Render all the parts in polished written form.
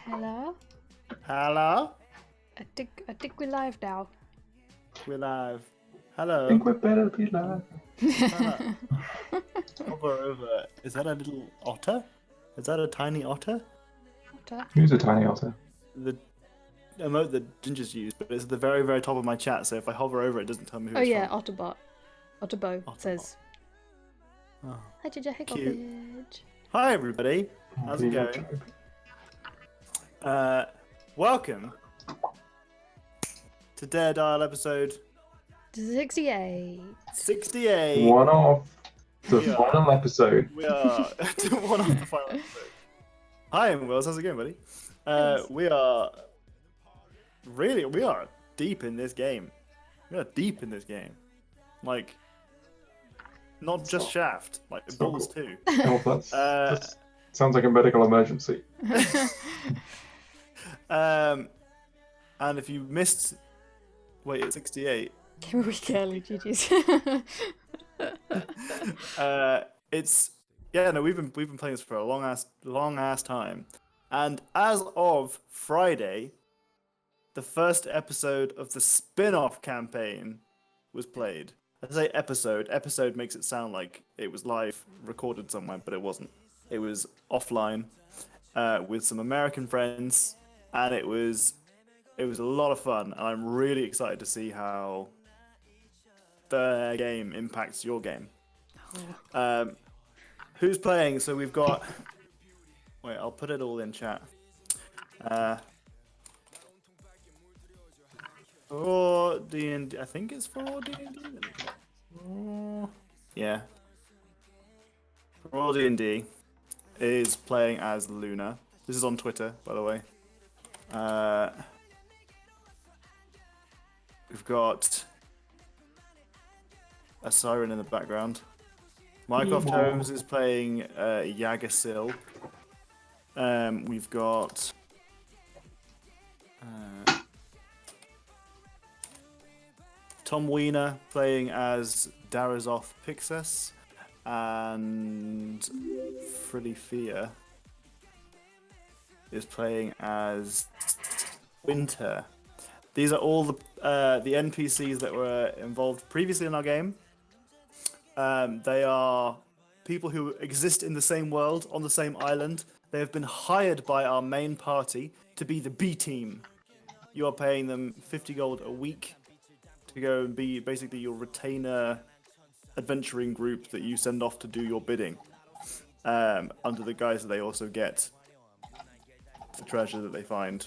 Hello? Hello? I think we're live now. We're live. I Hello. think we better be live. Hover over. Is that a little otter? Is that a tiny otter? Otter. Who's a tiny otter? The emote that Ginger's used, but it's at the very, very top of my chat, so if I hover over it doesn't tell me who Oh it's yeah, from. Otterbot. Otterbo Otterbot. says. Oh. Hi Ginger Cute. Hicklebitch. Hi everybody. How's it Video going? joke. Welcome to Dared episode 68. 68. One off the Yeah. final episode. We are one off the final episode. Hi, Wills. How's it going, buddy? Thanks. We are deep in this game. We are deep in this game. Like, not just Shaft, like not Balls cool. too. Oh, that sounds like a medical emergency. And if you missed, wait, it's 68. Give a week early, GG's. We've been playing this for a long ass time, and as of Friday, the first episode of the spin-off campaign was played. I say episode. Episode makes it sound like it was live, recorded somewhere, but it wasn't. It was offline with some American friends, and it was a lot of fun. And I'm really excited to see how the game impacts your game. Who's playing? So we've got. Wait, I'll put it all in chat. For D&D, I think it's for D&D. Yeah. For D&D is playing as Luna. This is on Twitter, by the way. We've got a siren in the background. Mycroft Holmes is playing Yagasil. We've got Tom Wiener playing as Darazoth Pixis, and Frilifia is playing as Winter. These are all the NPCs that were involved previously in our game. They are people who exist in the same world, on the same island. They have been hired by our main party to be the B team. You are paying them 50 gold a week to go and be basically your retainer adventuring group that you send off to do your bidding. Under the guise that they also get the treasure that they find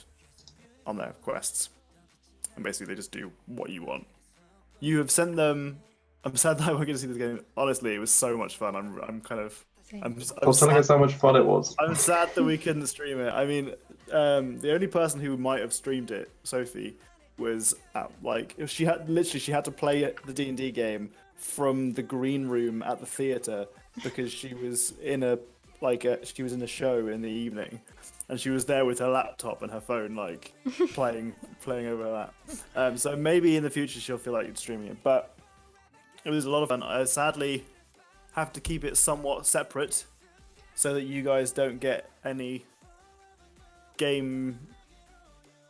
on their quests. And basically they just do what you want. You have sent them. I'm sad that I won't get to see this game. Honestly, it was so much fun. I'm Stop telling us how much fun it was. I'm sad that we couldn't stream it. I mean, the only person who might have streamed it, Sophie, was she had to play the D&D game from the green room at the theater because she was in a show in the evening, and she was there with her laptop and her phone, like playing over that. So maybe in the future she'll feel like streaming it, but it was a lot of fun. I sadly have to keep it somewhat separate so that you guys don't get any game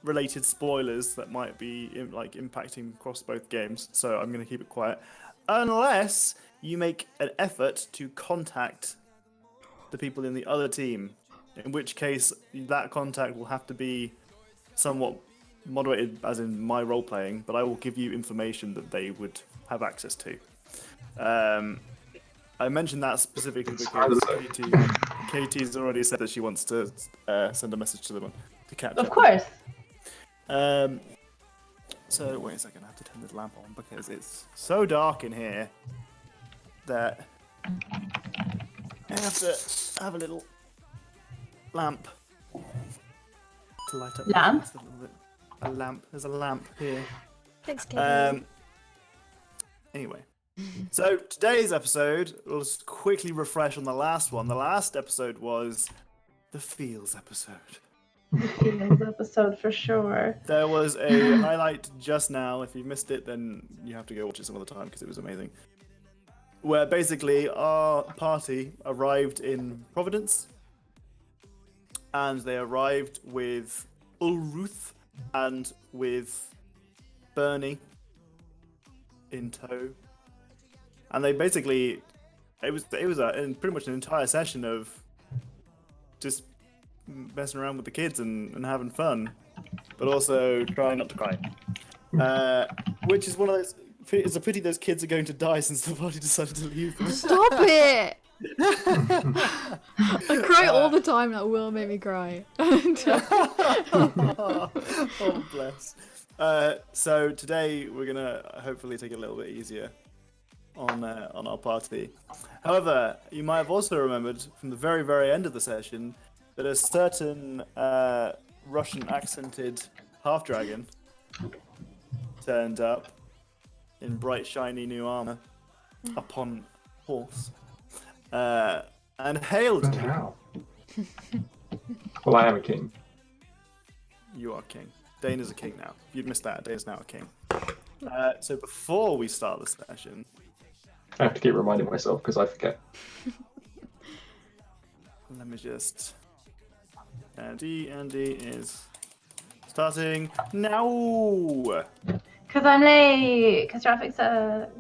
related spoilers that might be impacting across both games. So I'm going to keep it quiet unless you make an effort to contact the people in the other team, in which case that contact will have to be somewhat moderated, as in my role playing, but I will give you information that they would have access to. I mentioned that specifically because Katie's already said that she wants to send a message to them to catch up. Of course. So wait a second, I have to turn this lamp on because it's so dark in here that I have to have a little lamp to light up. Lamp? A lamp. There's a lamp here. Thanks, Katie. Anyway, so today's episode, we'll just quickly refresh on the last one. The last episode was the Feels episode. Feels episode for sure. There was a highlight just now. If you missed it, then you have to go watch it some other time because it was amazing. Where basically our party arrived in Providence, and they arrived with Ulruth and with Bernie in tow. And they basically, it was pretty much an entire session of just messing around with the kids and having fun, but also trying not to cry. Which is one of those. It's a pity those kids are going to die since the party decided to leave them. Stop it! I cry all the time. That will make me cry. Oh, bless. So today we're gonna hopefully take it a little bit easier on our party. However, you might have also remembered from the very, very end of the session that a certain Russian accented half dragon turned up in bright, shiny new armor upon horse and hailed But you. how? Well, I am a king. You are king. Dane is a king now. If you'd missed that, Dane is now a king. So before we start the session, I have to keep reminding myself because I forget. let me just... Andy is starting now! Because I'm late. Because traffic sucks.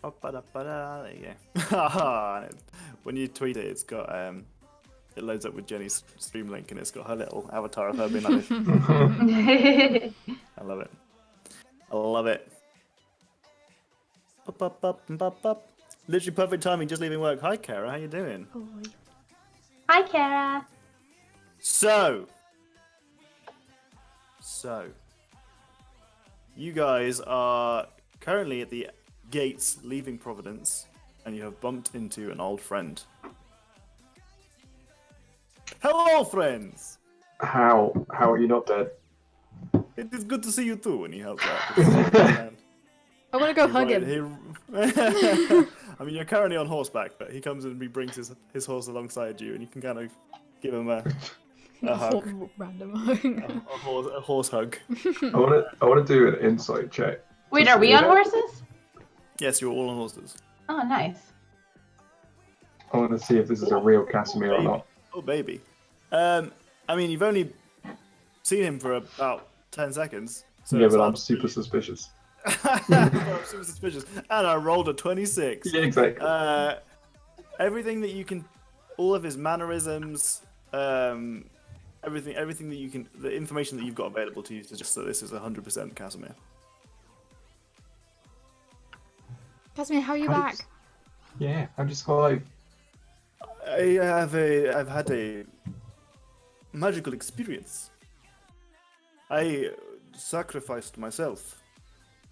There you go. When you tweet it, it's got it loads up with Jenny's stream link, and it's got her little avatar of her being like this. I love it. I love it. Up. Literally perfect timing. Just leaving work. Hi, Kara. How you doing? Hi, Kara. So, you guys are currently at the gates leaving Providence, and you have bumped into an old friend. Hello, friends! How are you not dead? It is good to see you too when he helps out. I want to go hug him. I mean, you're currently on horseback, but he comes and he brings his horse alongside you, and you can kind of give him a hug. Random hug. A horse hug. I want to do an insight check. Wait, are we on horses? Yes, you're all on horses. Oh, nice. I want to see if this is a real Casimir or not. Oh, baby. I mean, you've only seen him for about 10 seconds. So Yeah, it's but I'm hard- super suspicious. I'm super suspicious. And I rolled a 26. Yeah, exactly. Everything that you can, all of his mannerisms, everything that you can, the information that you've got available to you suggests that this is 100% Casimir. Casimir, how are you back? Yeah, I'm just alive. I've had a magical experience. I sacrificed myself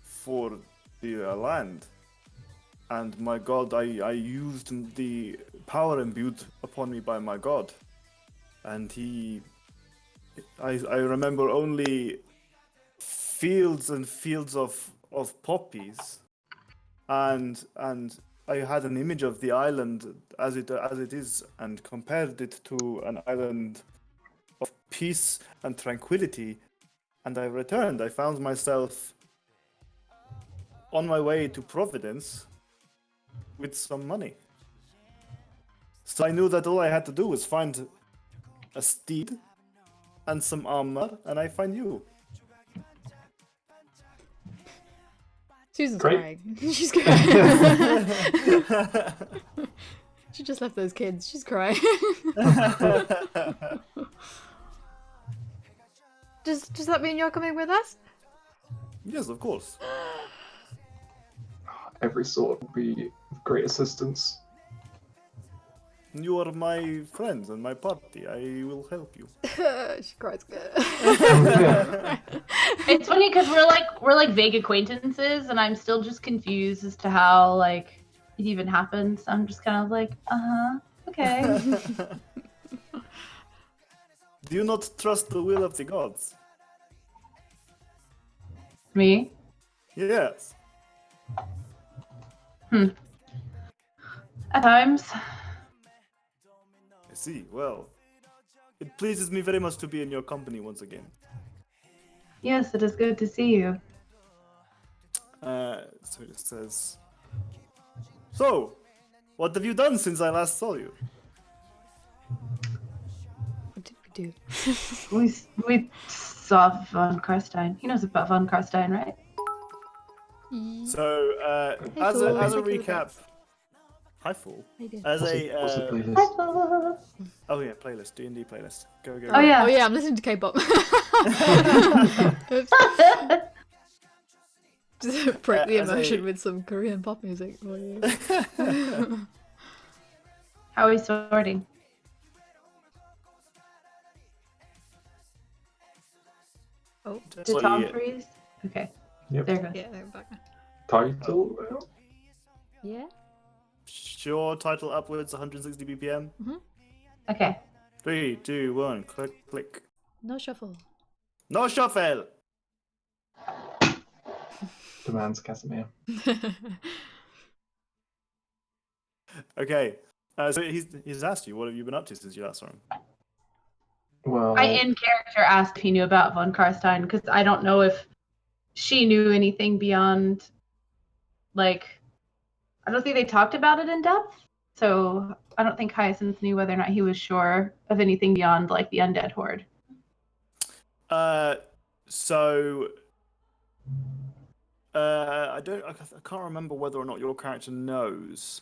for the land, and my god, I used the power imbued upon me by my god, and I remember only fields and fields of poppies, and I had an image of the island as it is, and compared it to an island of peace and tranquility, and I returned. I found myself on my way to Providence with some money. So I knew that all I had to do was find a steed and some armor, and I find you. Susan's Great. crying. She's crying. She just left those kids. She's crying. Does that mean you're coming with us? Yes, of course. Every sort would be of great assistance. You are my friends and my party. I will help you. She cries. It's funny because we're like vague acquaintances, and I'm still just confused as to how like it even happens. I'm just kind of like, okay. Do you not trust the will of the gods? Me? Yes. At times. I see. Well, it pleases me very much to be in your company once again. Yes, it is good to see you. So it says, so, what have you done since I last saw you? do. We saw Von Karstein. He knows about Von Karstein, right? So, Hey, as Fool. a Thank you for the recap, bits. hi Fool. How you doing? As What's the playlist? oh yeah, playlist, D&D playlist. Go. Oh, yeah. Oh yeah, I'm listening to K-pop. Oops. Just break the As a- immersion with some Korean pop music for you. How are we sorting? Oh, Did Tom freeze? Okay. Yep. There it goes. yeah, I'm back now. Title? Yeah? Sure, title upwards, 160 BPM. Okay. 3, 2, 1, click. No shuffle. No shuffle! Demands Casimir. Okay, so he's asked you, what have you been up to since you last saw him? Well, I in character asked if he knew about Von Karstein because I don't know if she knew anything beyond, like, I don't think they talked about it in depth. So I don't think Hyacinth knew whether or not he was sure of anything beyond, like, the undead horde. So I can't remember whether or not your character knows.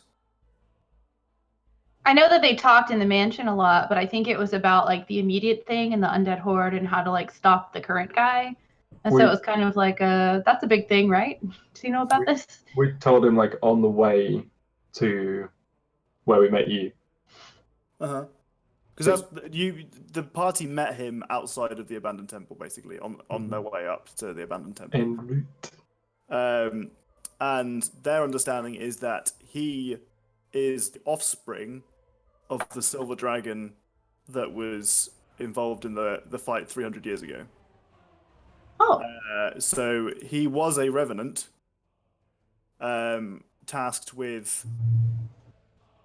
I know that they talked in the mansion a lot, but I think it was about, like, the immediate thing and the undead horde and how to, like, stop the current guy. And so it was kind of like that's a big thing, right? Do you know about this? we told him like on the way to where we met you. Uh-huh. Because the party met him outside of the abandoned temple, basically, on their way up to the abandoned temple. En route. And their understanding is that he is the offspring of the silver dragon that was involved in the fight 300 years ago. Oh. So he was a revenant, tasked with,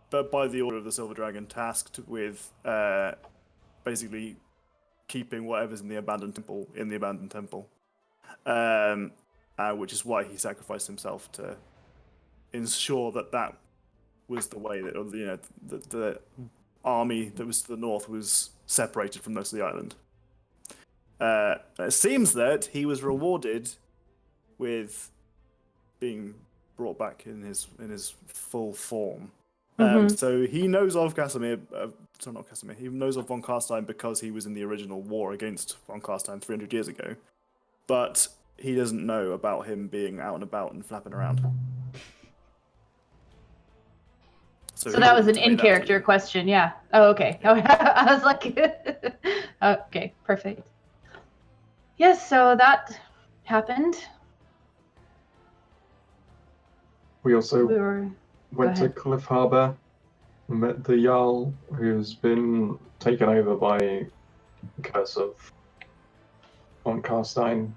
but by the order of the silver dragon, tasked with basically keeping whatever's in the abandoned temple in the abandoned temple, which is why he sacrificed himself to ensure that was the way that the army that was to the north was separated from the rest of the island. It seems that he was rewarded with being brought back in his full form. So he knows of Casimir. Not Casimir. He knows of Von Karstein because he was in the original war against Von Karstein 300 years ago. But he doesn't know about him being out and about and flapping around. So that was an in-character question, yeah. Oh, okay. Yeah. I was like, okay, perfect. Yes, so that happened. We also We were. went to Cliff Harbour and met the Jarl, who's been taken over by the curse of Von Karstein.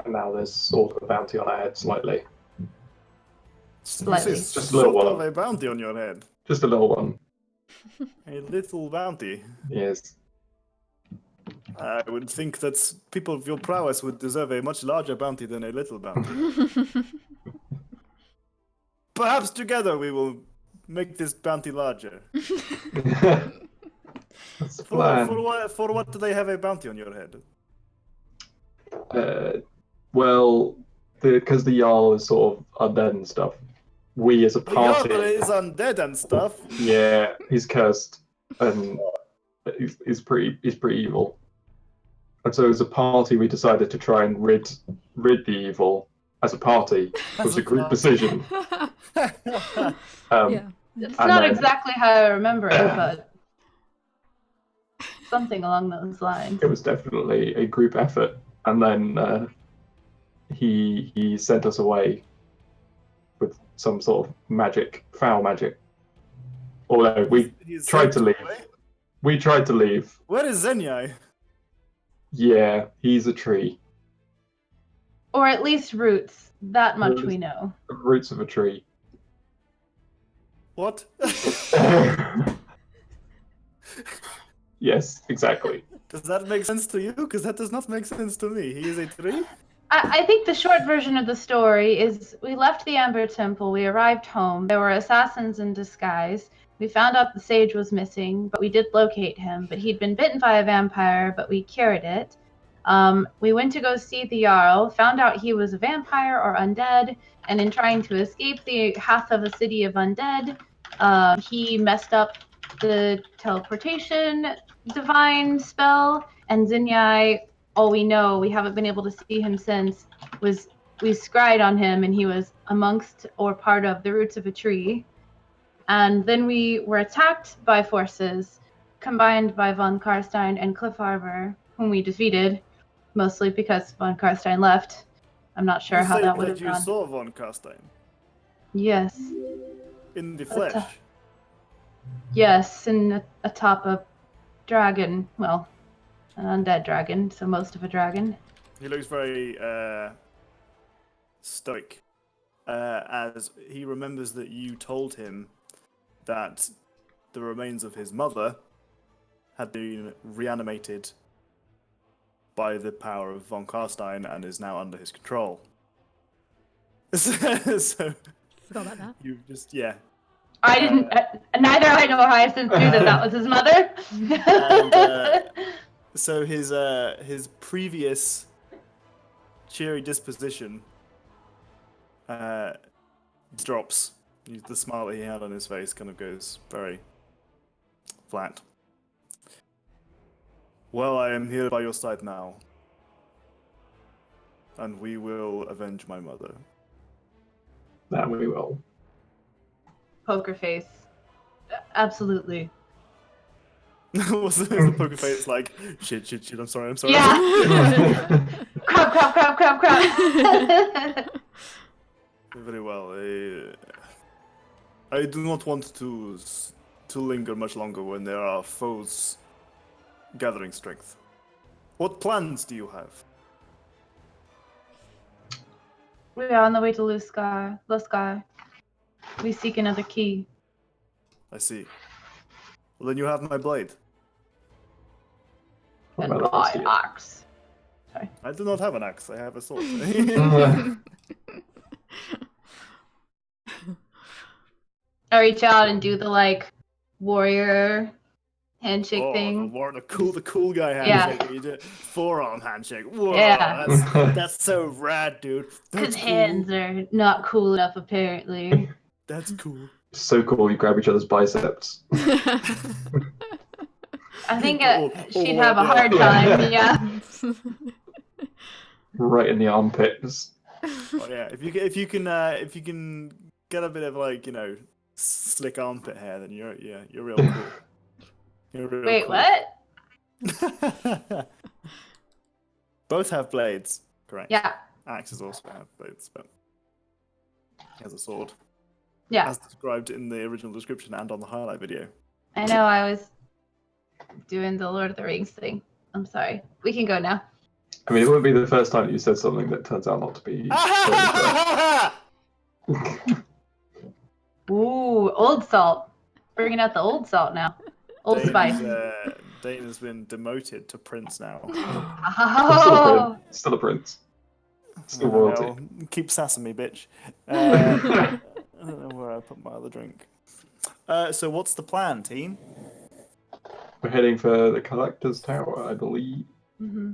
And now there's sort of a bounty on our head, slightly. Slightly. Just a little sort one. of a bounty on your head. Just a little one. A little bounty. Yes. I would think that people of your prowess would deserve a much larger bounty than a little bounty. Perhaps together we will make this bounty larger. That's the plan. For what do they have a bounty on your head? Well, because the Jarl is sort of undead and stuff, we as a The party... Jarl is undead and stuff. Yeah, he's cursed and he's pretty evil. And so as a party, we decided to try and rid the evil as a party. It was a group decision. Yeah. It's And not then- exactly how I remember it, but something along those lines. It was definitely a group effort. And then he sent us away with some sort of magic, foul magic. Although we He's tried to sent leave. away? We tried to leave. Where is Zenyai? Yeah, he's a tree. Or at least roots. That much we know. Roots of a tree. What? Yes, exactly. Does that make sense to you? Because that does not make sense to me. He is a tree? I think the short version of the story is we left the Amber Temple, we arrived home, there were assassins in disguise, we found out the sage was missing, but we did locate him, but he'd been bitten by a vampire, but we cured it. We went to go see the Jarl, found out he was a vampire or undead, and in trying to escape the Hath of a City of Undead, he messed up the teleportation divine spell, and Zinjai, all we know, we haven't been able to see him since, was we scryed on him and he was amongst or part of the roots of a tree. And then we were attacked by forces combined by von Karstein and Cliff Harbor, whom we defeated, mostly because von Karstein left. I'm not sure how that would have you gone. saw von Karstein Yes. in the flesh. Yes, and atop a dragon. Well, an undead dragon, so most of a dragon. He looks very stoic, as he remembers that you told him that the remains of his mother had been reanimated by the power of von Karstein and is now under his control. So Forgot about that. you just, yeah. I didn't. Neither I nor Hyacinth knew that was his mother. And, so his previous cheery disposition drops. The smile that he had on his face kind of goes very flat. Well, I am here by your side now, and we will avenge my mother. That we will. Poker face. Absolutely. Was the poker face like, shit, I'm sorry. Yeah. crap. Very well. I do not want to linger much longer when there are foes gathering strength. What plans do you have? We are on the way to Luskar. We seek another key. I see. Well, then you have my blade. What And about my that, axe. I do not have an axe. I have a sword. I reach out and do the warrior handshake thing. The cool guy handshake. Yeah. You do forearm handshake. Whoa, Yeah. that's so rad, dude. His That's hands are not cool enough, apparently. That's cool. So cool, you grab each other's biceps. I think All she'd the have way a up hard the time, yeah. Right in the armpits. Oh, yeah, if you can get a bit of slick armpit hair, then you're real cool. You're real Wait, cool. what? Both have blades, correct? Yeah. Axes also have blades, but he has a sword, Yeah. as described in the original description and on the highlight video. I know, I was doing the Lord of the Rings thing. I'm sorry. We can go now. I mean, it wouldn't be the first time that you said something that turns out not to be. Ooh, old salt. Bringing out the old salt now. Old spice. Dane has been demoted to prince now. Oh. Still a prince. Still royalty. Well, keep sassing me, bitch. I don't know where I put my other drink. So what's the plan, team? We're heading for the Collector's Tower, I believe. Mm-hmm.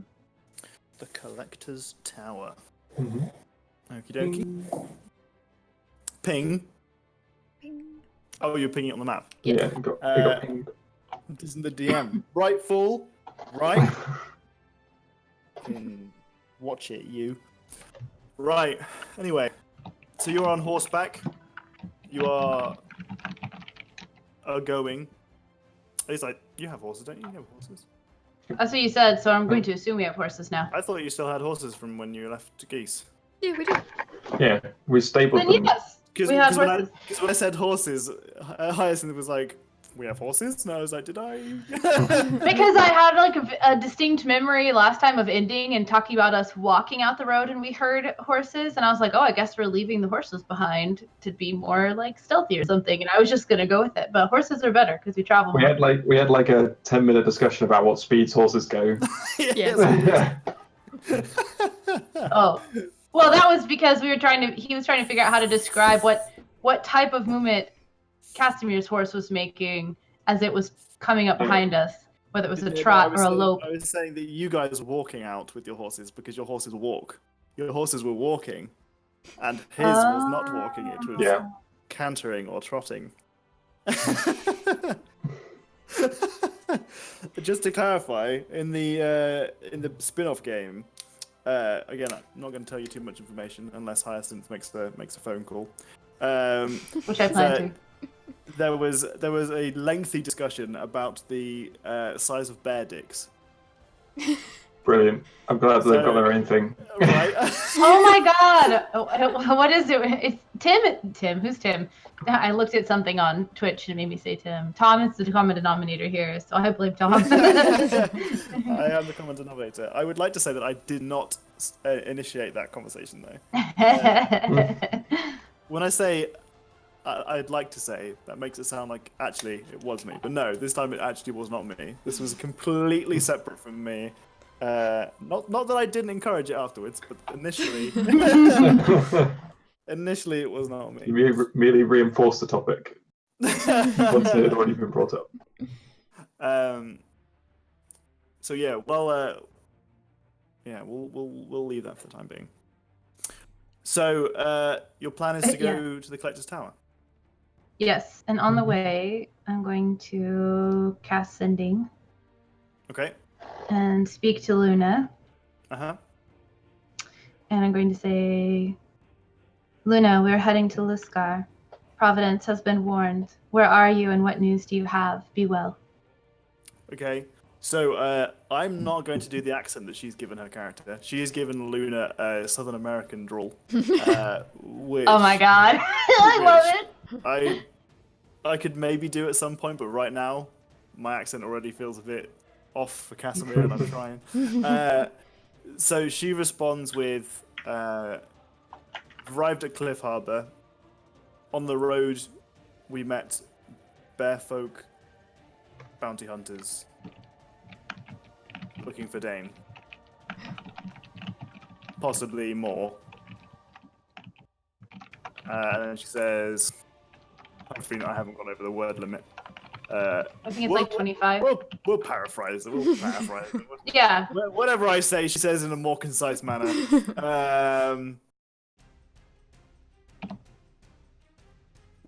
The Collector's Tower. Mm-hmm. Okie dokie. Ping. Oh, you're pinging it on the map. Yeah, it got pinged. It isn't the DM. Right, fool. Right. Watch it, you. Right. Anyway, so you're on horseback. You are going. It's like, you have horses, don't you? You have horses. That's what you said, so I'm going to assume we have horses now. I thought you still had horses from when you left Geese. Yeah, we do. Yeah, we stabled Then them. yes, we have horses. Because when I said horses, Hyacinth was like, we have horses? And I was like, did I? Because I had a distinct memory last time of ending and talking about us walking out the road and we heard horses, and I was like, oh, I guess we're leaving the horses behind to be more stealthy or something, and I was just gonna go with it. But horses are better because we travel We more. had a 10-minute discussion about what speeds horses go. Yes. Oh, well, that was because he was trying to figure out how to describe what type of movement Casimir's horse was making as it was coming up behind us, whether it was a Yeah, no, trot or a lope. I was saying that you guys were walking out with your horses because your horses walk. Your horses were walking, and his was not walking. It was Yeah. cantering or trotting. Just to clarify, in the spin-off game, again, I'm not going to tell you too much information unless Hyacinth makes a phone call. Which I plan to. There was a lengthy discussion about the size of bear dicks. Brilliant. I'm glad they've got their own thing. Right? Oh my god! What is it? It's Tim. Tim. Who's Tim? I looked at something on Twitch and it made me say Tim. Tom is the common denominator here, so I blame Tom. I am the common denominator. I would like to say that I did not initiate that conversation, though. When I say I'd like to say, that makes it sound like actually it was me. But no, this time it actually was not me. This was completely separate from me. Not that I didn't encourage it afterwards, but initially it was not me. You merely reinforced the topic once it had already been brought up. So yeah, well, yeah, we'll leave that for the time being. So your plan is to go to the Collector's Tower. Yes, and on the way, I'm going to cast Sending Okay. and speak to Luna. Uh-huh. And I'm going to say, Luna, we're heading to Liskar. Providence has been warned. Where are you and what news do you have? Be well. Okay. So I'm not going to do the accent that she's given her character. She has given Luna a Southern American drawl. Which, Oh my god. I love it. I could maybe do at some point, but right now my accent already feels a bit off for Casimir, and I'm trying. So she responds with, arrived at Cliff Harbor. On the road, we met bear folk bounty hunters looking for Dane. Possibly more. And then she says, hopefully I haven't gone over the word limit. I think it's like 25. We'll paraphrase it. Yeah. Whatever I say, she says in a more concise manner.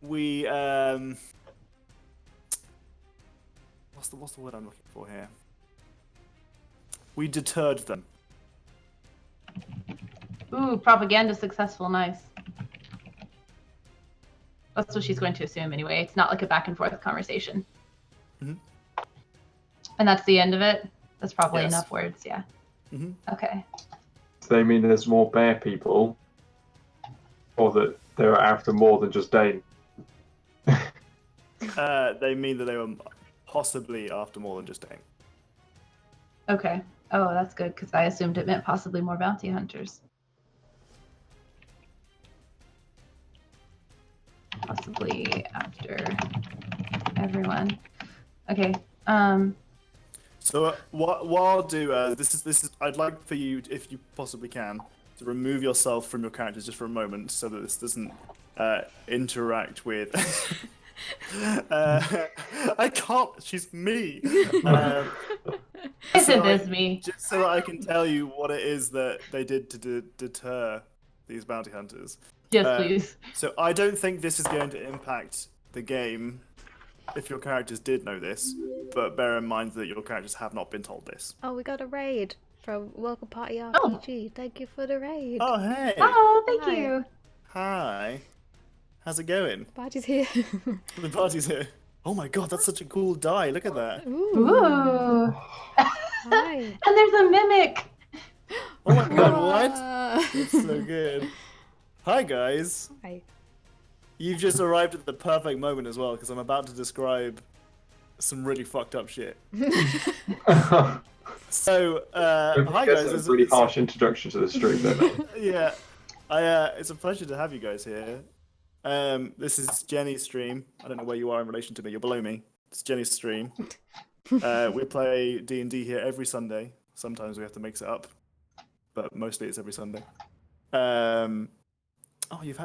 We what's the word I'm looking for here? We deterred them. Ooh, propaganda successful. Nice. That's what she's going to assume anyway. It's not like a back and forth conversation. Mm-hmm. And that's the end of it? That's probably Yes. enough words, yeah. Mm-hmm. Okay. So they mean there's more bear people, or that they're after more than just Dane? They mean that they were possibly after more than just Dane. Okay. Oh, that's good, because I assumed it meant possibly more bounty hunters. Possibly after everyone. Okay. So what I'll do, this is I'd like for you, if you possibly can, to remove yourself from your characters just for a moment, so that this doesn't interact with. I can't. She's me. Yes, it is me. Just so that I can tell you what it is that they did to deter these bounty hunters. Yes, please. So I don't think this is going to impact the game if your characters did know this, but bear in mind that your characters have not been told this. Oh, we got a raid from Welcome Party RPG. Thank you for the raid. Oh, hey. Oh, thank Hi. you. Hi. How's it going? Party's here. The party's here. Oh my god, that's such a cool die. Look at that. Ooh. Hi. And there's a mimic. Oh my god, what? Ah. That's so good. Hi, guys. Hi. You've just arrived at the perfect moment as well, because I'm about to describe some really fucked up shit. So, hi guys. That's a really harsh introduction to the stream, then. Yeah, it's a pleasure to have you guys here. This is Jenny's stream. I don't know where you are in relation to me. You're below me. It's Jenny's stream. We play D&D here every Sunday. Sometimes we have to mix it up, but mostly it's every Sunday. Oh,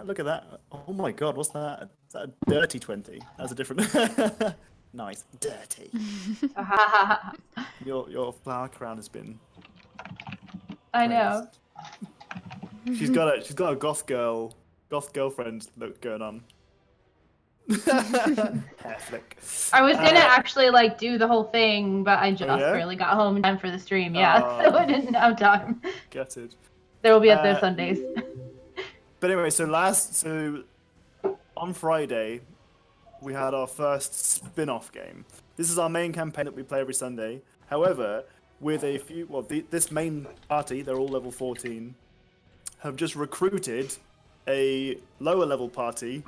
look at that. Oh my god, what's that? Is that a dirty 20? That's a different. Nice. Dirty. Your flower crown has been. I know. She's got a goth girlfriend look going on. Hair flick. I was gonna actually like do the whole thing, but I just barely got home in time for the stream. Yeah, so I didn't have time. Gutted. There will be other Sundays. But anyway, so on Friday, we had our first spin-off game. This is our main campaign that we play every Sunday. However, with a few, this main party, they're all level 14, have just recruited a lower level party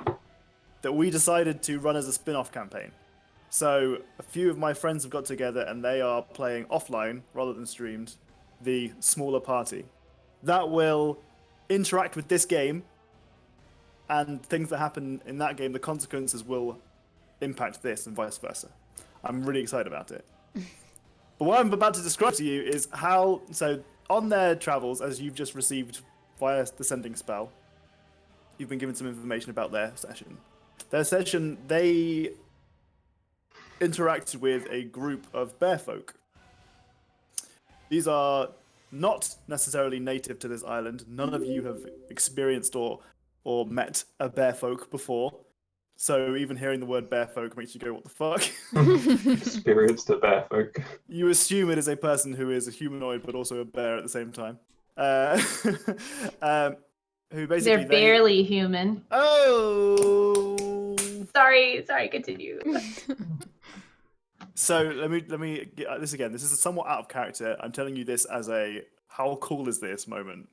that we decided to run as a spin-off campaign. So a few of my friends have got together and they are playing offline rather than streamed, the smaller party. That will interact with this game, and things that happen in that game, the consequences will impact this and vice versa. I'm really excited about it. But what I'm about to describe to you is how, so on their travels, as you've just received via the sending spell, you've been given some information about their session. Their session, they interacted with a group of bear folk. These are not necessarily native to this island. None of you have experienced or met a bear folk before. So even hearing the word bear folk makes you go, what the fuck? Experienced a bear folk. You assume it is a person who is a humanoid but also a bear at the same time. Who basically They're barely human. Oh! Sorry, continue. So let me get this again. This is somewhat out of character. I'm telling you this as a how cool is this moment.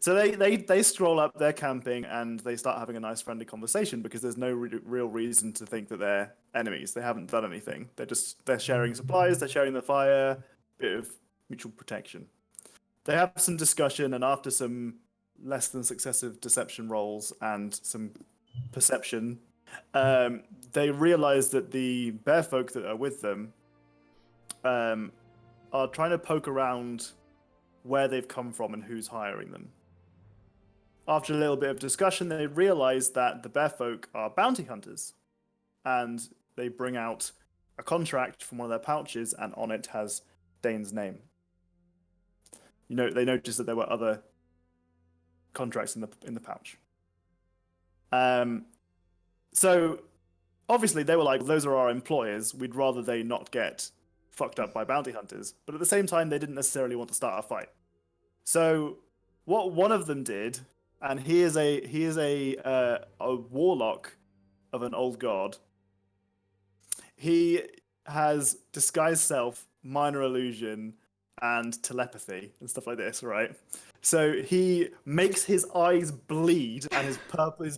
So they stroll up, they're camping, and they start having a nice friendly conversation because there's no real reason to think that they're enemies. They haven't done anything. They're sharing supplies, they're sharing the fire, bit of mutual protection. They have some discussion, and after some less than successive deception rolls and some perception, they realize that the bear folk that are with them are trying to poke around where they've come from and who's hiring them. After a little bit of discussion, they realize that the bear folk are bounty hunters, and they bring out a contract from one of their pouches, and on it has Dane's name. They noticed that there were other contracts in the pouch. So obviously they were like, those are our employers. We'd rather they not get fucked up by bounty hunters. But at the same time, they didn't necessarily want to start a fight. So what one of them did, and he is a warlock of an old god. He has disguised self, minor illusion, and telepathy and stuff like this, right? So he makes his eyes bleed and his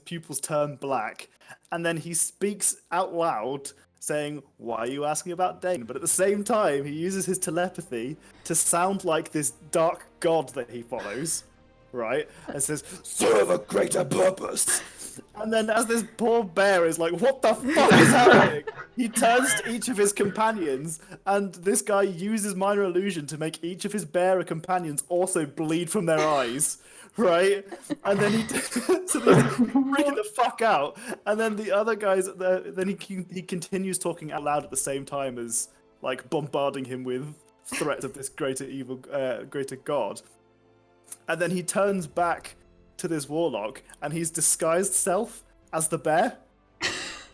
pupils turn black, and then he speaks out loud saying, "Why are you asking about Dane?" But at the same time, he uses his telepathy to sound like this dark god that he follows, right? And says, "Serve a greater purpose." And then as this poor bear is like, what the fuck is happening? He turns to each of his companions, and this guy uses minor illusion to make each of his bearer companions also bleed from their eyes, right? And then so they're freaking the fuck out. And then the other guys, then he continues talking out loud at the same time as like bombarding him with threats of this greater god. And then he turns back to this warlock, and he's disguised self as the bear.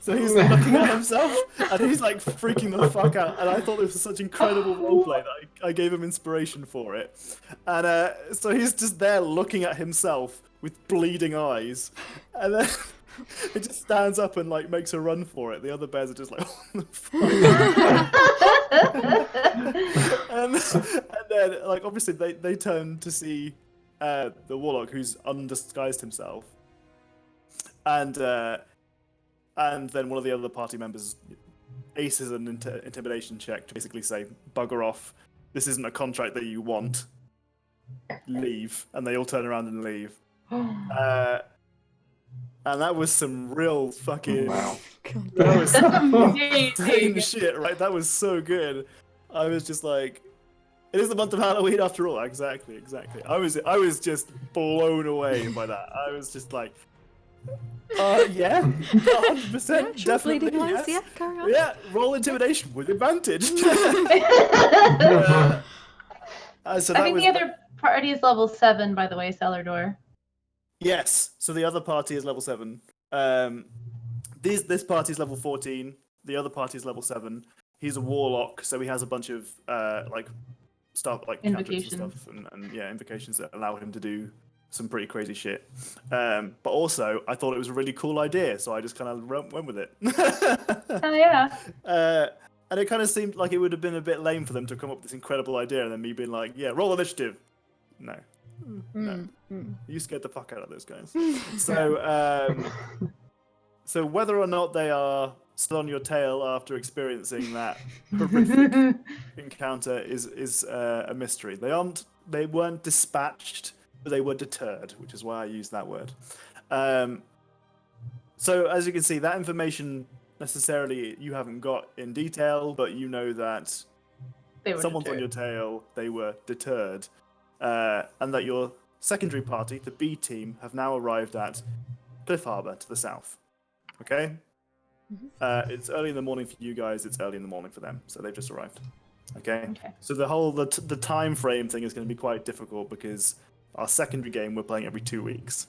So he's looking at himself, and he's like freaking the fuck out. And I thought this was such incredible roleplay that I gave him inspiration for it. And so he's just there looking at himself with bleeding eyes, and then it just stands up and like makes a run for it. The other bears are just like, what the fuck? and then like obviously they turn to see the warlock who's undisguised himself, and then one of the other party members aces an intimidation check to basically say, "Bugger off! This isn't a contract that you want. Leave!" And they all turn around and leave. And that was some real fucking. Wow. That was some insane shit, right? That was so good. I was just like, It is the month of Halloween after all. Exactly. I was just blown away by that. I was just like, yeah, 100%, definitely, bleeding lines, yes. yeah, carry on. Yeah, roll intimidation with advantage. So I that think was the other party is level 7, by the way, cellar door. yes. So the other party is level 7. This party is level 14. The other party is level 7. He's a warlock, so he has a bunch of like stuff like cantrips and stuff, and yeah, invocations that allow him to do some pretty crazy shit. But also, I thought it was a really cool idea, so I just kind of went with it. Oh yeah. And it kind of seemed like it would have been a bit lame for them to come up with this incredible idea, and then me being like, "Yeah, roll initiative." No, you scared the fuck out of those guys. So whether or not they are still on your tail after experiencing that horrific encounter is a mystery. They weren't dispatched, but they were deterred, which is why I use that word. So as you can see, that information necessarily you haven't got in detail, but you know that someone's on your tail, they were deterred, and that your secondary party, the B team, have now arrived at Cliff Harbor to the south. Okay? It's early in the morning for you guys, it's early in the morning for them, so they've just arrived. Okay? So the time frame thing is going to be quite difficult because our secondary game we're playing every 2 weeks.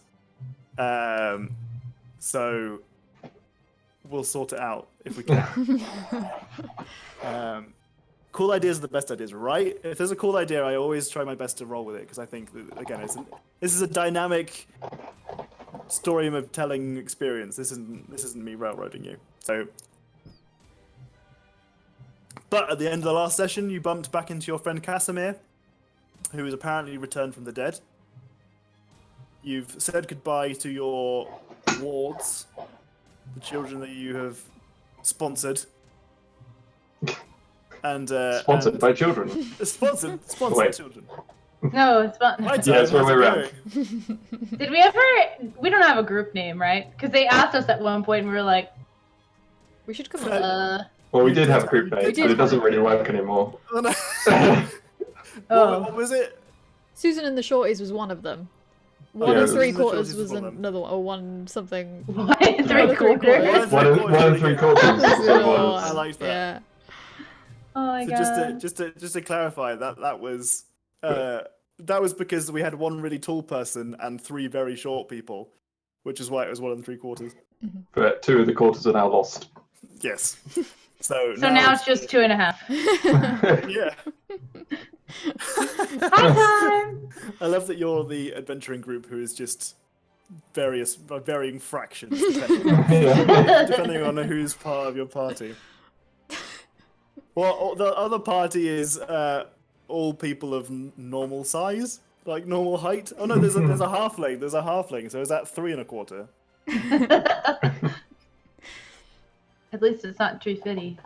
So we'll sort it out if we can. Cool ideas are the best ideas, right? If there's a cool idea, I always try my best to roll with it because I think that, again, this is a dynamic story of telling experience. This isn't me railroading you. So, but at the end of the last session, you bumped back into your friend Casimir, who has apparently returned from the dead. You've said goodbye to your wards, the children that you have sponsored. And Sponsored by children. Sponsored children. No, it's fun. Yeah, it's where we're around. Did we ever? We don't have a group name, right? Because they asked us at one point, and we were like, we should come up. Well, we did have a group name, but it doesn't really work anymore. What was it? Susan and the Shorties was one of them. One and 3/4 was another one, or one something. 1 3/4. 1 3/4. I like that. Yeah. Oh my So god. just to clarify, that was because we had one really tall person and 3 very short people, which is why it was 1 3/4. But 2 of the quarters are now lost. Yes. So now it's just 2.5. Yeah. Hi time. I love that you're the adventuring group who is just varying fractions depending on who's part of your party. Well, the other party is all people of normal size, like normal height. Oh no, there's a halfling. There's a halfling. So is that 3 1/4? At least it's not 350.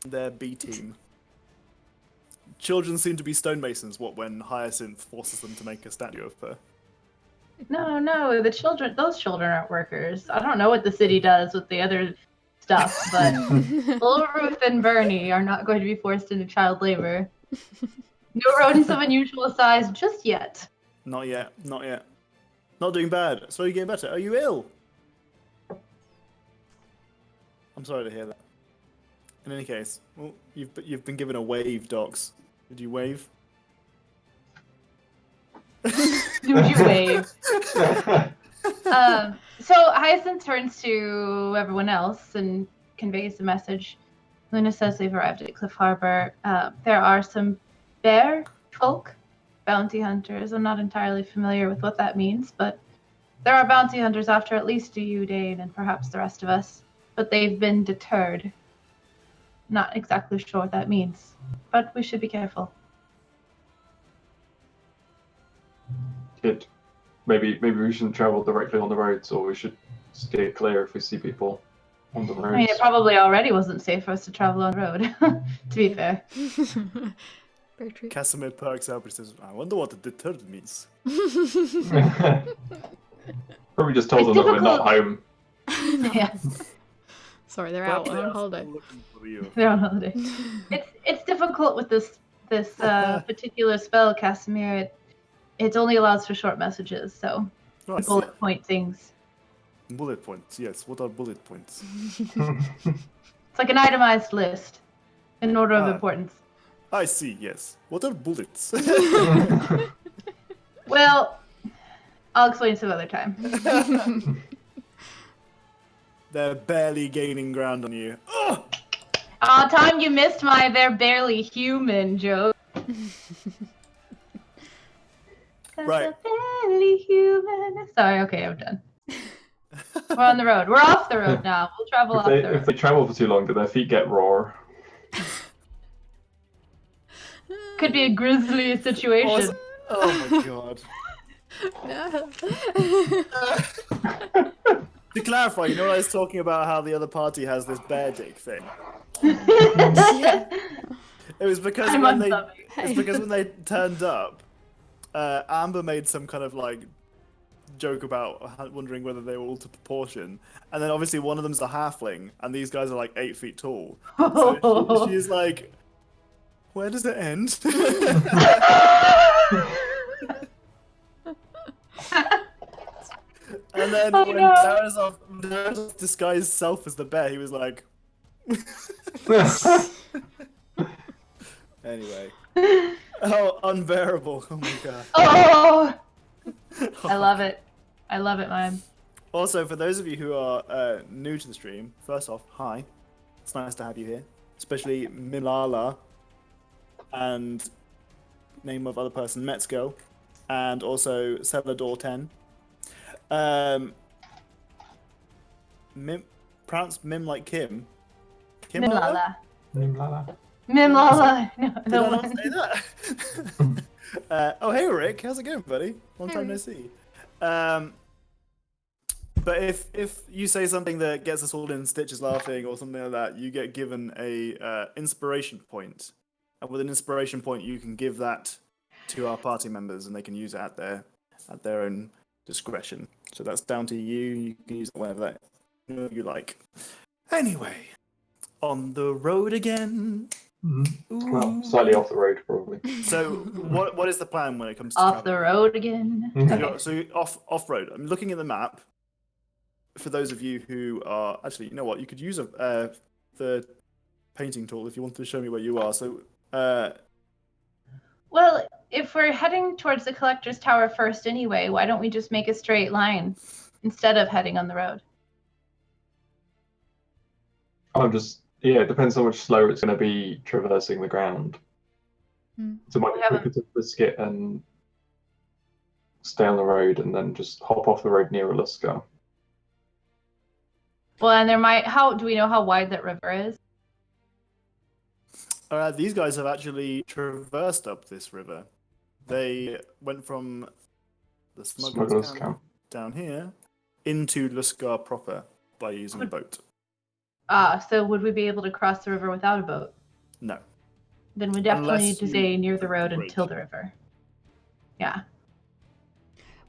They're B team. Children seem to be stonemasons. When Hyacinth forces them to make a statue of her. No, those children aren't workers. I don't know what the city does with the other stuff, but little Ruth and Bernie are not going to be forced into child labor. No rodents of unusual size just yet. Not yet. Not doing bad. So you're getting better. Are you ill? I'm sorry to hear that. In any case, well, you've been given a wave, Docs. Did you wave? Did you wave? So Hyacinth turns to everyone else and conveys the message. Luna says they've arrived at Cliff Harbor. There are some bear folk, bounty hunters. I'm not entirely familiar with what that means, but there are bounty hunters after at least you, Daerd, and perhaps the rest of us. But they've been deterred. Not exactly sure what that means, but we should be careful. Maybe we shouldn't travel directly on the roads, or we should stay clear if we see people on the roads. I mean, it probably already wasn't safe for us to travel on the road, to be fair. Very true. Casimir perks up and says, "I wonder what the deterred means." Probably just told them that we're not home. Yeah. Sorry, they're out on holiday. Looking for you. They're on holiday. It's difficult with this this particular spell, Casimir, it only allows for short messages, so Right, bullet point things. bullet points. Yes. What are bullet points? It's like an itemized list in order of importance. I see. Yes. What are bullets? Well, I'll explain some other time. They're barely gaining ground on you. Oh! Aw, Tom, you missed my "they're barely human" joke. Right. Barely human. Sorry, okay, I'm done. We're on the road. We're off the road now. We'll travel off the road. If they travel for too long, do their feet get raw? Could be a grisly situation. Oh my god. To clarify, you know what I was talking about how the other party has this bear dick thing? Yeah. It was because I'm when they unsubbing. it's because when they turned up, Amber made some kind of like joke about wondering whether they were all to proportion, and then obviously one of them's a halfling, and these guys are like 8 feet tall. So she's like, "Where does it end?" And then when Daerd disguised self as the bear, he was like, anyway. Oh, unbearable. Oh my god. Oh! I love it. I love it, man. Also, for those of you who are new to the stream, first off, hi. It's nice to have you here. Especially Milala and name of other person, Metzgo, and also Celador 10. Pronounce Mim like Kim. Mimlala. Nimlala. Mimlala. No, Did the I not one. say that? Oh, hey Rick, how's it going, buddy? Long time no see. But if you say something that gets us all in stitches laughing or something like that, you get given a inspiration point, and with an inspiration point, you can give that to our party members, and they can use it at their own discretion. So that's down to you. You can use it whenever you like. Anyway, on the road again. Well, slightly off the road, probably. So what is the plan when it comes to Off the traveling? road again. So, so you're off road. I'm looking at the map. For those of you who are actually, you know what, you could use the painting tool if you wanted to show me where you are. So Well, if we're heading towards the collector's tower first anyway, why don't we just make a straight line instead of heading on the road? It depends how much slower it's going to be traversing the ground. So it might be quicker to risk it and stay on the road and then just hop off the road near Aluska. Well, and there might. Do we know how wide that river is? these guys have actually traversed up this river. They went from the smugglers' camp down here into Luskar proper by using a boat. So would we be able to cross the river without a boat? No. Then we definitely Unless need to you stay near the road bridge. until the river. Yeah.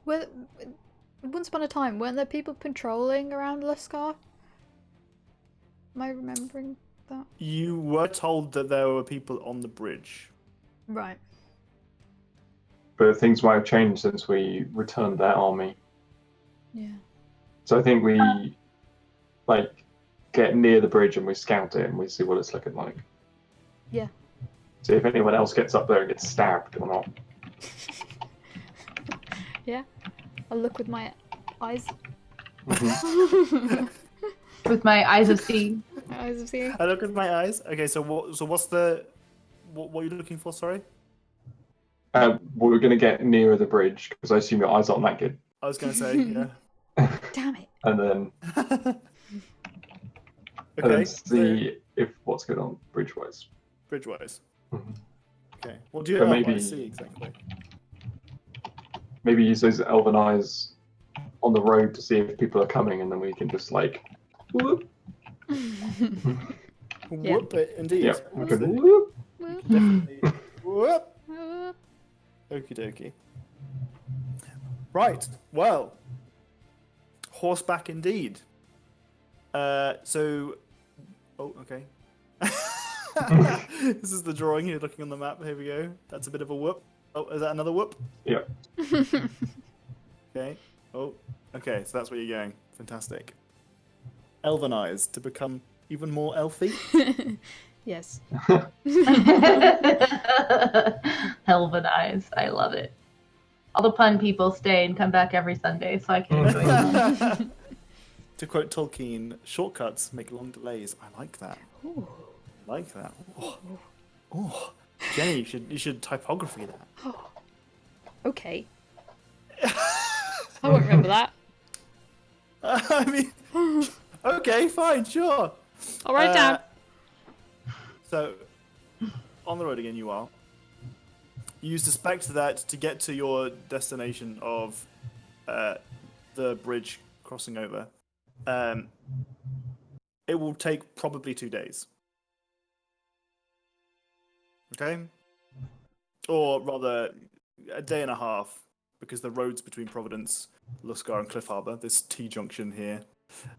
Well, once upon a time, weren't there people patrolling around Luskar? Am I remembering that? You were told that there were people on the bridge. Right. But things might have changed since we returned their army. Yeah. So I think we get near the bridge and we scout it and we see what it's looking like. Yeah. See if anyone else gets up there and gets stabbed or not. Yeah. I'll look with my eyes. With my eyes of sea. My eyes of seeing. I look with my eyes. Okay, so what's the what are you looking for? Sorry. We're going to get nearer the bridge because I assume your eyes aren't that good. I was going to say, yeah. Damn it. And then Okay. see if what's going on bridge-wise. Bridge-wise. Mhm. Okay. What do you But want maybe- to see exactly? Maybe use those elven eyes on the road to see if people are coming, and then we can just whoop. Whoop it, indeed. Yeah, we could Absolutely. whoop. Definitely. Whoop. Okie dokie. Right. Well, horseback indeed. Oh, okay. This is the drawing you're looking on the map. Here we go. That's a bit of a whoop. Oh, is that another whoop? Yeah. Okay. Oh, okay. So that's where you're going. Fantastic. Elvenized to become even more elfy. Yes. Helvanized. I love it. All the pun people stay and come back every Sunday, so I can enjoy them. To quote Tolkien, shortcuts make long delays. I like that. Ooh. I like that. Oh, oh. Jenny, you should typography that. Oh. Okay. I won't remember that. I mean, okay, fine, sure. I'll write it down. So, on the road again you are. You suspect that to get to your destination of the bridge crossing over, it will take probably 2 days. Okay? Or rather, a day and a half, because the roads between Providence, Luscar, and Cliff Harbour, this T-junction here,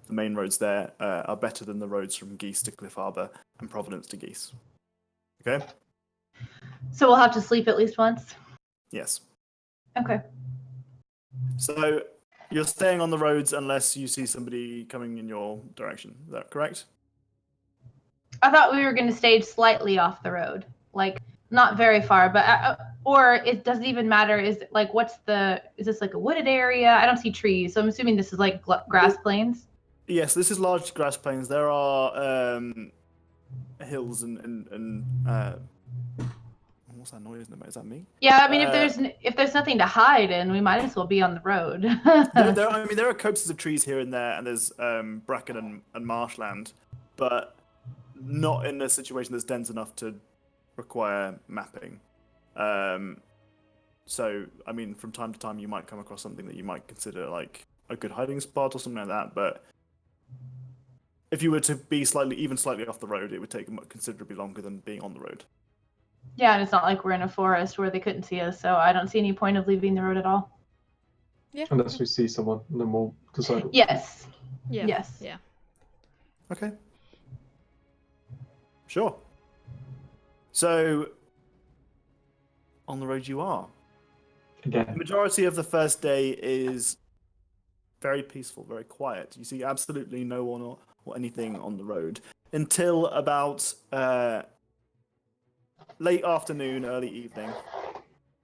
the main roads there, are better than the roads from Geese to Cliff Harbour and Providence to Geese. Okay? So we'll have to sleep at least once? Yes. Okay. So, you're staying on the roads unless you see somebody coming in your direction. Is that correct? I thought we were going to stay slightly off the road. Like, not very far, but... or it doesn't even matter. Is this like a wooded area? I don't see trees, so I'm assuming this is like grass plains. Yes, this is large grass plains. There are hills and what's that noise? Is that me? Yeah, I mean, if there's nothing to hide in, we might as well be on the road. there are copses of trees here and there, and there's bracken and marshland, but not in a situation that's dense enough to require mapping. So, I mean, from time to time, you might come across something that you might consider like a good hiding spot or something like that. But if you were to be slightly off the road, it would take considerably longer than being on the road. Yeah, and it's not like we're in a forest where they couldn't see us, so I don't see any point of leaving the road at all. Yeah. Unless we see someone, and then we'll decide. Yes. Yeah. Yes. Yeah. Okay. Sure. So, on the road you are. Again. The majority of the first day is very peaceful, very quiet. You see absolutely no one or anything on the road until about late afternoon, early evening.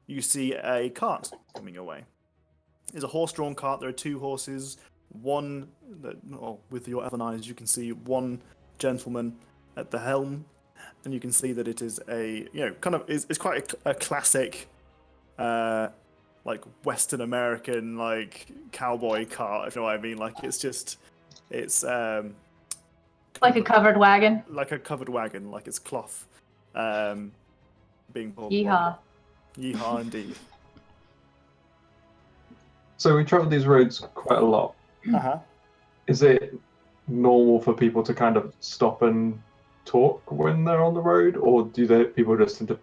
You see a cart coming your way. It's a horse-drawn cart. There are 2 horses. One, with your elven eyes, you can see one gentleman at the helm, and you can see that it is it's quite a classic, like Western American, like cowboy cart, if you know what I mean. Like it's Like a covered wagon. like a covered wagon, like it's cloth, being pulled. Yeehaw. Yeehaw, indeed. So we travel these roads quite a lot. Uh-huh. Is it normal for people to kind of stop and talk when they're on the road, or people just tend to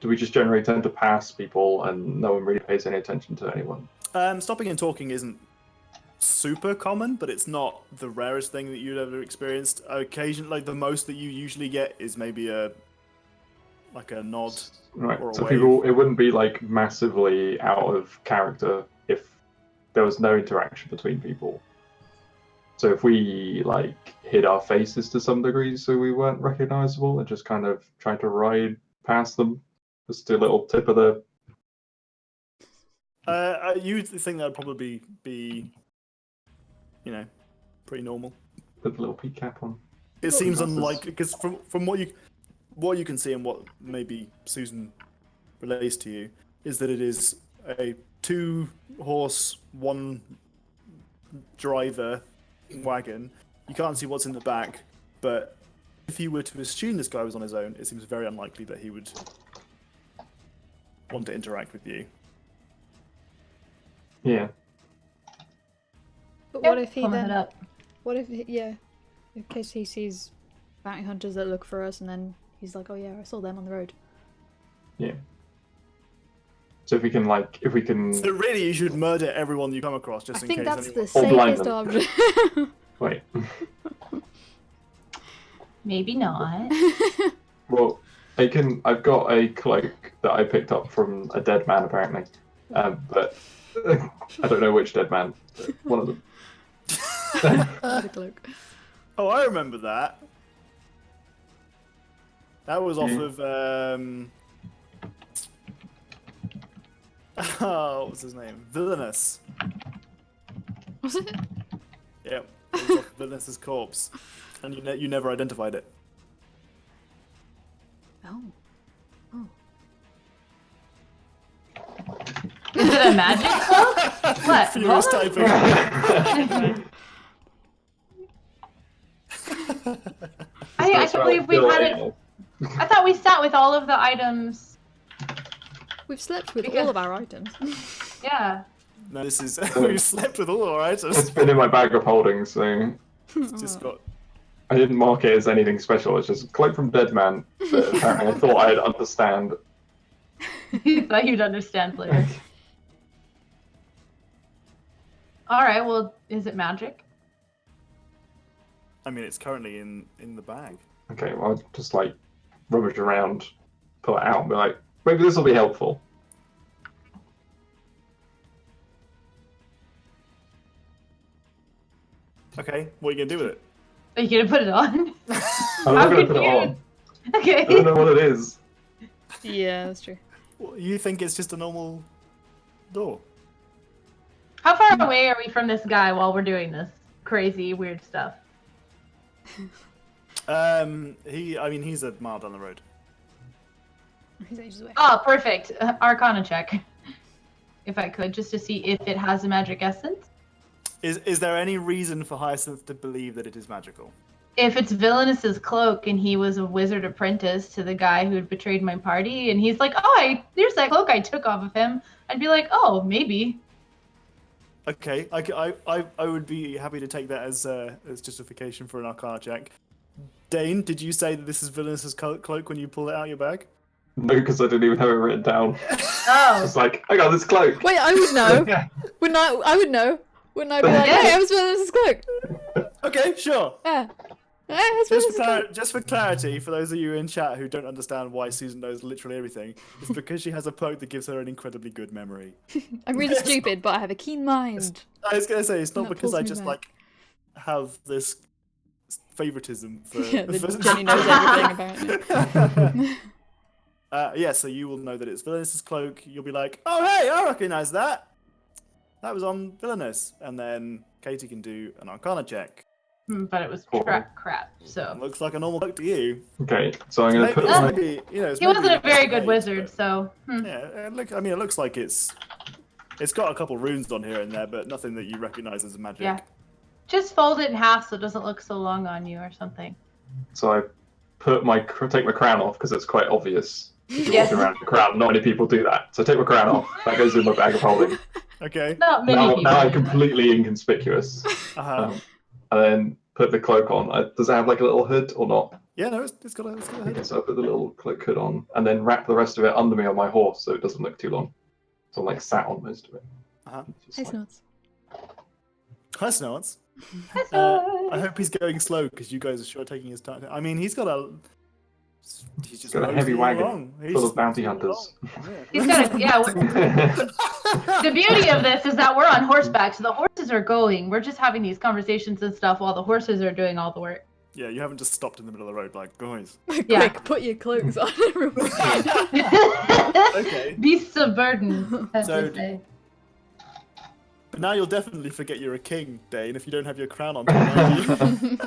do we just generally tend to pass people and no one really pays any attention to anyone? Stopping and talking isn't super common, but it's not the rarest thing that you've ever experienced. Occasionally, like the most that you usually get is maybe a nod. Right. Or a So wave. people, it wouldn't be like massively out of character if there was no interaction between people. So if we hid our faces to some degree so we weren't recognizable and just kind of tried to ride past them, just do a little tip of the... You think that would probably be, pretty normal. Put the little peak cap on. It seems unlikely, because from what you can see and what maybe Susan relays to you, is that it is a 2-horse, 1-driver wagon. You can't see what's in the back, but if you were to assume this guy was on his own, it seems very unlikely that he would want to interact with you. Yeah. But Yep, what if he pulling it then? up. What if in case he sees bounty hunters that look for us, and then he's like, "Oh yeah, I saw them on the road." Yeah. So if we can So really, you should murder everyone you come across, just I in think case that's anyone... the Or blind safest them. option. wait. Maybe not. Well, I've got a cloak that I picked up from a dead man apparently, but I don't know which dead man. But one of them. The cloak. Oh, I remember that. That was off of oh, what was his name? Villainous. Was it? Yep. It was off Villainous's corpse, and you never identified it. Oh. Oh. Is it a magic cloak? What? Furious What? typing. I can't believe we had it. I thought we sat with all of the items. We've slept with Because- all of our items. Yeah. No, this is we slept with all our items. It's been in my bag of holding, so It's just got. I didn't mark it as anything special. It's just cloak from dead man. But apparently, I thought I'd understand. You thought you'd understand later. Alright, well, is it magic? I mean, it's currently in the bag. Okay, well, I'll just like rummage around, pull it out, and be like, maybe this will be helpful. Okay, what are you gonna do with it? Are you gonna put it on? I'm not How going to put it confused. on. Okay. I don't know what it is. Yeah, that's true. What, you think it's just a normal door? How far away are we from this guy while we're doing this crazy, weird stuff? I mean, he's a mile down the road. He's ages away. Oh, perfect. Arcana check. If I could, just to see if it has a magic essence. Is there any reason for Hyacinth to believe that it is magical? If it's Villainous's cloak and he was a wizard apprentice to the guy who had betrayed my party, and he's like, oh, here's that cloak I took off of him, I'd be like, oh, maybe. Okay, I would be happy to take that as justification for an Arcana check. Dane, did you say that this is Villainous's cloak when you pulled it out of your bag? No, because I didn't even have it written down. Oh. It's like, I got this cloak. Wait, I would know. Wouldn't I? I would know. Wouldn't I be like, Yeah. hey, I was wearing this cloak? Okay, sure. Yeah. Yeah, I was wearing this cloak. Just for clarity, for those of you in chat who don't understand why Susan knows literally everything, it's because she has a perk that gives her an incredibly good memory. I'm really stupid, but I have a keen mind. I was gonna say it's not That because pulls I me just back. like have this favoritism for. Yeah, for- Jenny knows everything apparently. Yeah, so you will know that it's Villainous's cloak. You'll be like, oh hey, I recognise that. That was on Villainous, and then Katie can do an Arcana check. But it was Cool. crap, so. Looks like a normal cloak to you. Okay, so I'm going to put Maybe- my... maybe, you know, it's He wasn't maybe a very good made, wizard, but- so. Yeah, it looks like it's got a couple runes on here and there, but nothing that you recognise as magic. Yeah. Just fold it in half so it doesn't look so long on you or something. So I take my crown off because it's quite obvious. Yes. Walking around in a crowd, not many people do that. So I take my crown off. That goes in my bag of holding. Okay. Not many Now, people. now I'm do that. completely inconspicuous. Uh-huh. And then put the cloak on. Does it have like a little hood or not? Yeah, no, it's got a Okay, hood. so I put the little cloak hood on, and then wrap the rest of it under me on my horse so it doesn't look too long. So I'm like sat on most of it. Uh-huh. Just Hey, like- Snots. Hi, Snots. That's I all. hope he's going slow because you guys are sure taking his time. I mean, he's just got a heavy moseying wagon along. He's full just of bounty moseying hunters. along. He's got a, yeah. The beauty of this is that we're on horseback, so the horses are going. We're just having these conversations and stuff while the horses are doing all the work. Yeah, you haven't just stopped in the middle of the road like, guys. Yeah. Quick, put your clothes on, everyone. Okay. Beasts of burden, as So- they say. But now you'll definitely forget you're a king, Dane, if you don't have your crown on. Top.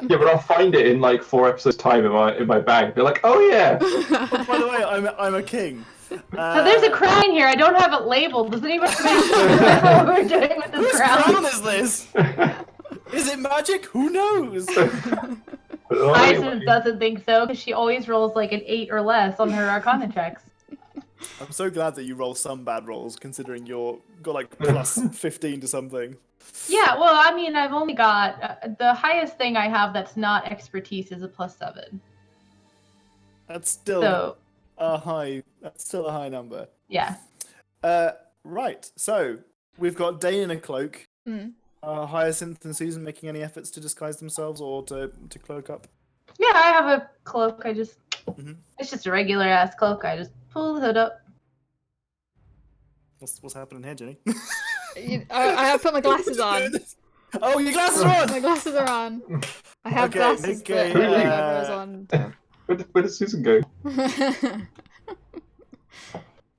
Yeah, but I'll find it in like 4 episodes time in my bag. Be like, oh yeah. Oh, by the way, I'm a king. So there's a crown here. I don't have it labeled. Does anybody remember what we're doing with this Whose crown? crown is this? Is it magic? Who knows? Oh, Hyacinth anyway. doesn't think so because she always rolls like an 8 or less on her Arcana checks. I'm so glad that you roll some bad rolls, considering you're got like plus 15 to something. Yeah, well, I mean, I've only got the highest thing I have that's not expertise is a +7. That's still So a high. That's still a high number. yeah, Right. So we've got Dane in a cloak. Mm. Hyacinth and Susan making any efforts to disguise themselves or to cloak up? Yeah, I have a cloak. Mhm. It's just a regular ass cloak. I just pull the hood up. What's happening here, Jenny? I have put my glasses on. Oh, your glasses are My on! glasses are on. I have Okay, glasses make that a, camera's on. Where does Susan go?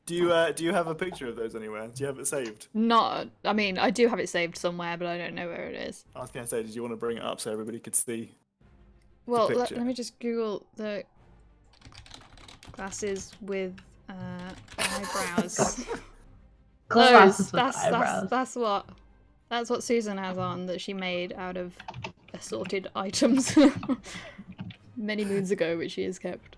Do you have a picture of those anywhere? Do you have it saved? Not. I mean, I do have it saved somewhere, but I don't know where it is. I was gonna say, did you want to bring it up so everybody could see? Well, picture. let me just Google the glasses with eyebrows. Glasses Those. with eyebrows. That's what Susan has on that she made out of assorted items many moons ago, which she has kept.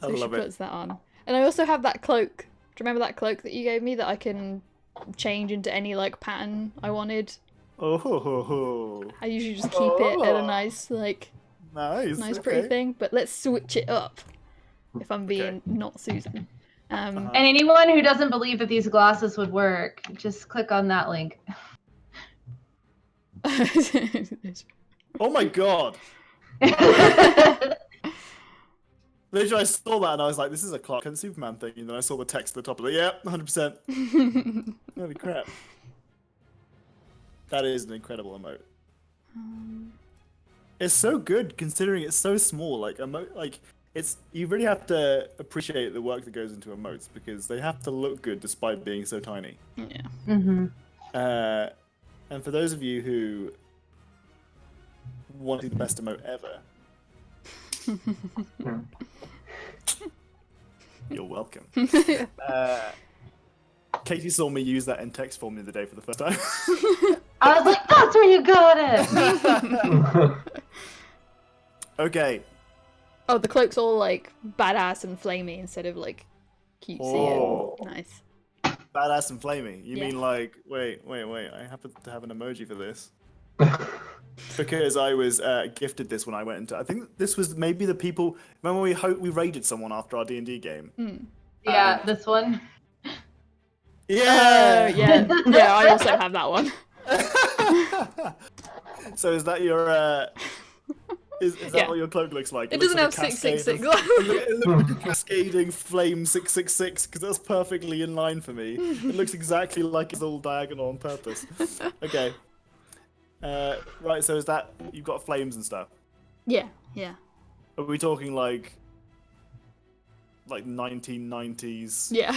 So she puts that on. And I also have that cloak. Do you remember that cloak that you gave me that I can change into any like pattern I wanted? Oh, ho, ho, ho. I usually just keep it at a nice like Nice, pretty okay. thing, but let's switch it up. If I'm being not Susan. And anyone who doesn't believe that these glasses would work, just click on that link. Oh my god! Literally, I saw that and I was like, this is a Clark Kent Superman thing. And then I saw the text at the top of it. Yep, 100%. Holy crap. That is an incredible emote. It's so good considering it's so small. Like, you really have to appreciate the work that goes into emotes because they have to look good despite being so tiny. Yeah. Mm-hmm. And for those of you who want to do the best emote ever, you're welcome. Katie saw me use that in text form the other day for the first time. I was like, that's where you got it! Okay. Oh, the cloak's all like badass and flamey instead of like cutesy Oh. and nice. Badass and flamey. You Yeah. mean like, wait. I happen to have an emoji for this. Because I was gifted this when I went into. I think this was maybe the people. Remember we raided someone after our D&D game. Yeah, this one. Yeah. Yeah. I also have that one. So is that your? Is that Yeah. what your cloak looks like? It looks doesn't like have a cascade 666 of- on. It looks like a cascading flame 666 because that's perfectly in line for me. It looks exactly like it's all diagonal on purpose. Okay. Right. So is that you've got flames and stuff? Yeah. Are we talking like 1990s? Yeah.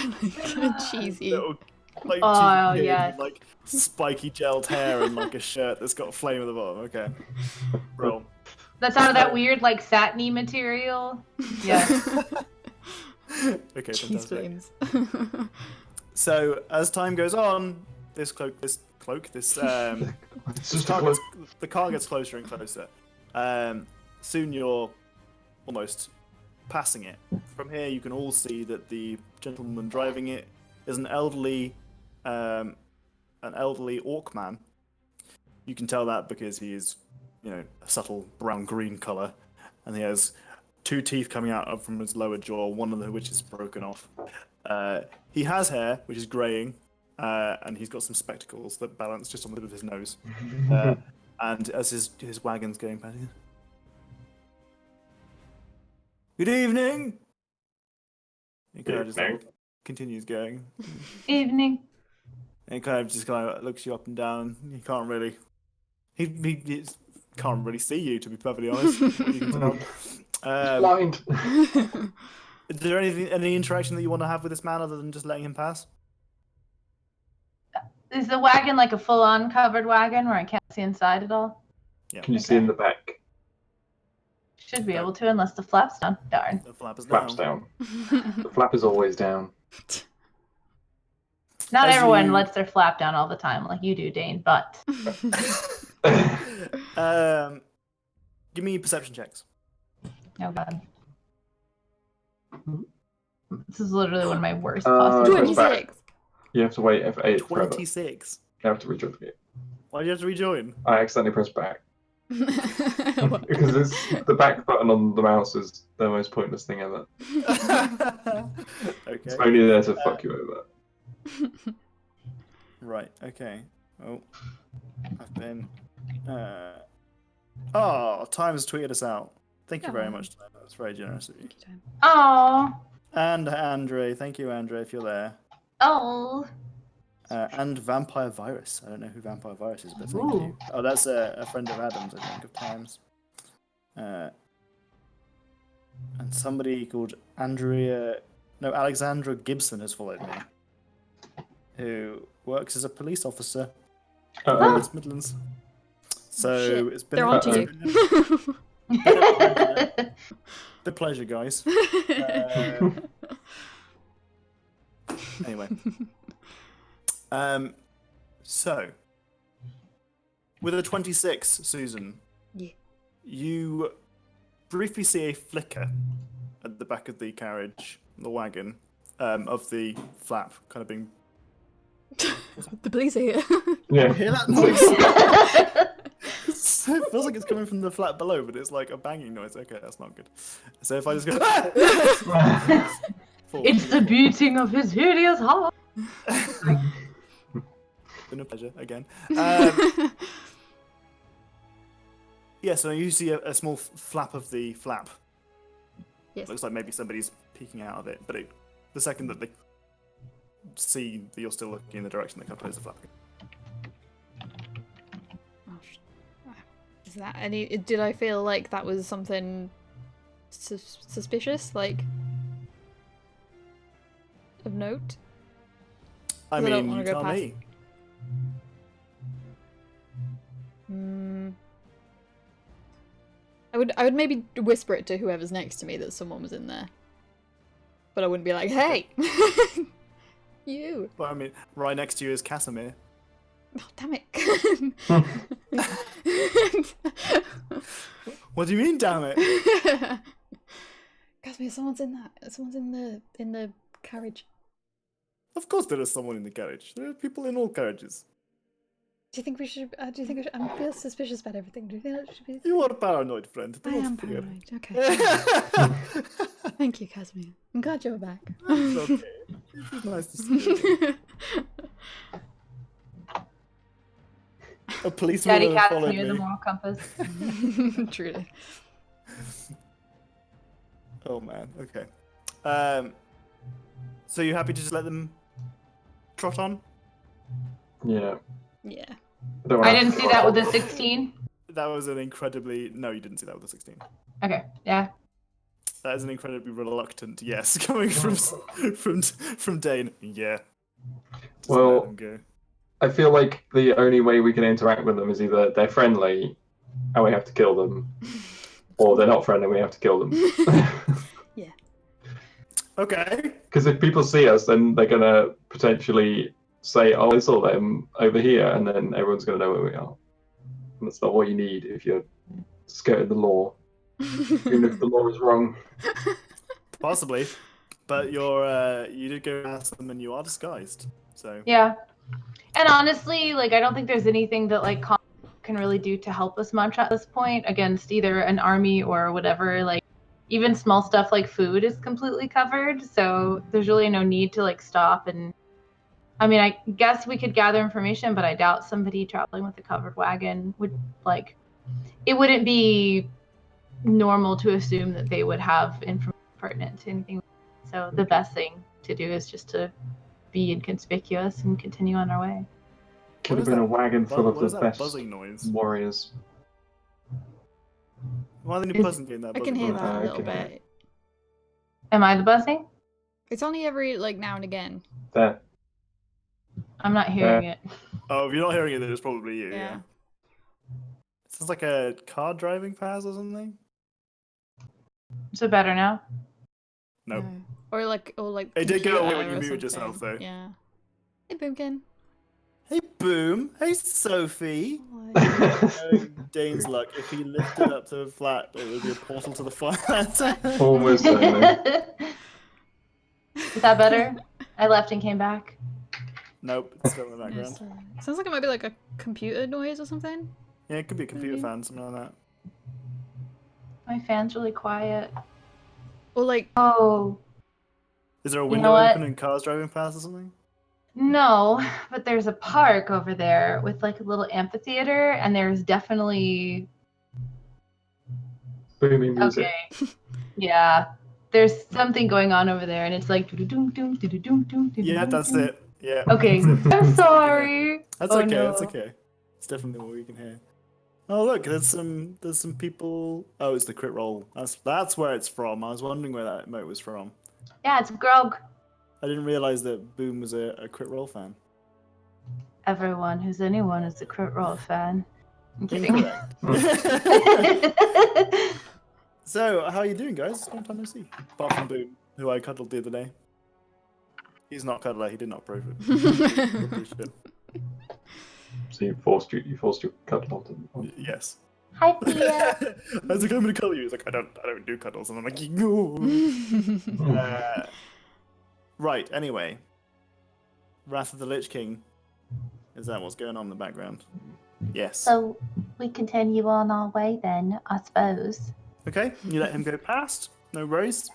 Cheesy. Little, like, Oh, cheesy kid yes. with, like spiky gelled hair and like a shirt that's got a flame at the bottom. Okay. Bro. That's out of that weird, like, satiny material. Yeah. Okay, Cheese fantastic. flames. So as time goes on, the car gets closer and closer. Soon you're almost passing it. From here, you can all see that the gentleman driving it is an elderly orc man. You can tell that because he is, a subtle brown-green color, and he has 2 teeth coming out from his lower jaw, one of which is broken off. He has hair, which is graying, and he's got some spectacles that balance just on the tip of his nose. And as his wagon's going past, good evening. He kind of just Evening. continues going. Evening. And he kind of looks you up and down. He can't really. He can't really see you, to be perfectly honest. What you can tell. blind. Is there any interaction that you want to have with this man other than just letting him pass? Is the wagon like a full-on covered wagon where I can't see inside at all? Yeah. Can you see in the back? Should be able to, unless the flap's down. Darn. The flap is Flap's down. The flap is always down. Not As everyone you- lets their flap down all the time like you do, Dane, but Give me perception checks. oh god. This is literally one of my worst Uh, possible. goes back. 26. You have to wait for 8 forever. 26. You have to rejoin it. Why do you have to rejoin? I accidentally pressed back. What? Because the back button on the mouse is the most pointless thing ever. It's Okay. only there to fuck you over. Right. Okay. Oh, I've been. Oh, Times tweeted us out. Thank you very much, Time. That's very generous of you. Thank you, Time. Oh. And Andre, thank you, Andre, if you're there. Oh. And Vampire Virus. I don't know who Vampire Virus is, but thank you. Oh, that's a friend of Adam's, I think, of Times. And somebody called Alexandra Gibson has followed me, who works as a police officer in the West Midlands. So it's been They're on to you. The pleasure, guys. Anyway. So, with a 26, Susan, you briefly see a flicker at the back of the carriage, the wagon, of the flap kind of being... The police are here. Yeah. Hear that noise? It feels like it's coming from the flat below, but it's like a banging noise. Okay, that's not good. So if I just go... It's the beating of his hideous heart. Been a pleasure again. Yeah, so you see a small flap of the flap. Yes. Looks like maybe somebody's peeking out of it, but the second that they see that you're still looking in the direction, they kind of close the flap again. Is that any? Did I feel like that was something suspicious, like of note? I mean, you tell me. I would maybe whisper it to whoever's next to me that someone was in there, but I wouldn't be like, "Hey, you." Well, I mean, right next to you is Casimir. Oh, damn it! What do you mean, damn it? Casimir, someone's in that. Someone's in the carriage. Of course, there is someone in the carriage. There are people in all carriages. Do you think we should? I feel suspicious about everything. Do you think that should be? You are paranoid, friend. I am paranoid. Okay. Thank you, Casimir. I'm glad you're back. It's okay. It's nice to see you. A policeman Daddy followed Casimir, the me. moral compass. Truly. Oh man. Okay. So you happy to just let them trot on? Yeah. Yeah. I didn't see that with the 16. That was an incredibly... No, you didn't see that with the 16. Okay, yeah. That is an incredibly reluctant yes coming from Dane. Yeah. Just let Well, them go. I feel like the only way we can interact with them is either they're friendly and we have to kill them, or they're not friendly and we have to kill them. Yeah. Okay. Because if people see us, then they're going to potentially say, "Oh, I saw them over here," and then everyone's going to know where we are. And that's not what you need if you're skirting the law, even if the law is wrong. Possibly. But you did go past them and you are disguised. So Yeah. And honestly, like, I don't think there's anything that, like, can really do to help us much at this point against either an army or whatever. Like, even small stuff like food is completely covered, so there's really no need to, like, stop. And I mean, I guess we could gather information, but I doubt somebody traveling with a covered wagon would, like, it wouldn't be normal to assume that they would have information pertinent to anything. So the best thing to do is just to be inconspicuous and continue on our way. Could have been a wagon full of the best buzzing noise? warriors. Why are you buzzing in that? I can buzzing hear noise? that a little Okay. bit. Am I the buzzing? It's only every like now and again. There. I'm not hearing it. Oh, if you're not hearing it, then it's probably you. Yeah. Yeah. It sounds like a car driving past or something. Is it better now? Nope. No. Or like It did go away when computer you or muted yourself, something. though. Yeah. Hey, Boomkin. Hey, Boom. Hey, Sophie. Dane's luck. If he lifted up to the flat, it would be a portal to the fire. Almost certainly. Is that better? I left and came back. Nope, it's still in the Yeah, background. sounds like it might be like a computer noise or something. Yeah, it could be a computer Maybe. fan, something like that. My fan's really quiet. Or like, Oh, Is there a You window know what? open and cars driving past or something? no, but there's a park over there with like a little amphitheater, and there's definitely booming music. Okay. Yeah. There's something going on over there, and it's like. Yeah, that's it. Yeah. Okay. I'm sorry. That's Oh, okay. no. That's okay. It's definitely what we can hear. Oh look, there's some people. Oh, it's the crit roll. That's where it's from. I was wondering where that emote was from. Yeah, it's Grog. I didn't realize that Boom was a crit roll fan. Everyone who's anyone is a crit roll fan. I'm kidding. Incorrect. So, how are you doing, guys? Long time no see. Apart from Boom, who I cuddled the other day. He's not cuddler. He did not approve it. So you forced your cuddle on. Yes. Hi, Pia. I was like, I'm gonna cuddle you. He's like, I don't do cuddles, and I'm like, no. Right. Anyway, Wrath of the Lich King. Is that what's going on in the background? Yes. So we continue on our way then, I suppose. Okay, you let him go past. No worries.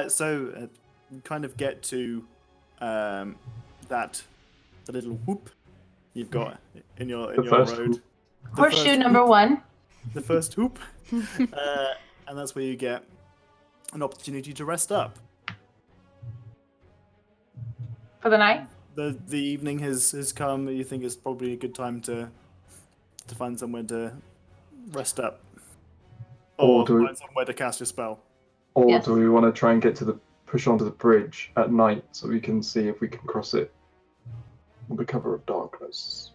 So you kind of get to the little whoop you've got in your road. Hoop. Horseshoe number 1. The first hoop, and that's where you get an opportunity to rest up. For the night? The evening has come. You think it's probably a good time to find somewhere to rest up, or find somewhere to cast your spell. Or Yes. do we want to try and push onto the bridge at night so we can see if we can cross it on the cover of darkness?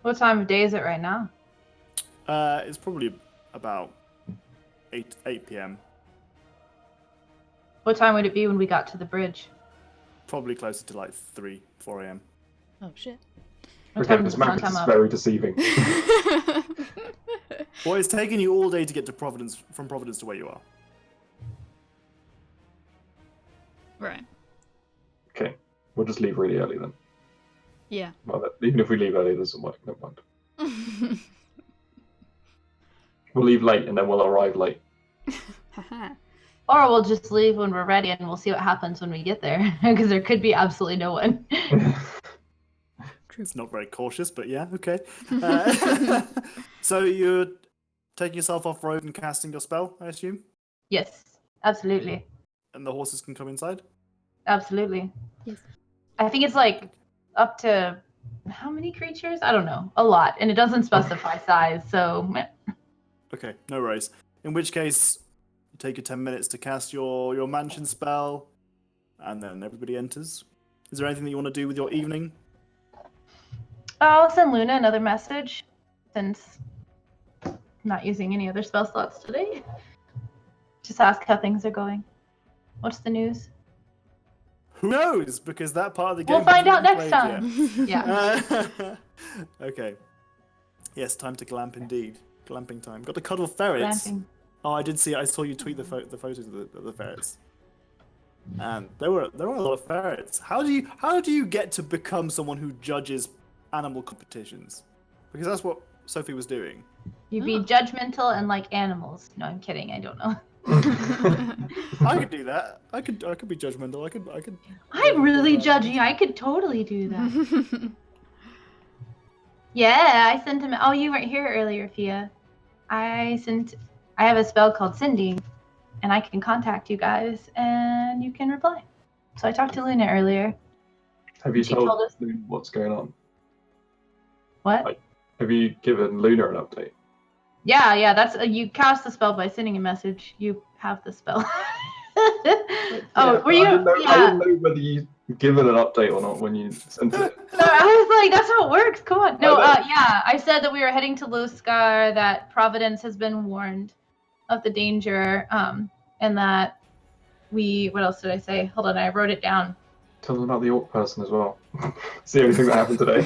What time of day is it right now? It's probably about 8 p.m. What time would it be when we got to the bridge? Probably closer to like 4 a.m. Oh shit. What Okay, time this does the sun map come is up? very deceiving. Well, it's taking you all day to get to from Providence to where you are. Right. Okay, we'll just leave really early then. Yeah. Well, even if we leave early, it doesn't work. Never mind. We'll leave late and then we'll arrive late. Or we'll just leave when we're ready and we'll see what happens when we get there. Because there could be absolutely no one. It's not very cautious, but yeah, okay. So you're taking yourself off road and casting your spell, I assume? Yes, absolutely. And the horses can come inside? Absolutely. Yes. I think it's like up to how many creatures? I don't know. A lot. And it doesn't specify size, so meh. Okay, no worries. In which case, you take your 10 minutes to cast your mansion spell, and then everybody enters. Is there anything that you want to do with your evening? I'll send Luna another message since I'm not using any other spell slots today. Just ask how things are going. What's the news? Who knows? Because that part of the game We'll find out hasn't next been played time. yet. Yeah. Okay. Yes, time to glamp indeed. Glamping time. Got to cuddle ferrets. Glamping. Oh, I did see. I saw you tweet the photos of the ferrets. And there were a lot of ferrets. How do you get to become someone who judges animal competitions? Because that's what Sophie was doing. You'd be judgmental and like animals. No, I'm kidding. I don't know. I could do that. I could be judgmental. I could. I'm really judgy. I could totally do that. Yeah, I sent him. Oh, you weren't here earlier, Fia. I have a spell called Sending, and I can contact you guys, and you can reply. So I talked to Luna earlier. Have you She told told us- Luna what's going on? What? Like- Have you given Luna an update? Yeah. That's you cast the spell by sending a message. You have the spell. Oh, were you? I didn't Yeah. know whether you given an update or not when you sent it. No, I was like, that's how it works. Come on. No, I know. yeah. I said that we were heading to Loskar, that Providence has been warned of the danger, and that what else did I say? Hold on, I wrote it down. Tell them about the orc person as well. See everything that happened today.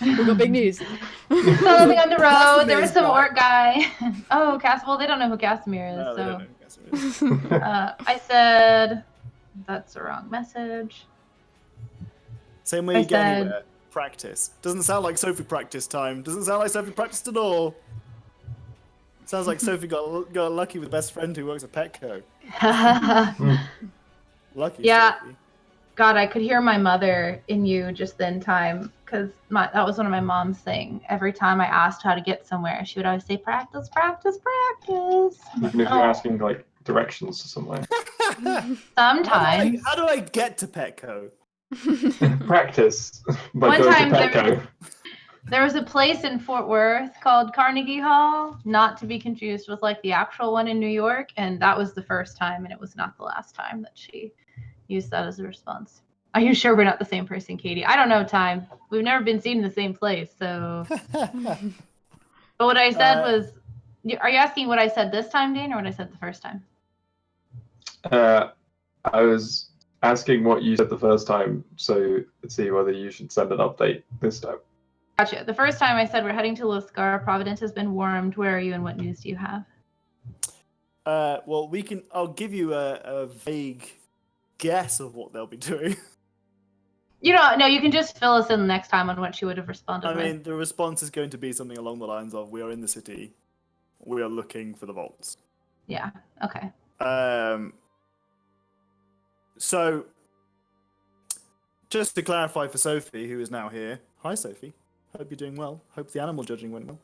We've got big news. Something on the road. There was Casimir's some guy. orc guy. Oh, well, they don't know who Casimir is, No, they so. don't know who Casimir is. I said, that's the wrong message. Same way I you get said- anywhere. Practice. Doesn't sound like Sophie practice time. Doesn't sound like Sophie practiced at all. Sounds like Sophie got lucky with best friend who works at Petco. Lucky. Yeah. Sophie. God, I could hear my mother in you just in time. because that was one of my mom's thing. Every time I asked how to get somewhere, she would always say, "Practice, practice, practice." Even if you're asking like directions to somewhere. Sometimes. How do I get to Petco? Practice by One going time to Petco. There was a place in Fort Worth called Carnegie Hall, not to be confused with like the actual one in New York, and that was the first time, and it was not the last time that she used that as a response. Are you sure we're not the same person, Katie? I don't know, Time. We've never been seen in the same place, so. But what I said was, are you asking what I said this time, Dane, or what I said the first time? I was asking what you said the first time, so let's see whether you should send an update this time. Gotcha. The first time I said we're heading to Lothgar. Providence has been warmed. Where are you, and what news do you have? Well, I'll give you a vague guess of what they'll be doing. You don't. No, you can just fill us in the next time on what she would have responded. I mean, the response is going to be something along the lines of, "We are in the city. We are looking for the vaults." Yeah. Okay. So, just to clarify for Sophie, who is now here. Hi, Sophie. Hope you're doing well. Hope the animal judging went well.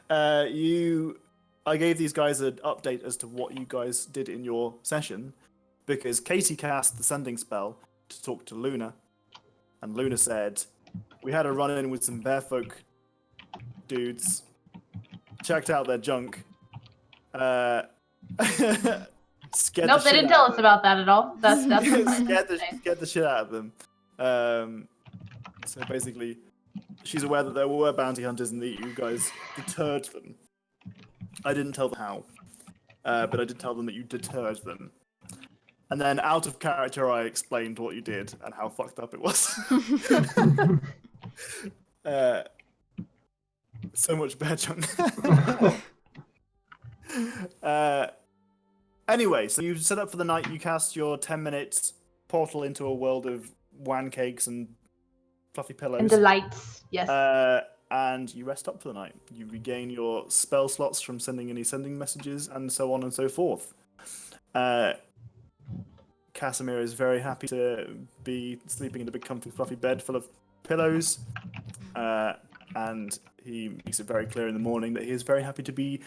I gave these guys an update as to what you guys did in your session, because Katie cast the sending spell to talk to Luna, and Luna said, "We had a run-in with some bearfolk dudes, checked out their junk, scared Nope, they didn't tell us about that at all. That's scared the shit out of them." So basically, she's aware that there were bounty hunters and that you guys deterred them. I didn't tell them how, but I did tell them that you deterred them. And then, out of character, I explained what you did and how fucked up it was. So much bear junk. Anyway, so you set up for the night. You cast your 10-minute portal into a world of pancakes and fluffy pillows. And delights, yes. And you rest up for the night. You regain your spell slots from sending any sending messages, and so on and so forth. Casimir is very happy to be sleeping in a big comfy fluffy bed full of pillows. And he makes it very clear in the morning that he is very happy to be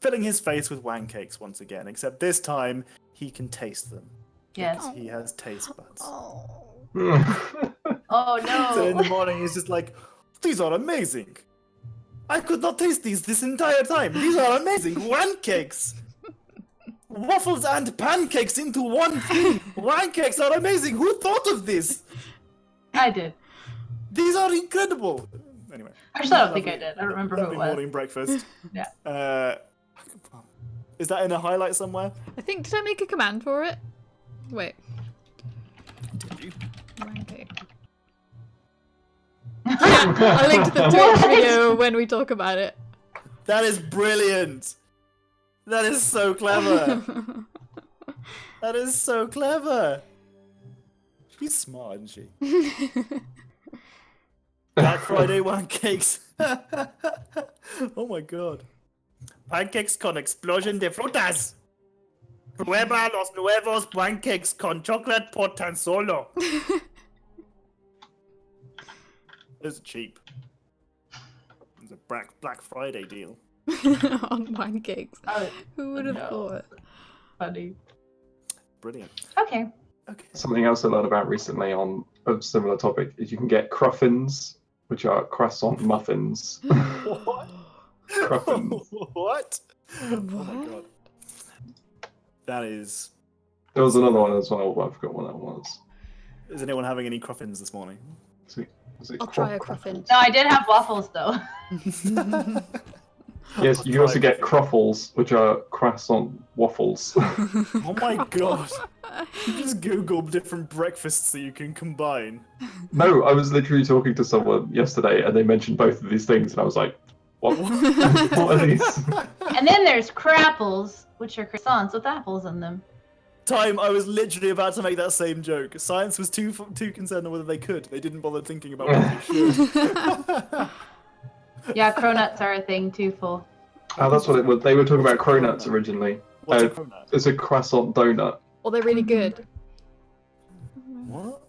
filling his face with pancakes once again, except this time he can taste them. Yes. He has taste buds. Oh no. So in the morning he's just like, "These are amazing. I could not taste these this entire time. These are amazing. Pancakes. Waffles and pancakes into one thing. Pancakes are amazing. Who thought of this? I did. These are incredible." Anyway. Actually, I don't think I did. I don't remember who it was. Morning breakfast. Yeah. Is that in a highlight somewhere? I think, did I make a command for it? Wait. Did you? Okay. Yeah, I'll link to the Twitch video when we talk about it. That is brilliant. That is so clever. That is so clever. She's smart, isn't she? Black Friday pancakes. Oh my god. Pancakes con explosion de frutas. Prueba los nuevos pancakes con chocolate por tan solo. Those are cheap. It's a Black Friday deal. On pancakes. Oh, Who would have no. thought? Funny. Brilliant. Okay. Okay. Something else I learned about recently on a similar topic is you can get cruffins, which are croissant muffins. What? Cruffins. What? Oh my god. That is. There was another one as well, but I forgot what that was. Is anyone having any cruffins this morning? Was it I'll try a cruffin. No, I did have waffles though. Yes, you can also get croffles, which are croissant waffles. Oh my god. You just Google different breakfasts that you can combine. No, I was literally talking to someone yesterday, and they mentioned both of these things, and I was like, "What? What are these?" And then there's crapples, which are croissants with apples in them. Time, I was literally about to make that same joke. Science was too concerned on whether they could. They didn't bother thinking about whether they should. Yeah, cronuts are a thing too, full. Oh, that's what it was. They were talking about cronuts originally. What's a cronut? It's a croissant donut. Well, they're really good. What?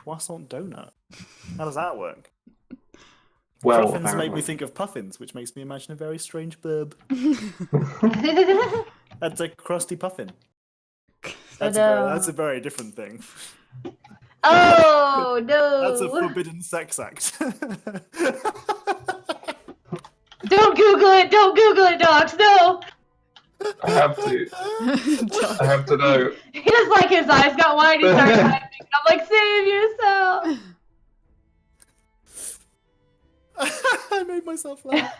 croissant donut. How does that work? Well, Puffins make apparently. me think of puffins, which makes me imagine a very strange bird. That's a crusty puffin. That's a very different thing. Oh no! That's a forbidden sex act. Don't Google it! Don't Google it, dogs! No! I have to. I have to know. He just like his eyes got wide. He started typing. I'm like, save yourself. I made myself laugh.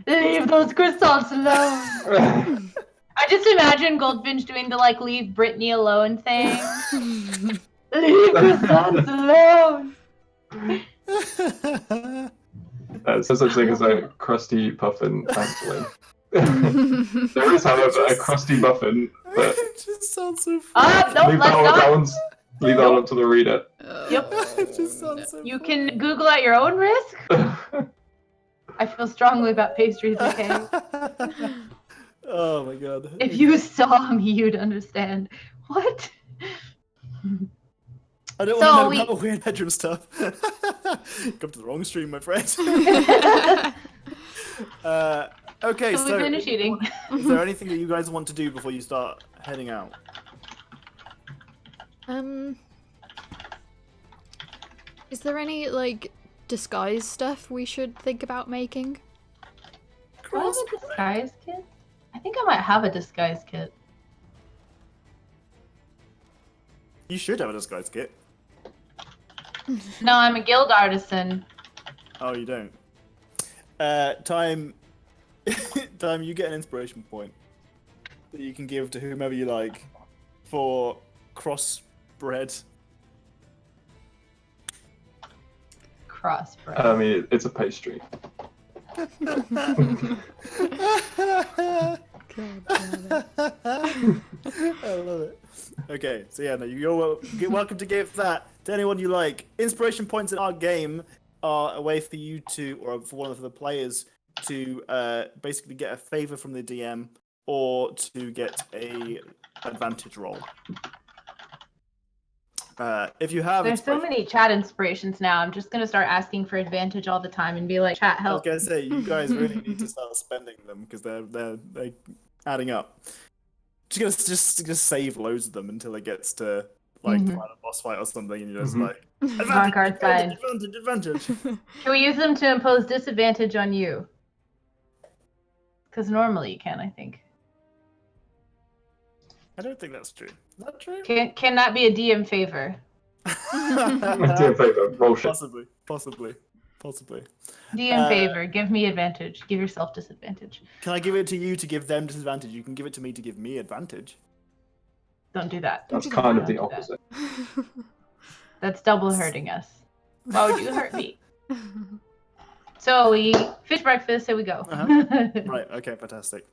Leave those croissants alone. I just imagine Goldfinch doing the like leave Britney alone thing. Leave croissants alone. There's no such thing as a crusty puffin, thankfully. There is, however, a crusty muffin, but It just sounds so funny. Nope, let's not. Leave that one to the reader. Yep. It just sounds so You funny. can Google at your own risk. I feel strongly about pastries, okay? Oh my god. If you saw me, you'd understand. What? I don't So want to know we- about weird bedroom stuff. Come to the wrong stream, my friend. Okay, So so we finish eating. is there anything that you guys want to do before you start heading out? Is there any like disguise stuff we should think about making? Do I have a disguise kit? I think I might have a disguise kit. You should have a disguise kit. No, I'm a guild artisan. Oh, you don't. Time, time. You get an inspiration point that you can give to whomever you like for crossbred. Crossbred. I mean, it's a pastry. God damn it. I love it. Okay, so yeah, no, you're welcome to give that to anyone you like. Inspiration points in our game are a way for you to, or for one of the players to basically get a favor from the DM or to get a advantage roll. If you have, There's so many chat inspirations now. I'm just gonna start asking for advantage all the time and be like, chat I was help. gonna say you guys really need to start spending them because they're adding up. Just save loads of them until it gets to like Mhm. final boss fight or something, and you're just Mhm. like Vanguard side. advantage. Can we use them to impose disadvantage on you? Because normally you can, I think. I don't think that's true. Is that true? Can that be a DM favor? Do a favor, roll shit. Possibly. DM favor, give me advantage. Give yourself disadvantage. Can I give it to you to give them disadvantage? You can give it to me to give me advantage. Don't do that. That's do kind that. of the Don't do opposite. That's double hurting us. Why would you hurt me? So we fish breakfast, so we go. Right, okay, fantastic.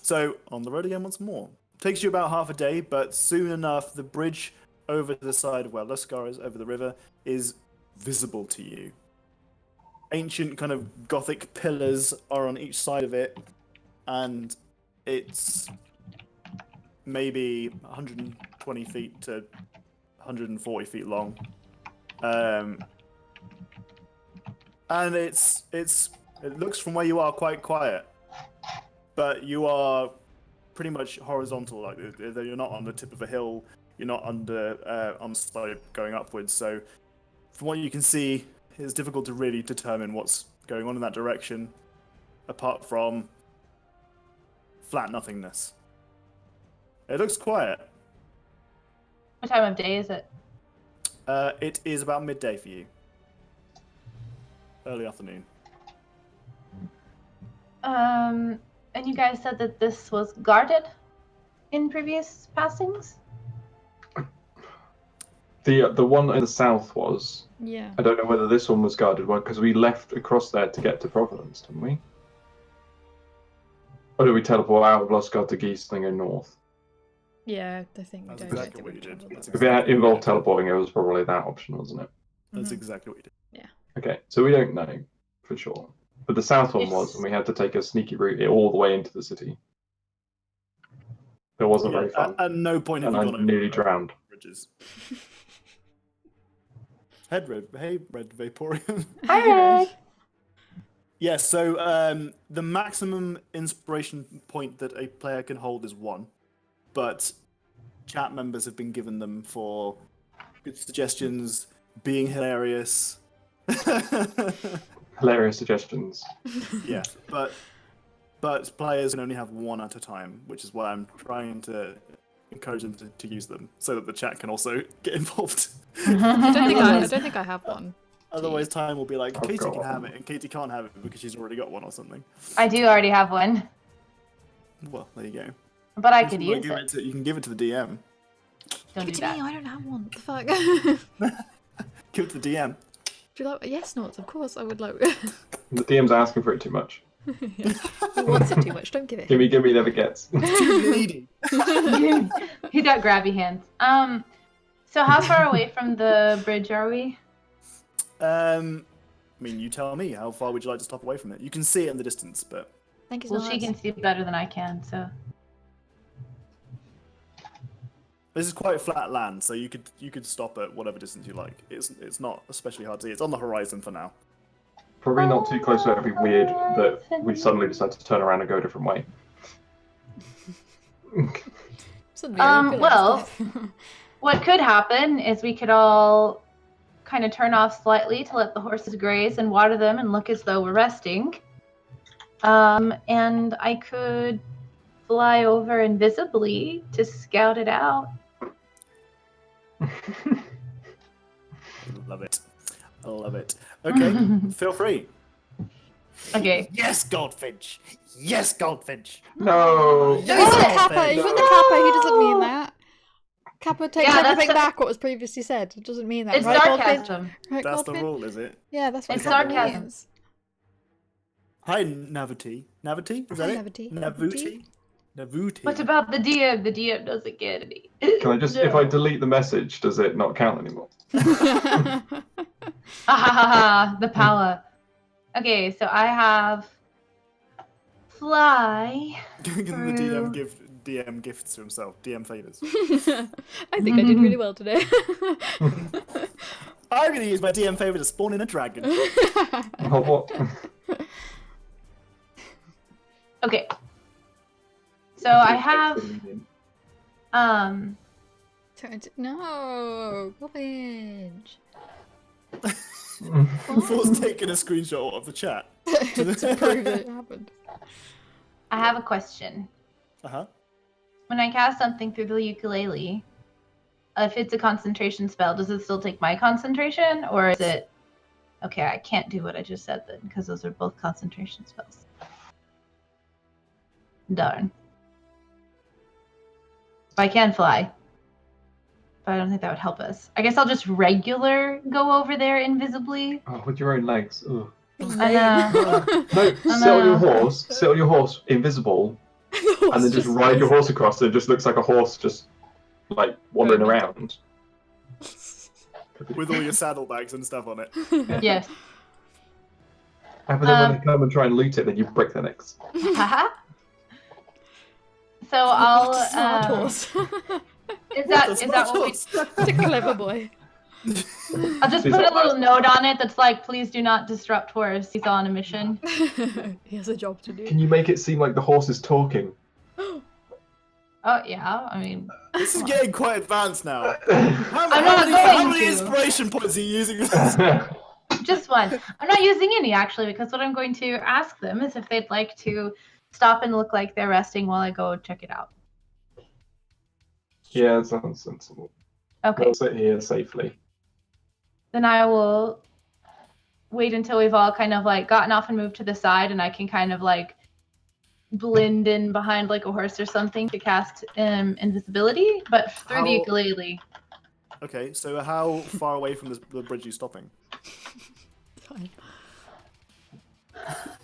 So, on the road again once more. Takes you about half a day, but soon enough, the bridge over to the side where Luscar is, over the river, is visible to you. Ancient kind of Gothic pillars are on each side of it, and it's maybe 120 feet to 140 feet long. And it looks from where you are quite quiet, but you are pretty much horizontal. Like you're not on the tip of a hill, you're not on the slope going upwards. So from what you can see, it's difficult to really determine what's going on in that direction, apart from flat nothingness. It looks quiet. What time of day is it? It is about midday for you. Early afternoon. And you guys said that this was guarded in previous passings? The one in the south was. Yeah. I don't know whether this one was guarded one because we left across there to get to Providence, didn't we? Or did we teleport out of Losgard to Geese and then go north? Yeah, I think we That's don't. exactly what you did. That's If it had involved teleporting, it was probably that option, wasn't it? That's exactly what you did. Okay, so we don't know for sure. But the south one was, and we had to take a sneaky route all the way into the city. It wasn't very fun. At no point have And you I gone over nearly drowned. bridges. Hey, Red Vaporeon. Hi, Red. Yeah, so the maximum inspiration point that a player can hold is 1, but chat members have been given them for good suggestions, being hilarious. Hilarious suggestions. Yes, but players can only have 1 at a time, which is why I'm trying to encourage them to use them, so that the chat can also get involved. I don't think I have one. Otherwise, time will be like, I've Katie got can have one. it, and Katie can't have it because she's already got one or something. I do already have one, Well, there you go. but I If could you wanna use give it. you can give it to the DM. Don't Give it do to me, that. I don't have one. What the fuck? Give it to the DM. Do you like yes, Norts? Of course I would like. The DM's asking for it too much. Yeah. He wants it too much. Don't give it. Give me, never gets. Too needy. He's got grabby hands. So how far away from the bridge are we? I mean, you tell me. How far would you like to stop away from it? You can see it in the distance, but Thank you so Well, much. she can see better than I can, so. this is quite flat land, so you could stop at whatever distance you like. It's not especially hard to see. It's on the horizon for now. Probably not too close, so it'd be weird that we suddenly decide to turn around and go a different way. Suddenly, I don't feel like well- this. What could happen is we could all kind of turn off slightly to let the horses graze and water them and look as though we're resting. And I could fly over invisibly to scout it out. I love it. I love it. Okay, feel free. Okay. Yes, Goldfinch. Yes, Goldfinch. No. No, he's got Yes! Kappa. He's got the Kappa. He doesn't mean that. Kappa takes Yeah, that's everything the- back what was previously said. It doesn't mean that, It's right, Goldfinch? sarcasm. Right, That's the Goldfinch? rule, is it? Yeah, that's what It's it sarcasm. means. Hi, Navuti. Navuti? Is that Hi, it? Navuti. Navuti? Navuti. What about the DM? The DM doesn't get any. Can I just, if I delete the message, does it not count anymore? The power. Okay, so I have fly. Can the DM give DM gifts to himself? DM favors. I think I did really well today. I'm gonna use my DM favor to spawn in a dragon. Oh, what? Okay. So I have No, Goldfinch. Four's taking a screenshot of the chat. To prove that it happened. I have a question. Uh-huh. When I cast something through the ukulele, if it's a concentration spell, does it still take my concentration, or is it okay? I can't do what I just said then, because those are both concentration spells. Darn. But I can fly. But I don't think that would help us. I guess I'll just regular go over there invisibly. Oh, with your own legs. Ugh. I know. No, sit on your horse. Sit on your horse, invisible, and then just ride your horse across. So it just looks like a horse just like wandering around. With all your saddlebags and stuff on it. Yes. And then when they come and try and loot it, then you break their necks. So I'll. Smart horse. Is that what we? Such a clever boy. I'll just put a little note on it that's like, please do not disrupt horse. He's on a mission. He has a job to do. Can you make it seem like the horse is talking? Oh yeah, I mean. This is getting quite advanced now. I'm not How going many to. inspiration points are you using for this? Just one. I'm not using any actually, because what I'm going to ask them is if they'd like to stop and look like they're resting while I go check it out. Yeah, that sounds sensible. Okay. We'll sit here safely. Then I will wait until we've all kind of like gotten off and moved to the side, and I can kind of like blend in behind like a horse or something to cast invisibility, but through the ukulele. Okay, so how far away from the bridge are you stopping? Fine.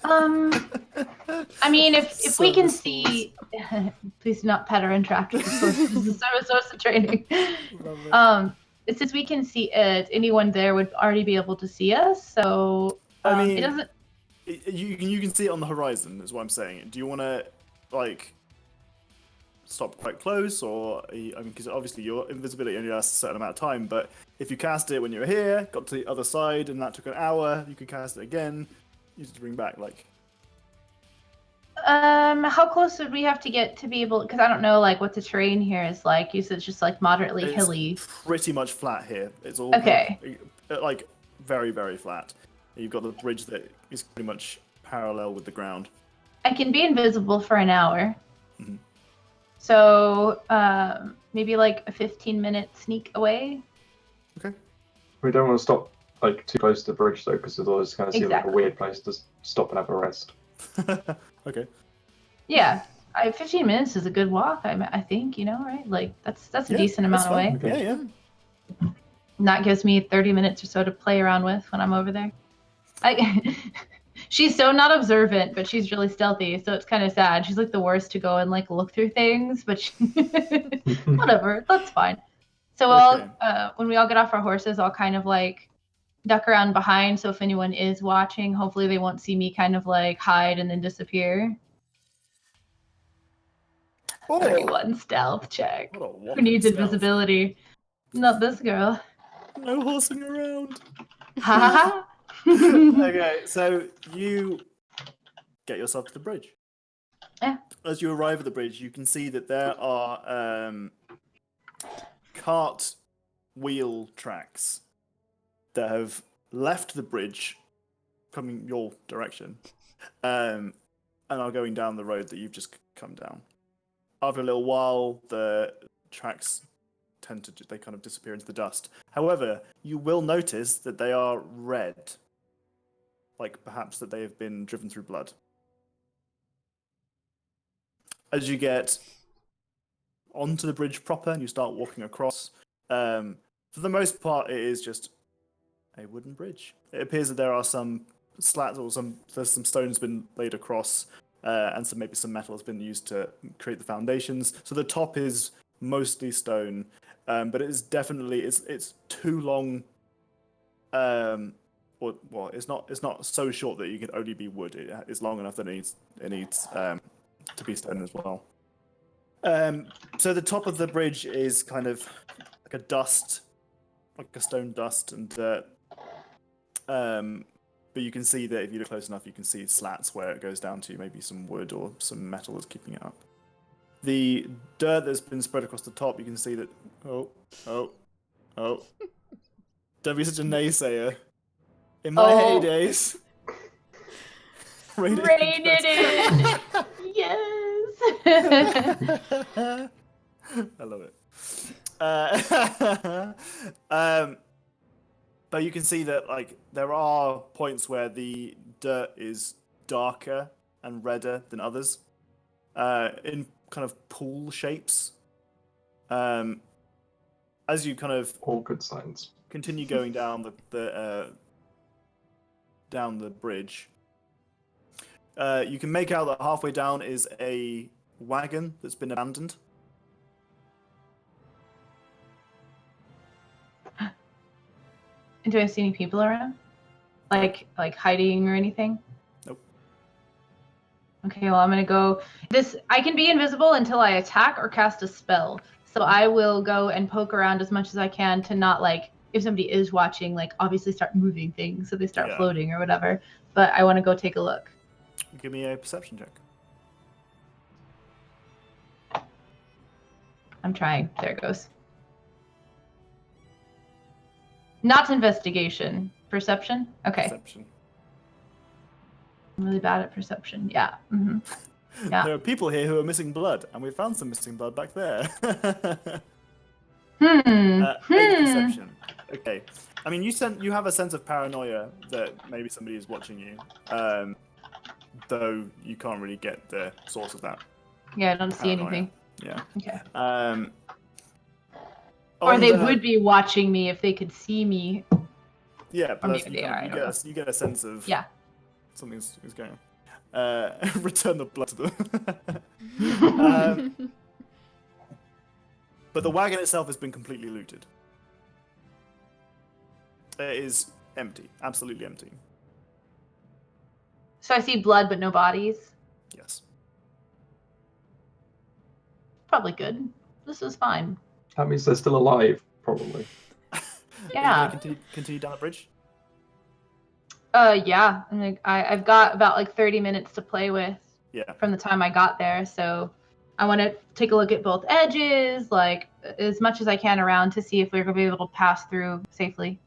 I mean, if we can see, please do not pet or interact with the source of training. Since we can see it, anyone there would already be able to see us. So I mean, it doesn't. You can see it on the horizon, is what I'm saying. Do you want to like stop quite close, or I mean, because obviously your invisibility only lasts a certain amount of time. But if you cast it when you were here, got to the other side, and that took an hour, you could cast it again. You just bring back like. How close would we have to get to be able? Because I don't know, like, what the terrain here is like. You said it's just like moderately hilly. Pretty much flat here. It's all okay. Like very, very flat. You've got the bridge that is pretty much parallel with the ground. I can be invisible for an hour. Mm-hmm. So maybe like a 15-minute sneak away. Okay. We don't want to stop like too close to the bridge though, because otherwise it's going to seem like a weird place to stop and have a rest. Okay. Yeah, 15 minutes is a good walk. I think, you know, right? Like that's a decent amount away. Okay. Yeah. And that gives me 30 minutes or so to play around with when I'm over there. She's so not observant, but she's really stealthy, so it's kind of sad. She's like the worst to go and like look through things, but whatever, that's fine. So when we all get off our horses, I'll kind of like duck around behind, so if anyone is watching, hopefully they won't see me kind of like hide and then disappear. 31 stealth check. Who needs invisibility? Not this girl. No horsing around. Ha ha ha. Okay, so you get yourself to the bridge. Yeah. As you arrive at the bridge, you can see that there are cart wheel tracks that have left the bridge, coming your direction, and are going down the road that you've just come down. After a little while, the tracks tend to they kind of disappear into the dust. However, you will notice that they are red, like perhaps that they have been driven through blood. As you get onto the bridge proper and you start walking across, for the most part, it is just a wooden bridge. It appears that there are some slats or there's some stones been laid across, and maybe some metal has been used to create the foundations. So the top is mostly stone, but it is definitely it's too long. It's not so short that you can only be wood. It is long enough that it needs to be stone as well. So the top of the bridge is kind of like a dust, like a stone dust, and but you can see that if you look close enough, you can see slats where it goes down to maybe some wood or some metal that's keeping it up. The dirt that's been spread across the top, you can see that. Oh! Don't be such a naysayer. In my heydays, Rain it in. Yes. I love it. But you can see that like there are points where the dirt is darker and redder than others, in kind of pool shapes. As you kind of all good signs continue going down down the bridge, you can make out that halfway down is a wagon that's been abandoned. And do I see any people around? Like hiding or anything? Nope. Okay, well I'm gonna go. I can be invisible until I attack or cast a spell. So I will go and poke around as much as I can to not like, if somebody is watching, like obviously start moving things so they start floating or whatever. But I want to go take a look. Give me a perception check. I'm trying. There it goes. Not investigation. Perception? Okay. Perception. I'm really bad at perception. Yeah. Mm-hmm. Yeah. There are people here who are missing blood, and we found some missing blood back there. 8 perception. Okay. I mean, you have a sense of paranoia that maybe somebody is watching you, though you can't really get the source of that. Yeah, I don't see anything. Yeah. Okay. Or they would be watching me if they could see me. Yeah, or maybe they are. You get a sense of something's going on. Return the blood to them. But the wagon itself has been completely looted. It is empty, absolutely empty. So I see blood but no bodies? Yes. probably good. This was fine. That means they're still alive, probably. Yeah. Are you gonna continue down the bridge? Yeah. I mean, I've got about like 30 minutes to play with Yeah. from the time I got there, so I want to take a look at both edges, like as much as I can around to see if we're going to be able to pass through safely.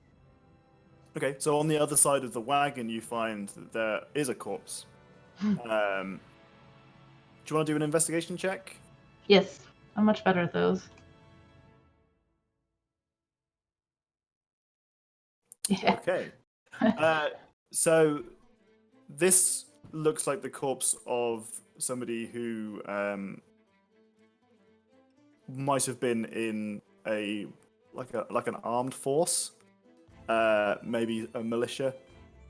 Okay, so on the other side of the wagon, you find that there is a corpse. Do you want to do an investigation check? Yes, I'm much better at those. Yeah. Okay. So this looks like the corpse of somebody who might have been in a like an armed force, maybe a militia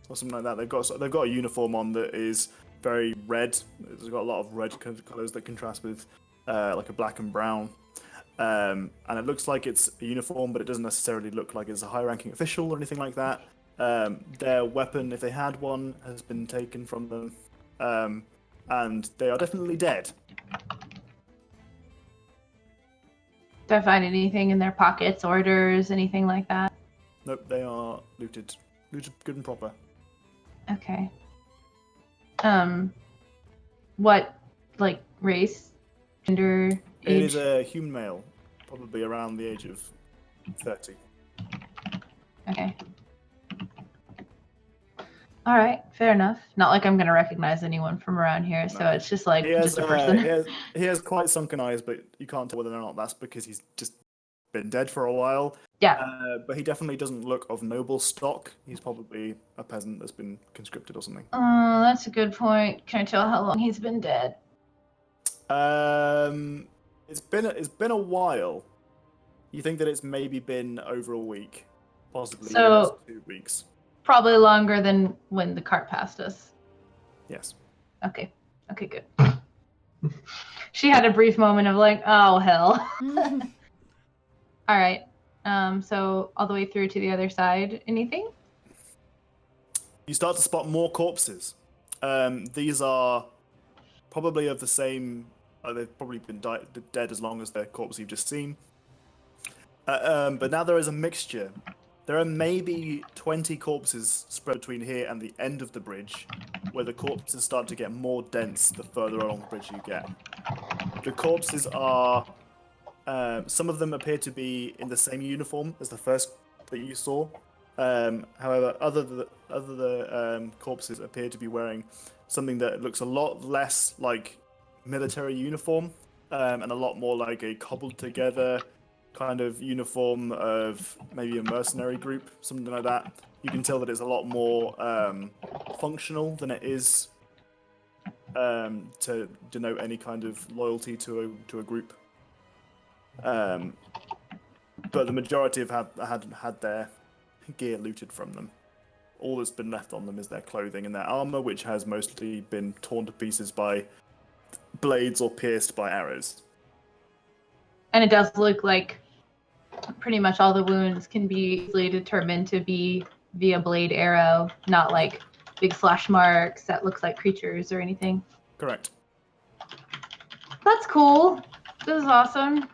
or something like that. They've got a uniform on that is very red. It's got a lot of red colors that contrast with like a black and brown. And it looks like it's a uniform, but it doesn't necessarily look like it's a high-ranking official or anything like that. Their weapon, if they had one, has been taken from them, and they are definitely dead. Do I find anything in their pockets, orders, anything like that? Nope, they are looted good and proper. Okay. What, like, race, gender, It age? is a human male, probably around the age of 30. Okay. All right, fair enough. Not like I'm gonna recognize anyone from around here, so No. it's just like He has, just a person. he has quite sunken eyes, but you can't tell whether or not that's because he's just been dead for a while. Yeah. But he definitely doesn't look of noble stock. He's probably a peasant that's been conscripted or something. That's a good point. Can I tell how long he's been dead? It's been a while. You think that it's maybe been over a week, possibly So- 2 weeks. Probably longer than when the cart passed us. Yes. Okay. Okay, good. She had a brief moment of like, oh hell. All right. So all the way through to the other side. Anything? You start to spot more corpses. These are probably of the same. They've probably been dead as long as the corpse you've just seen. But now there is a mixture. There are maybe 20 corpses spread between here and the end of the bridge, where the corpses start to get more dense the further along the bridge you get. The corpses are. Some of them appear to be in the same uniform as the first that you saw. However, other corpses appear to be wearing something that looks a lot less like military uniform, and a lot more like a cobbled together kind of uniform of maybe a mercenary group, something like that. You can tell that it's a lot more functional than it is to denote any kind of loyalty to a group. But the majority have had their gear looted from them. All that's been left on them is their clothing and their armor, which has mostly been torn to pieces by blades or pierced by arrows. And it does look like pretty much all the wounds can be easily determined to be via blade arrow, not like big slash marks that looks like creatures or anything. Correct. That's cool. This is awesome.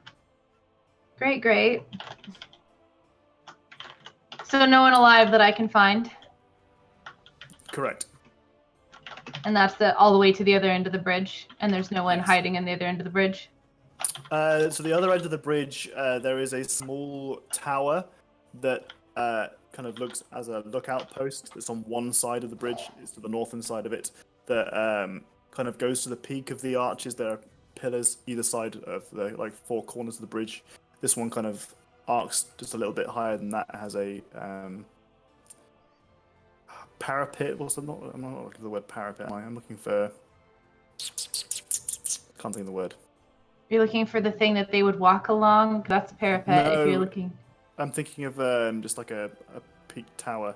Great. So no one alive that I can find? Correct. And that's all the way to the other end of the bridge, and there's no one Yes. hiding in the other end of the bridge? So the other end of the bridge, there is a small tower that kind of looks as a lookout post that's on one side of the bridge. It's to the northern side of it. That kind of goes to the peak of the arches. There are pillars either side of the four corners of the bridge. This one kind of arcs just a little bit higher than that. It has a parapet. I'm not looking for the word parapet. I'm looking for. Can't think of the word. You're looking for the thing that they would walk along? That's a parapet if you're No. looking. I'm thinking of just like a peak tower.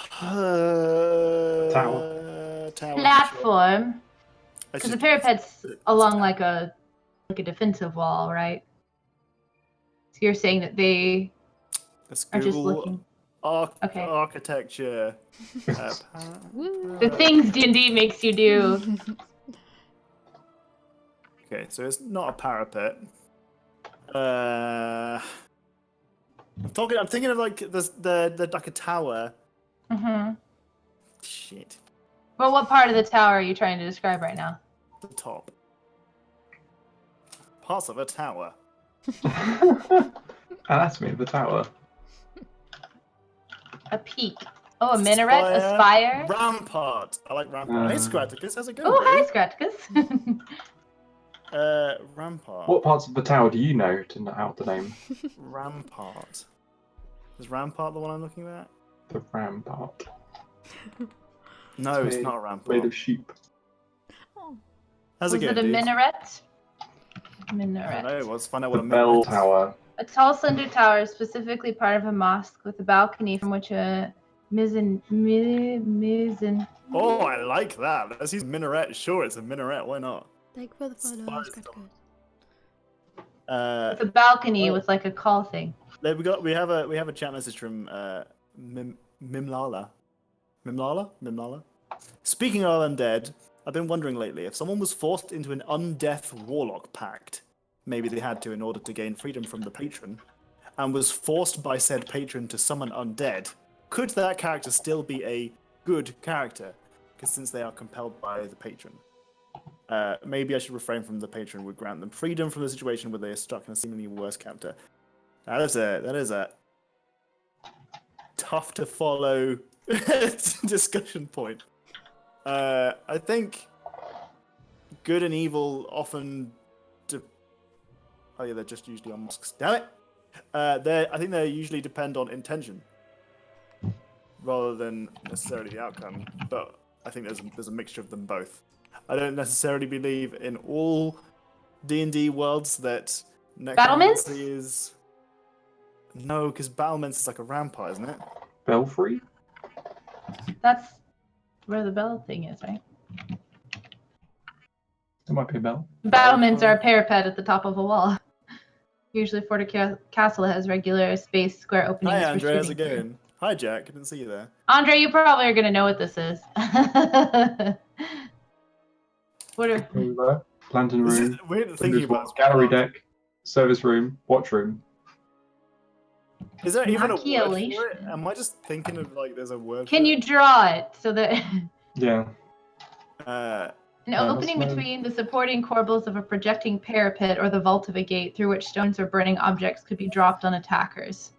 Tower. Platform. It's Because the just- parapet's along like a defensive wall, right? So you're saying that they Let's are just Google looking. Okay. architecture. The things D&D makes you do. Okay, so it's not a parapet. I'm thinking of like the like a tower. Mm-hmm. Shit. Well, what part of the tower are you trying to describe right now? The top. Parts of a tower. Anatomy of the tower. A peak. Oh, a minaret? A spire? Rampart. I like rampart. Hey, Scraticus, how's it going, Oh, buddy? hi, Scraticus. Rampart. What parts of the tower do you know to know out the name? Rampart. Is rampart the one I'm looking at? The rampart. No, it's made- not a rampart. Made of sheep. Oh. How's it Was going, it a dude? minaret? I don't Minaret. know. Let's find out what The a bell minaret is. tower. A tall, slender tower is specifically part of a mosque with a balcony from which a mizzen. Oh, I like that. Let's use minaret. Sure, it's a minaret. Why not? Thank for the follow, Spires Scratchgood. With a balcony Oh. with like a call thing. There we have a chat message from Mimlala. Mimlala. Speaking of undead, I've been wondering lately if someone was forced into an undeath warlock pact, maybe they had to in order to gain freedom from the patron, and was forced by said patron to summon undead, could that character still be a good character? Because since they are compelled by the patron. Maybe I should refrain from the patron would grant them freedom from the situation where they are stuck in a seemingly worse captor. That is a tough to follow discussion point. I think good and evil often. Oh yeah, they're just usually on mosques. Damn it! I think they usually depend on intention rather than necessarily the outcome. But I think there's a mixture of them both. I don't necessarily believe in all D&D worlds that necromancy is. No, because battlements is like a rampart, isn't it? Belfry? That's where the bell thing is, right? There might be a bell. Battlements are a parapet at the top of a wall. Usually Fort Castle has regular space square openings. Hi, for Andre. How's it shooting through. going? Hi, Jack. I didn't see you there. Andre, you probably are going to know what this is. What are... Over. Lantern This is room. weird thinking Windows about wall, this. gallery deck. Service room. Watch room. Is there even a word for Inoculation. it? Am I just thinking of like there's a word? Can for you draw it so that Yeah. it? an that's opening fine. between the supporting corbels of a projecting parapet or the vault of a gate through which stones or burning objects could be dropped on attackers?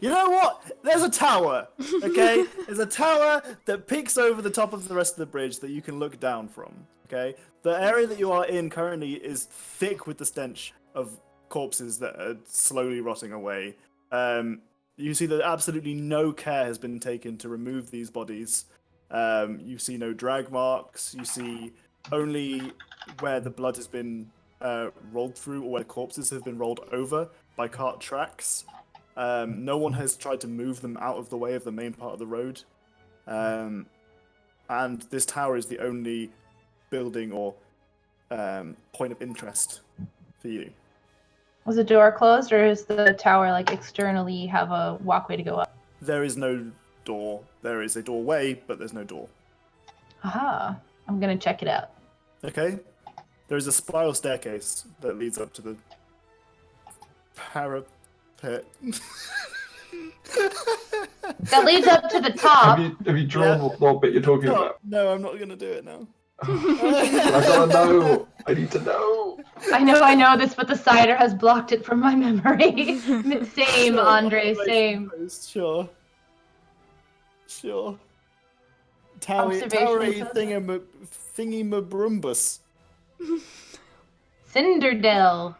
You know what? There's a tower. Okay, there's a tower that peeks over the top of the rest of the bridge that you can look down from. Okay, the area that you are in currently is thick with the stench of corpses that are slowly rotting away. You see that absolutely no care has been taken to remove these bodies. You see no drag marks. You see only where the blood has been rolled through or where the corpses have been rolled over by cart tracks. No one has tried to move them out of the way of the main part of the road. And this tower is the only building or point of interest for you. Was the door closed, or is the tower like externally have a walkway to go up? There is no door. There is a doorway, but there's no door. Aha! I'm gonna check it out. Okay? There is a spiral staircase that leads up to the parapet. That leads up to the top. Have you drawn what bit you're talking about? No, I'm not gonna do it now. I gotta know. I need to know. I know this, but the cider has blocked it from my memory. Same, Sure, Andre, observation same. post, Sure. Towery Observation thingy-mabrumbus. Cinderdell.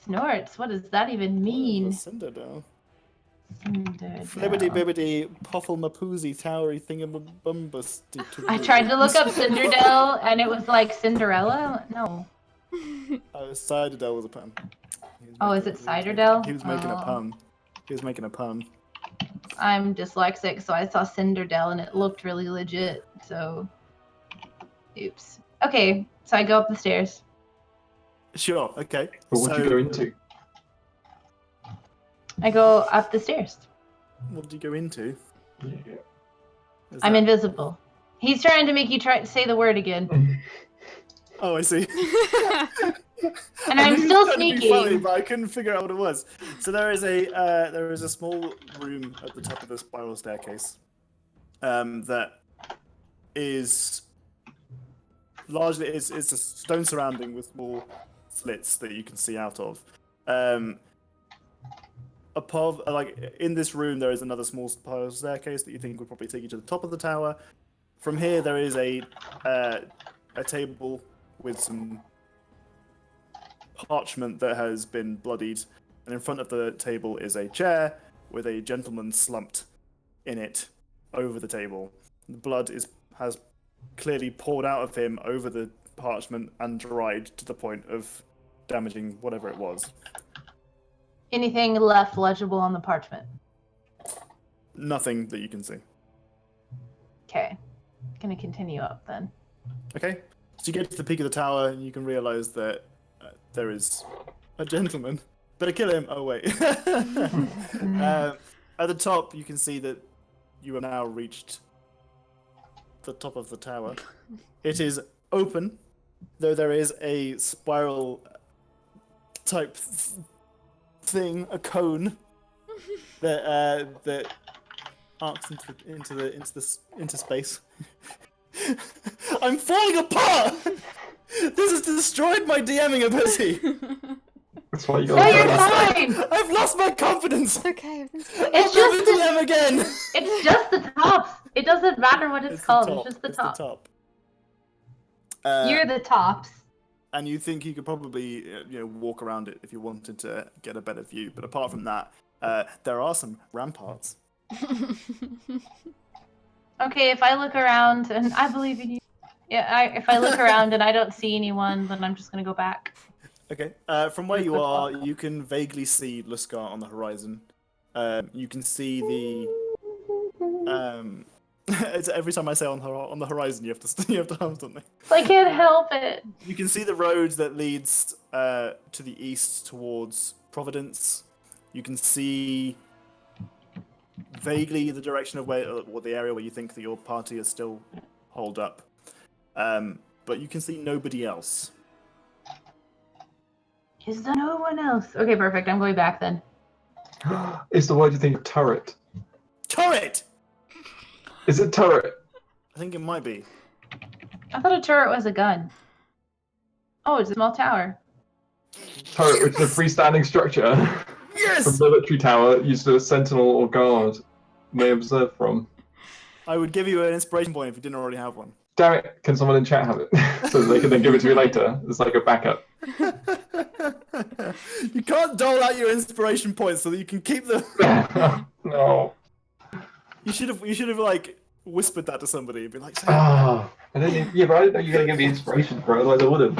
Snorts, what does that even mean? Cinderdell. Cinderdell. Flibbity bibbity poffle mapoozy towery thingamabumbus. I tried to look up Cinderdell and it was like Cinderella? No. Ciderdell was a pun. Oh, is it Ciderdell? He was making a Oh. pun. He was making a pun. I'm dyslexic, so I saw Cinderdell and it looked really legit, so... Oops. Okay, so I go up the stairs. Sure, okay. But what do you go into? I go up the stairs. What did you go into? Yeah. Is I'm that- invisible. He's trying to make you try to say the word again. Oh, I see. And I I'm knew it still was trying to be sneaking. funny, but I couldn't figure out what it was. So there is a small room at the top of the spiral staircase that is largely it's a stone surrounding with small slits that you can see out of. Above, like in this room, there is another small spiral staircase that you think would probably take you to the top of the tower. From here, there is a table with some parchment that has been bloodied, and in front of the table is a chair with a gentleman slumped in it over the table. The blood has clearly poured out of him over the parchment and dried to the point of damaging whatever it was. Anything left legible on the parchment? Nothing that you can see. Okay. Gonna continue up then. Okay, so you get to the peak of the tower and you can realize that there is a gentleman. Better kill him. Oh wait. At the top, you can see that you have now reached the top of the tower. It is open, though there is a spiral type thing, a cone that arcs into space. I'm falling apart. This has destroyed my DMing ability. That's why you No, got you're fine. I've lost my confidence. It's okay. It's I'll just never the, DM again. it's just the tops. It doesn't matter what it's called. It's just the It's top. the top. You're the tops. And you think you could probably walk around it if you wanted to get a better view. But apart from that, there are some ramparts. Okay, if I look around and I believe in you. Yeah, if I look around and I don't see anyone, then I'm just gonna go back. Okay. From where you are, you can vaguely see Luscar on the horizon. You can see the. It's every time I say on the horizon, you have to hum something. I can't help it. You can see the road that leads to the east towards Providence. You can see vaguely the direction of or the area where you think that your party is still holed up. But you can see nobody else. Is there no one else? Okay, perfect. I'm going back then. Is the word you think of turret? Turret! Is it turret? I think it might be. I thought a turret was a gun. Oh, it's a small tower. Turret, which is a freestanding structure. Yes! From military tower used as a sentinel or guard may observe from. I would give you an inspiration point if you didn't already have one. Damn it, can someone in chat have it? So they can then give it to me later. It's like a backup. You can't dole out your inspiration points so that you can keep them. No. You should have like whispered that to somebody and be like, say I don't need, yeah, but I didn't know you were going to give me inspiration, bro, otherwise I would have.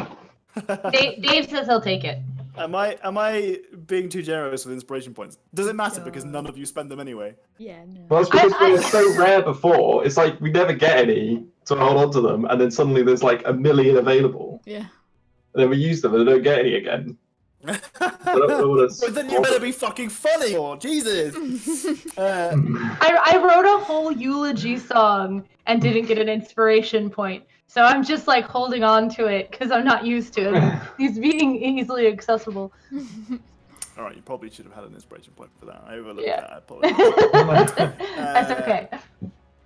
Dave says he'll take it. Am I being too generous with inspiration points? Does it matter because none of you spend them anyway? Yeah, no. Well, it's because they were so rare before, it's like we never get any, so I hold on to them, and then suddenly there's like 1 million available. Yeah. And then we use them and I don't get any again. But then you better be fucking funny, or Jesus. I wrote a whole eulogy song and didn't get an inspiration point. So I'm just like holding on to it because I'm not used to it. He's being easily accessible. All right, you probably should have had an inspiration point for that. I overlooked Yeah. that. I apologize. That's okay.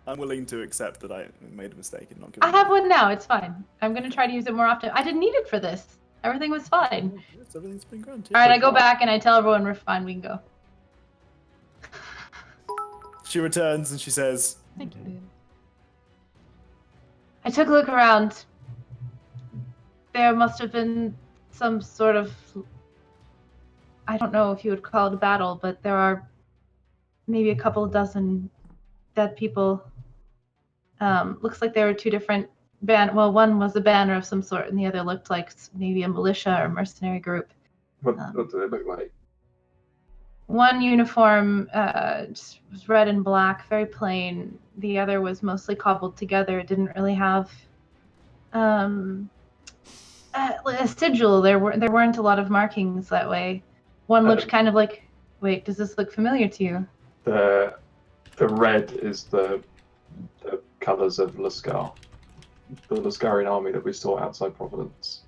I'm willing to accept that I made a mistake in not giving. I have one now. It's fine. I'm gonna try to use it more often. I didn't need it for this. Everything was fine. Yes, everything's been grand. All right, I go back and I tell everyone we're fine. We can go. She returns and she says, Thank you. I took a look around. There must have been some sort of, I don't know if you would call it a battle, but there are maybe a couple dozen dead people. Looks like there were two different well, one was a banner of some sort and the other looked like maybe a militia or mercenary group. What do they look like? One uniform just was red and black, very plain. The other was mostly cobbled together. It didn't really have a sigil. There weren't a lot of markings that way. One looked kind of like. Wait, does this look familiar to you? The red is the colours of Luscar. the Lascarian army that we saw outside Providence.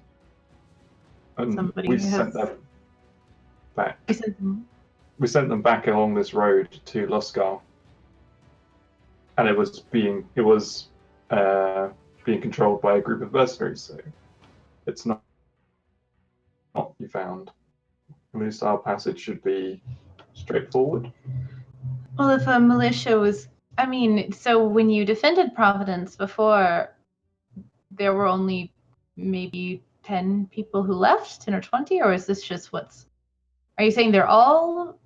And Somebody we has- sent them back. We sent them- We sent them back along this road to Luscar. And it was being controlled by a group of mercenaries, so it's not you found. At least our passage should be straightforward. Well, if a militia was, I mean, so when you defended Providence before, there were only maybe 10 people who left, 10 or 20, or is this just are you saying they've all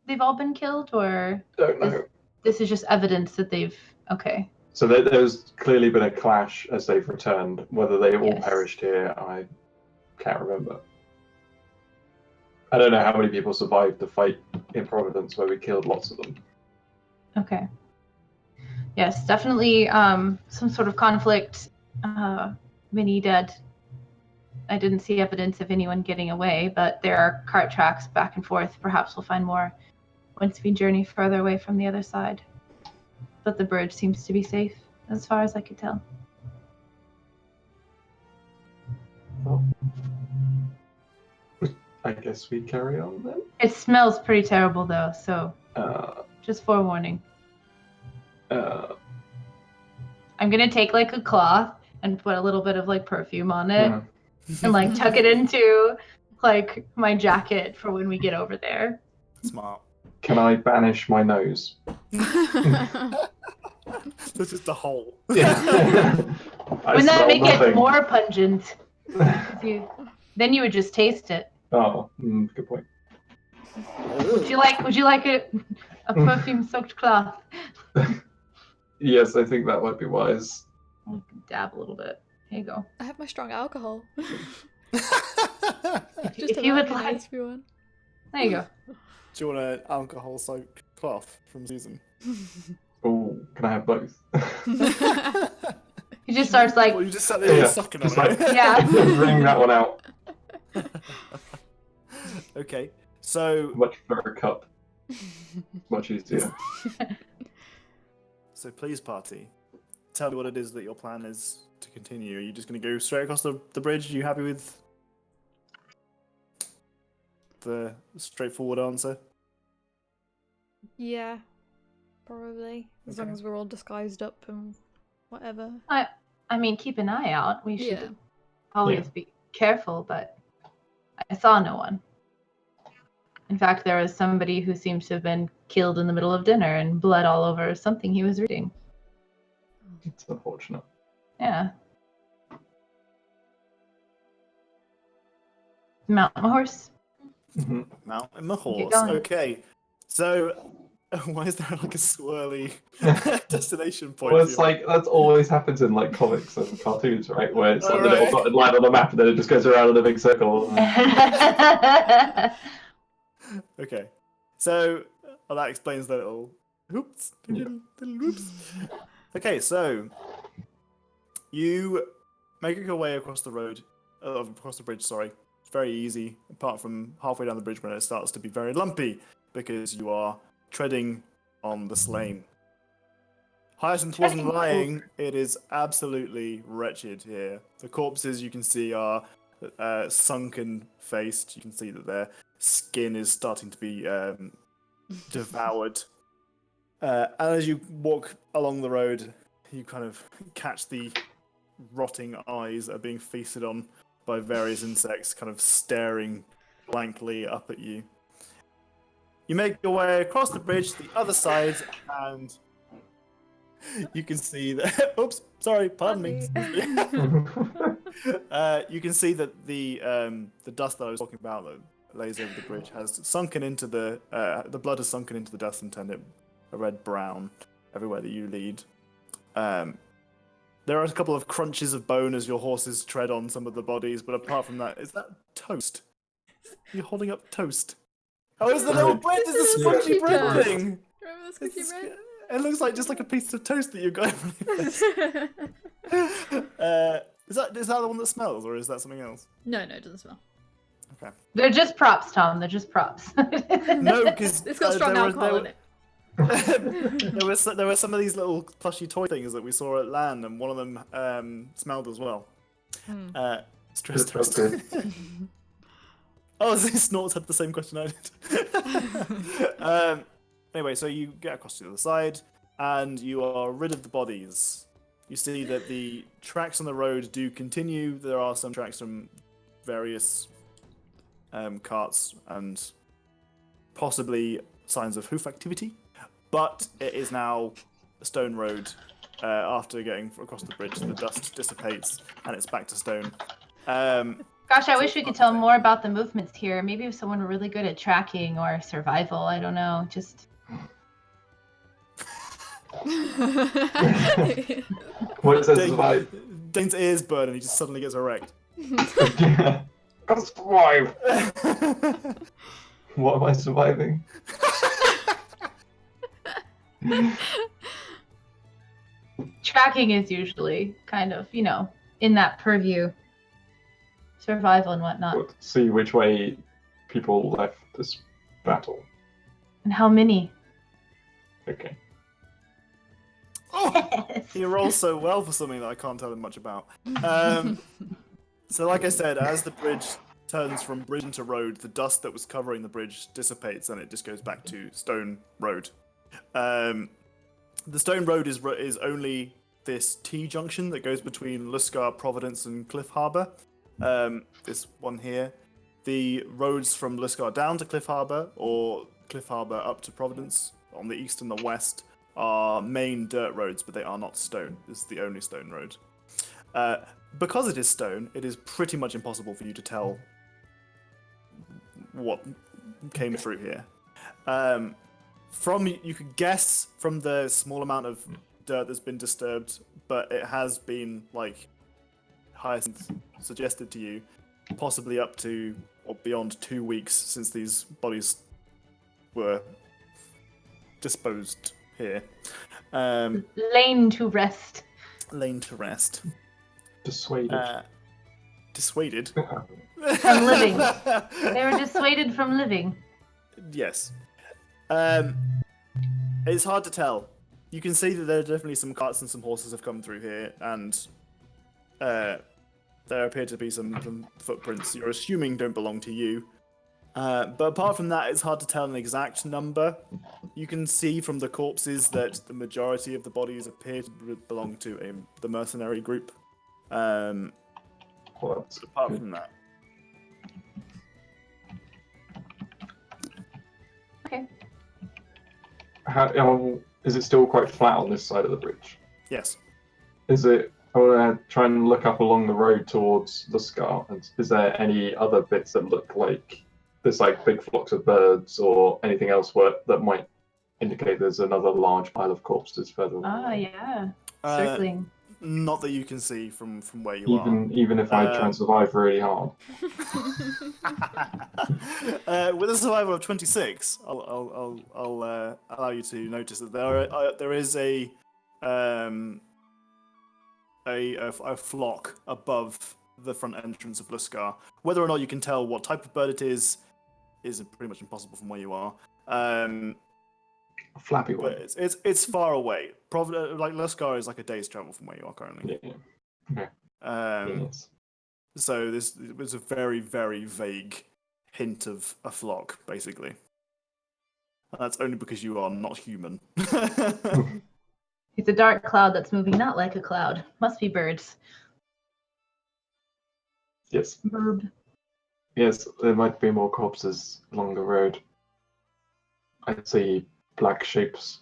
been killed, or Don't know. this is just evidence that okay. So there's clearly been a clash as they've returned. Whether they all Yes. perished here, I can't remember. I don't know how many people survived the fight in Providence where we killed lots of them. Okay. Yes, definitely some sort of conflict. Many dead. I didn't see evidence of anyone getting away, but there are cart tracks back and forth. Perhaps we'll find more once we journey further away from the other side. But the bridge seems to be safe, as far as I could tell. Well, I guess we carry on then. It smells pretty terrible, though, so Uh, just forewarning. uh, I'm gonna take like a cloth and put a little bit of like perfume on it mm. and like tuck it into like my jacket for when we get over there. Smart. Can I banish my nose? That's just a hole. Yeah. I Wouldn't that smell make nothing. it more pungent? Then you would just taste it. Oh, good point. Would you like a perfume-soaked cloth? Yes, I think that might be wise. I'll dab a little bit. Here you go. I have my strong alcohol. If you would like, everyone. there you go. Do you want an alcohol-soaked cloth from Susan? Oh, can I have both? He just starts like, Well, you just sat there Yeah, sucking just on like- it. yeah. Bring that one out. Okay, so Much better cup. Much easier. please, party, tell me what it is that your plan is to continue. Are you just going to go straight across the bridge? Are you happy with the straightforward answer? Yeah, probably. As long Okay. as we're all disguised up and whatever. I mean, keep an eye out. We should Yeah. always be careful, but I saw no one. In fact, there was somebody who seems to have been killed in the middle of dinner and blood all over something he was reading. It's unfortunate. Yeah. Mount my horse. Mhm. Mountain the horse. going. Okay, so why is there like a swirly destination point? Well, for it's you? like that always happens in like comics and cartoons, right? Where it's like the Alright. little dotted line on the map, and then it just goes around in a big circle. Okay, so that explains the little oops, Yeah. little whoops. Okay, so you make your way across the road, across the bridge. Sorry, it's very easy. Apart from halfway down the bridge when it starts to be very lumpy because you are treading on the slain. Hyacinth wasn't Treading lying. It is absolutely wretched here. The corpses you can see are sunken faced. You can see that their skin is starting to be devoured. And as you walk along the road, you kind of catch the rotting eyes that are being feasted on by various insects, kind of staring blankly up at you. You make your way across the bridge to the other side, and you can see that. Oops, sorry, pardon me. You can see that the dust that I was talking about that lays over the bridge has sunken into the blood has sunken into the dust and turned it a red brown everywhere that you lead. There are a couple of crunches of bone as your horses tread on some of the bodies, but apart from that, is that toast? You're holding up toast. Oh, it's the little bread! It's the spongy Yeah. bread Toast. thing! Remember the squishy bread? It looks like just like a piece of toast that you've got. Is that the one that smells, or is that something else? No, it doesn't smell. They're just props, Tom. They're just props. No, because It's got strong alcohol in it. there were some of these little plushy toy things that we saw at LAN, and one of them smelled as well. Stress It felt test. good. Oh, Snorts had the same question I did. Anyway, so you get across to the other side, and you are rid of the bodies. You see that the tracks on the road do continue. There are some tracks from various carts and possibly signs of hoof activity, but it is now a stone road. After getting across the bridge, the dust dissipates, and it's back to stone. Gosh, I wish we could tell more about the movements here. Maybe if someone were really good at tracking or survival. I don't know. Just. What it says is like, Dane's ears burn, and he just suddenly gets erect. gotta survive. What am I surviving? Tracking is usually kind of, in that purview. Survival and whatnot. We'll see which way people left this battle. And how many? Okay. Oh, he rolls so well for something that I can't tell him much about. So like I said, as the bridge turns from bridge into road, the dust that was covering the bridge dissipates and it just goes back to stone road. The stone road is only this T-junction that goes between Luscar, Providence, and Cliff Harbour. This one here. The roads from Luscar down to Cliff Harbour, or Cliff Harbour up to Providence, on the east and the west, are main dirt roads, but they are not stone. This is the only stone road. Because it is stone, it is pretty much impossible for you to tell what came through here. You could guess from the small amount of dirt that's been disturbed, but it has been, like Hyacinth suggested to you, possibly up to or beyond 2 weeks since these bodies were disposed here. Lain to rest. Lain to rest. Dissuaded. Dissuaded? From living. They were dissuaded from living. Yes. It's hard to tell. You can see that there are definitely some carts and some horses have come through here, and there appear to be some footprints you're assuming don't belong to you. But apart from that, it's hard to tell an exact number. You can see from the corpses that the majority of the bodies appear to belong to the mercenary group. Apart from that. Okay. Is it still quite flat on this side of the bridge? Yes. Is it? I want to try and look up along the road towards the scar. Is there any other bits that look like there's like big flocks of birds or anything else that might indicate there's another large pile of corpses further away? Oh yeah, circling. Not that you can see from where you are. Even if I try and survive really hard. With a survival of 26, I'll allow you to notice that there is a flock above the front entrance of Luscar. Whether or not you can tell what type of bird it is pretty much impossible from where you are. A flappy one. It's far away. Like Luscar is like a day's travel from where you are currently. Yeah. Okay. Yes. So this was a very, very vague hint of a flock, basically. And that's only because you are not human. It's a dark cloud that's moving not like a cloud. Must be birds. Yes. Bird. Yes, there might be more corpses along the road. I see black shapes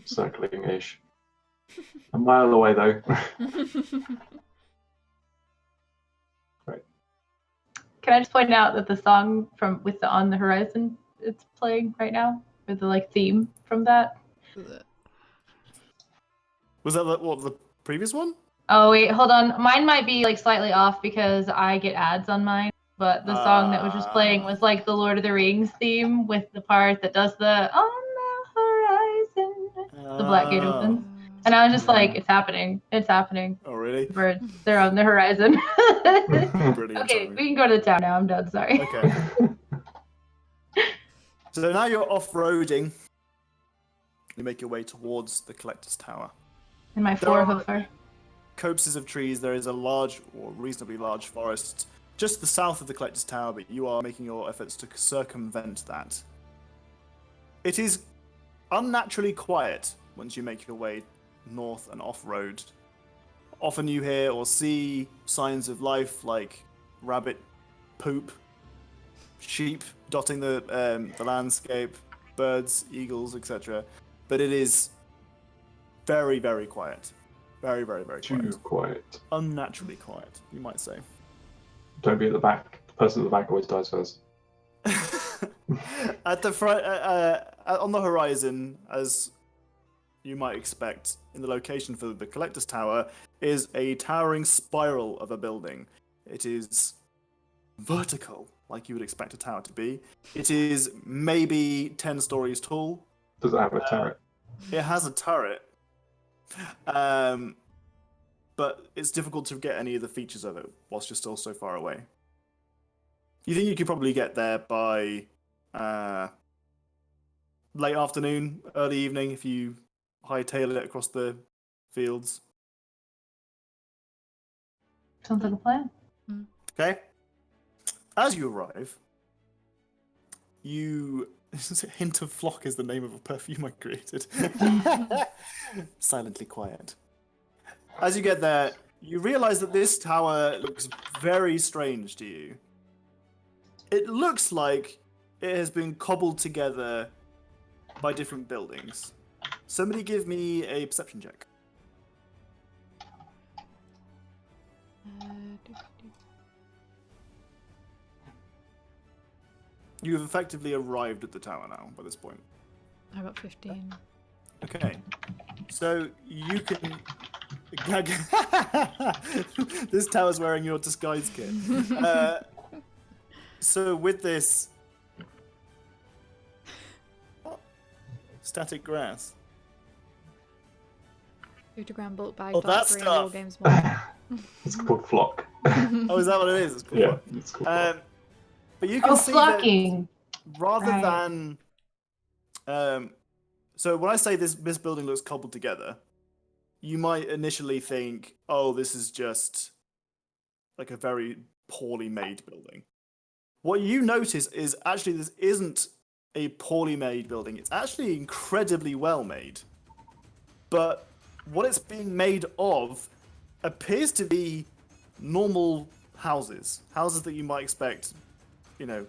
circling-ish. A mile away, though. Right. Can I just point out that the song with the On the Horizon it's playing right now, or the theme from that? Was that the previous one? Oh wait, hold on. Mine might be slightly off because I get ads on mine. But the song that was just playing was the Lord of the Rings theme with the part that does the On the Horizon. The Black Gate opens. And I was just it's happening. It's happening. Oh, really? Birds, they're on the horizon. Brilliant. Okay, we can go to the town now. I'm done. Sorry. Okay. So now you're off-roading. You make your way towards the Collector's Tower. In my There are four-hoofer. copses of trees. There is a large, or reasonably large forest just to the south of the Collector's Tower, but you are making your efforts to circumvent that. It is unnaturally quiet once you make your way north and off-road. Often you hear or see signs of life like rabbit poop, sheep dotting the landscape, birds, eagles, etc. But it is very, very quiet. Very, very, very Too quiet. quiet. Unnaturally quiet, you might say. Don't be at the back. The person at the back always dies first. At the front, on the horizon, as you might expect, in the location for the Collector's Tower, is a towering spiral of a building. It is vertical, like you would expect a tower to be. It is maybe 10 stories tall. Does it have a turret? It has a turret, but it's difficult to get any of the features of it whilst you're still so far away. You think you could probably get there by late afternoon, early evening if you hightail it across the fields. Sounds like a plan. Okay. As you arrive, Hint of Flock is the name of a perfume I created. Silently quiet. As you get there, you realize that this tower looks very strange to you. It looks like it has been cobbled together by different buildings. Somebody give me a perception check. You have effectively arrived at the tower now by this point. I got 15. Okay. So you can... This tower's wearing your disguise kit. So with this... Static grass. Photogram bulk bag. Oh, that Valkyrie, stuff. War Games mod. It's called flock. Oh, is that what it is? It's called Yeah, what? it's called flock. But you can see flocking. that rather Right. than... so when I say this building looks cobbled together, you might initially think, oh, this is just like a very poorly made building. What you notice is actually this isn't a poorly made building. It's actually incredibly well made. But what it's being made of appears to be normal houses. Houses that you might expect, you know,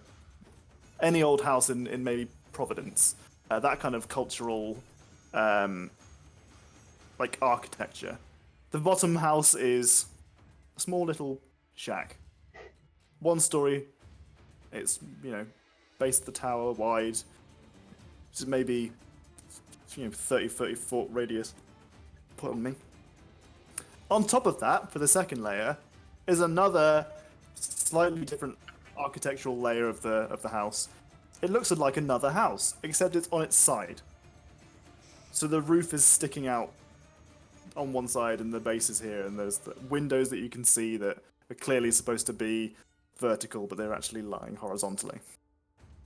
any old house in maybe Providence. That kind of cultural, like, architecture. The bottom house is a small little shack. One story. It's, you know, base of the tower wide. Just maybe, 30 foot radius. Pardon me. On top of that, for the second layer, is another slightly different architectural layer of the house. It looks like another house, except it's on its side. So the roof is sticking out on one side and the base is here, and there's the windows that you can see that are clearly supposed to be vertical, but they're actually lying horizontally.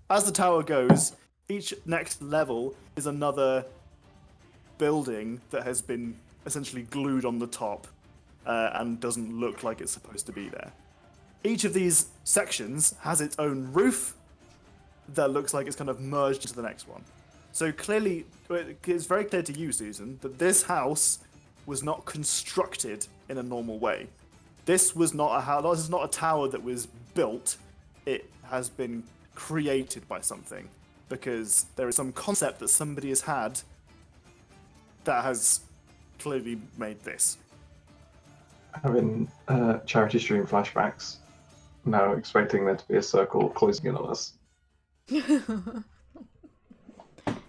As the tower goes, each next level is another building that has been essentially glued on the top and doesn't look like it's supposed to be there. Each of these sections has its own roof that looks like it's kind of merged into the next one. So clearly, it's very clear to you, Susan, that this house was not constructed in a normal way. This was not a house. This is not a tower that was built. It has been created by something, because there is some concept that somebody has had that has clearly made this. Having charity stream flashbacks, now expecting there to be a circle closing in on us.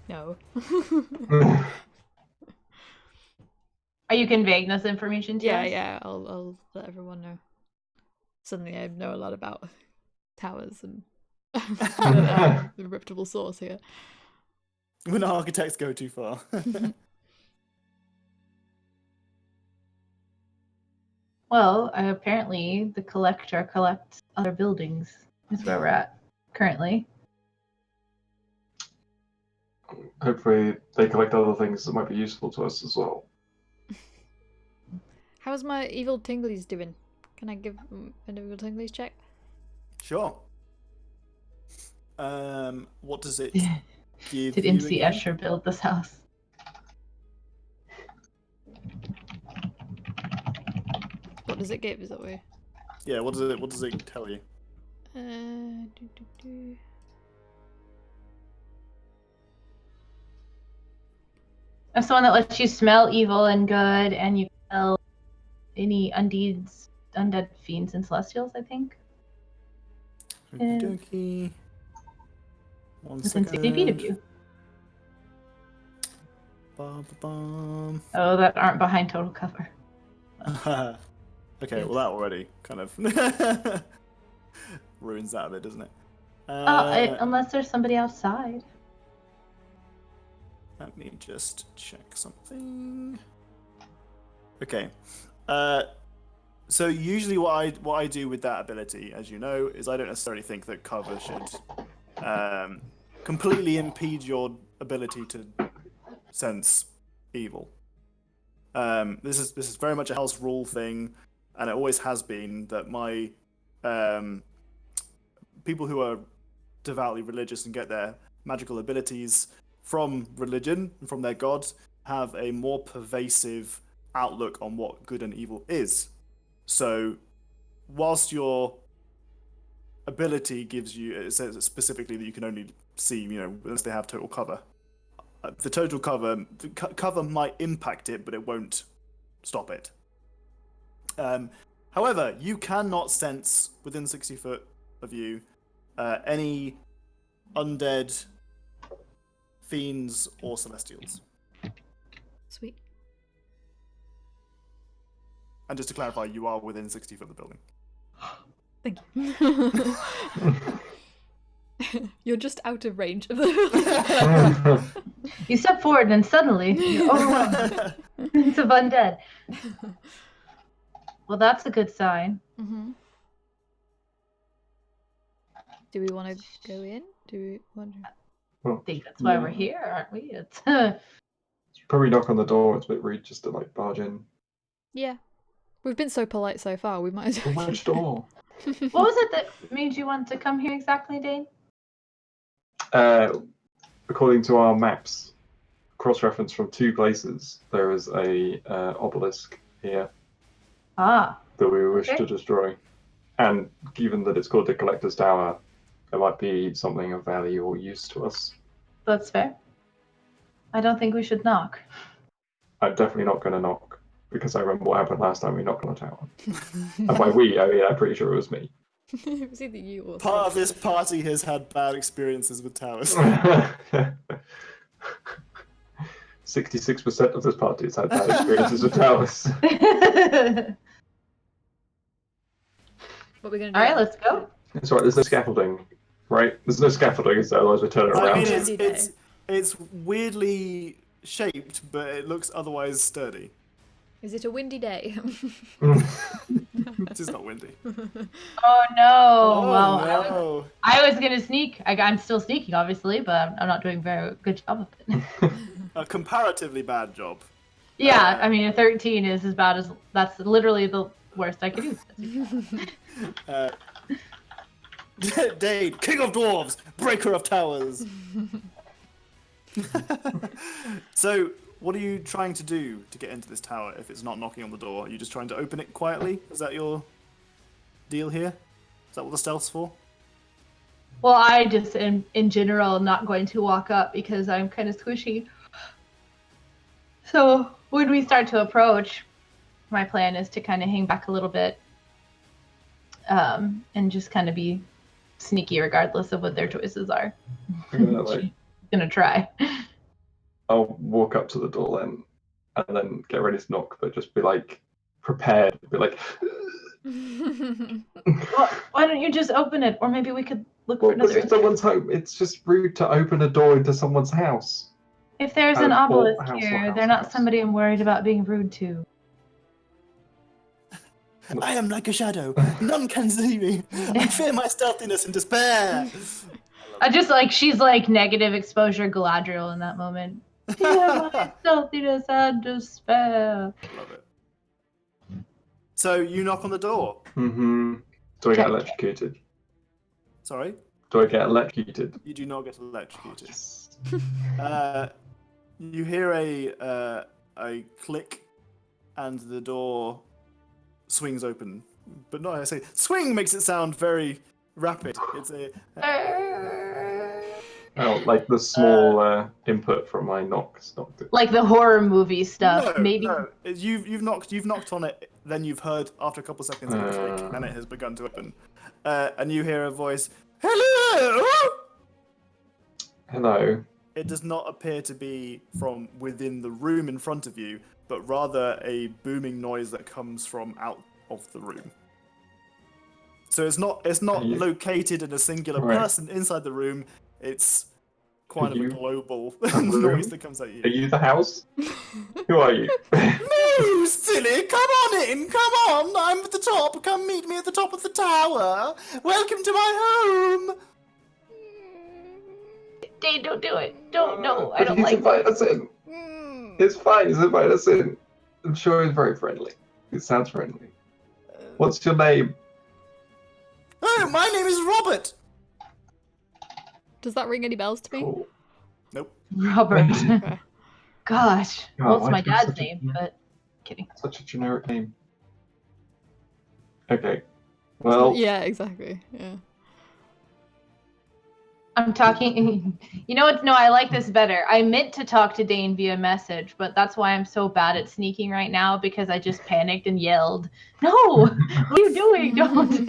No. Are you conveying this information to us? Yeah, I'll let everyone know. Suddenly I know a lot about towers and the reputable source here. When architects go too far. Well, apparently the collector collects other buildings. Is where we're at currently. hopefully they collect other things that might be useful to us as well. How's my evil tinglies doing? Can I give an evil tinglies check? Sure. What does it give Did you MC again? Escher build this house? What does it give? Is that way? Yeah, what does it tell you? Do. That's the one that lets you smell evil and good, and you smell any undead fiends, and celestials, I think. Okie dokie. One Within 60 feet of you. Ba-ba-bum. Oh, that aren't behind total cover. Okay, well that already kind of ruins that a bit, doesn't it? Unless there's somebody outside. Let me just check something. Okay. So usually what I do with that ability, as you know, is I don't necessarily think that cover should completely impede your ability to sense evil. This is very much a house rule thing, and it always has been that my people who are devoutly religious and get their magical abilities from religion and from their gods have a more pervasive outlook on what good and evil is. So, whilst your ability gives you, it says specifically that you can only see, unless they have total cover. The total cover might impact it, but it won't stop it. However, you cannot sense within 60 foot of you any undead, fiends, or celestials. Sweet. And just to clarify, you are within 60 foot of the building. Thank you. You're just out of range of the You step forward and suddenly you're overwhelmed. It's of undead. Well, that's a good sign. Mm-hmm. Do we want to go in? Do we want to... I think that's why we're here, aren't we? It's Probably knock on the door. It's a bit rude just to barge in. Yeah. We've been so polite so far, we might as well. Which door? What was it that made you want to come here exactly, Dane? According to our maps, cross-reference from two places, there is a obelisk here Ah. that we wish to destroy. And given that it's called the Collector's Tower, there might be something of value or use to us. That's fair. I don't think we should knock. I'm definitely not going to knock, because I remember what happened last time we knocked on a tower. And by we, I mean, I'm pretty sure it was me. It was either you or Part of this party has had bad experiences with towers. 66% of this party has had bad experiences with towers. What we're gonna do? Alright, let's go. It's alright, there's no scaffolding, right? There's no scaffolding, is there? Otherwise we turn it I around. mean, it's weirdly shaped, but it looks otherwise sturdy. Is it a windy day? It is not windy. Oh no! Well, no. I was gonna sneak. I'm still sneaking, obviously, but I'm not doing a very good job of it. A comparatively bad job. Yeah, I mean, a 13 is as bad as that's literally the worst I could do. Daerd, King of Dwarves, Breaker of Towers. So, what are you trying to do to get into this tower if it's not knocking on the door? Are you just trying to open it quietly? Is that your deal here? Is that what the stealth's for? Well, I just am, in general, not going to walk up because I'm kind of squishy. So when we start to approach, my plan is to kind of hang back a little bit and just kind of be sneaky regardless of what their choices are. I'm gonna try. I'll walk up to the door then, and then get ready to knock, but just be prepared. Be like, Well, why don't you just open it, or maybe we could look for well, another. it's someone's home. It's just rude to open a door into someone's house. If there's an obelisk here, they're not somebody I'm worried about being rude to. I am like a shadow. None can see me. I fear my stealthiness and despair. I just she's negative exposure Galadriel in that moment. Yeah, my filthiness and despair. Love it. So you knock on the door. Mm-hmm. Do I get electrocuted? Sorry? Do I get electrocuted? You do not get electrocuted. Yes. You hear a click, and the door swings open. But no, I say swing makes it sound very rapid. It's a Oh, like the small input from my knock stopped it. Like the horror movie stuff. Maybe. No. You've knocked on it. Then you've heard after a couple seconds of a click, and it has begun to open. And you hear a voice. Hello. Hello. It does not appear to be from within the room in front of you, but rather a booming noise that comes from out of the room. So it's not located in a singular person inside the room. It's quite a global noise that comes at you. Are you the house? Who are you? No, silly! Come on in! Come on! I'm at the top! Come meet me at the top of the tower! Welcome to my home! Dane, don't do it. Don't, no, I don't like He's invited us in. It's fine, he's invited us in. I'm sure he's very friendly. It sounds friendly. What's your name? Oh, my name is Robert! Does that ring any bells to me? Cool. Nope. Robert. Okay. Gosh. God, Well, it's why my do you have dad's such a- name, but kidding. Such a generic name. Okay. Well, Yeah, exactly. Yeah. I'm talking. You know what? No, I like this better. I meant to talk to Dane via message, but that's why I'm so bad at sneaking right now because I just panicked and yelled, "No! What are you doing? Don't!"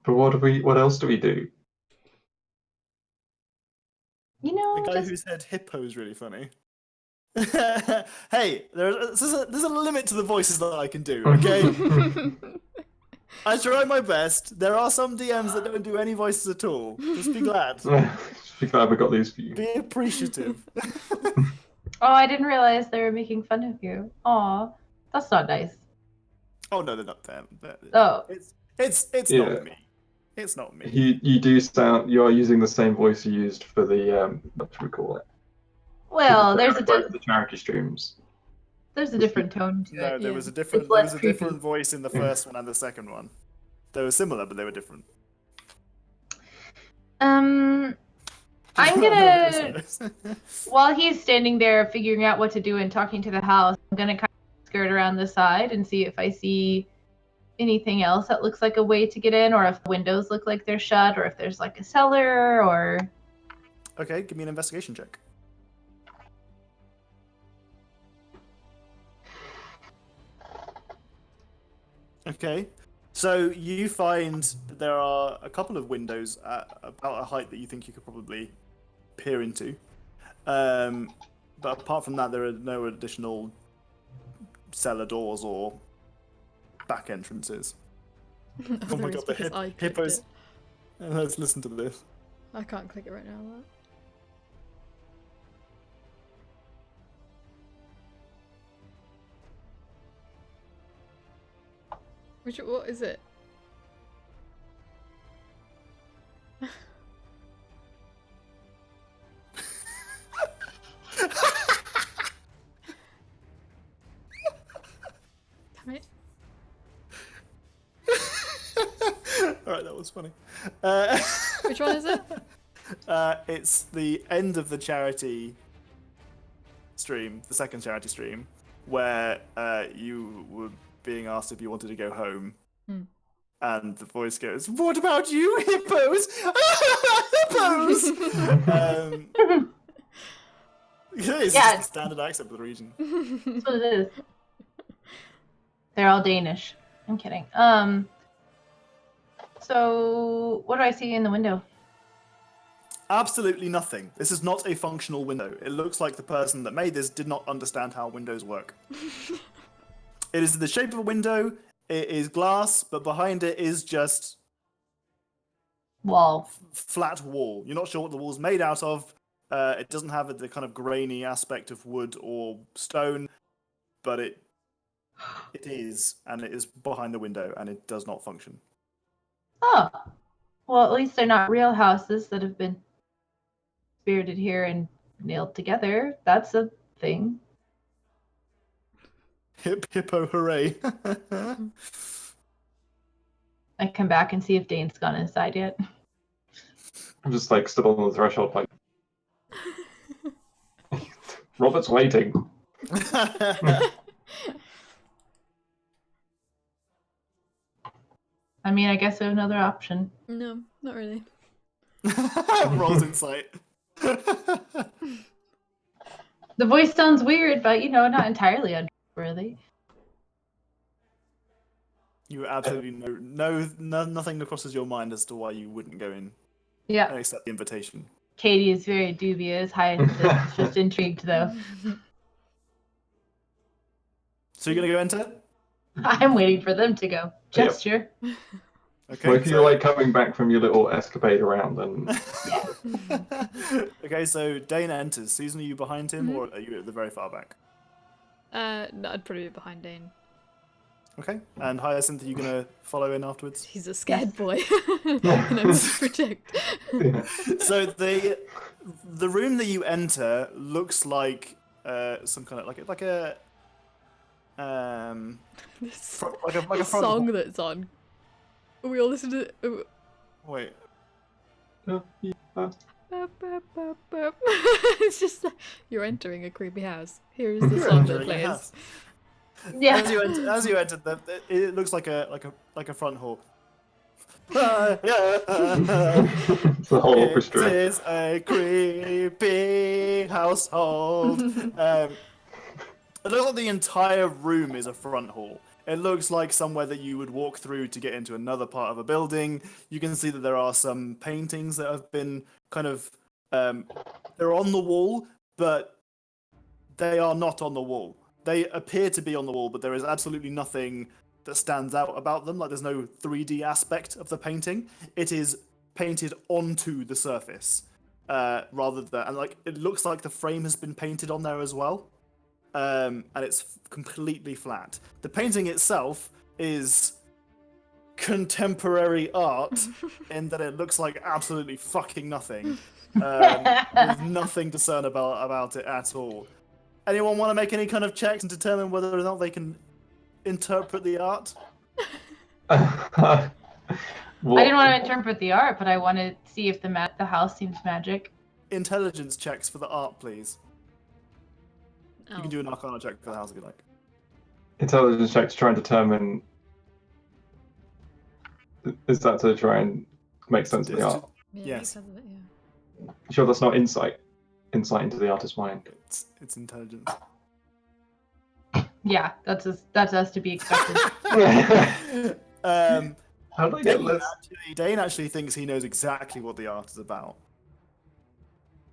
but what else do we do? You know, The guy who said hippo is really funny. Hey, there's a limit to the voices that I can do, okay? I try my best. There are some DMs that don't do any voices at all. Just be glad. Just be glad we got these for you. Be appreciative. Oh, I didn't realize they were making fun of you. Aw, that's not nice. Oh no, they're not them. Oh, It's Yeah. not me. It's not me. You do sound. You are using the same voice you used for the what do we call it? well, Both the charity streams. there's a different tone to No, it. there was a different voice in the first one and the second one. They were similar, but they were different. I'm gonna, while he's standing there figuring out what to do and talking to the house, I'm gonna kind of skirt around the side and see if I see anything else that looks like a way to get in, or if the windows look like they're shut, or if there's like a cellar, or... Okay, give me an investigation check. Okay, so you find that there are a couple of windows at about a height that you think you could probably peer into. But apart from that, there are no additional cellar doors or back entrances. Oh my god, the hippos. Let's listen to this. I can't click it right now. What is it? Damn it. Alright, that was funny. Which one is it? It's the end of the charity stream, the second charity stream, where you were being asked if you wanted to go home. And the voice goes, "What about you, hippos? Hippos!" It's just the standard accent of the region. That's what it is. They're all Danish. I'm kidding. So what do I see in the window? Absolutely nothing. This is not a functional window. It looks like the person that made this did not understand how windows work. It is the shape of a window. It is glass, but behind it is just wall. Flat wall. You're not sure what the wall's made out of. It doesn't have the kind of grainy aspect of wood or stone, but it is, and it is behind the window, and it does not function. Oh, Well, at least they're not real houses that have been spirited here and nailed together. That's a thing. Hip hippo hooray. I come back and see if Dane's gone inside yet. I'm just like stood on the threshold, like Robert's waiting. I mean, I guess there's another option. No, not really. Rolls insight. The voice sounds weird, but not entirely untrustworthy. You absolutely know nothing that crosses your mind as to why you wouldn't go in Yeah. and accept the invitation. Katie is very dubious. Hyacinth's just intrigued, though. So you're gonna go enter? I'm waiting for them to go. Gesture. Okay. Well, if you're like coming back from your little escapade around, then Okay, so Dane enters. Susan, are you behind him or are you at the very far back? No, I'd probably be behind Dane. Okay. And Hyacinth, are you gonna follow in afterwards? He's a scared boy. And I must protect. So the room that you enter looks like some kind of like a This like a front song that's on. We all listen to. Wait. It's just you're entering a creepy house. Here is the song that Entering a plays. house. Yeah. As you enter, it looks like a front hall. it's the whole It orchestra. is a creepy household. It looks like the entire room is a front hall. It looks like somewhere that you would walk through to get into another part of a building. You can see that there are some paintings that have been kind of they're on the wall, but they are not on the wall. They appear to be on the wall, but there is absolutely nothing that stands out about them. Like there's no 3D aspect of the painting. It is painted onto the surface, rather than, and like it looks like the frame has been painted on there as well. And it's completely flat. The painting itself is contemporary art in that it looks like absolutely fucking nothing. There's nothing discern about it at all. Anyone want to make any kind of checks and determine whether or not they can interpret the art? I didn't want to interpret the art, but I want to see if the house seems magic. Intelligence checks for the art, please. Oh. You can do an Arcana check for the house if you like. Intelligence check to try and determine. Is that to try and make sense of the art? Yeah, Yes. makes sense of it, yeah. Sure, that's not insight. Insight into the artist's mind. It's intelligence. Yeah, that's us to be expected. How do I get less? Dane actually thinks he knows exactly what the art is about.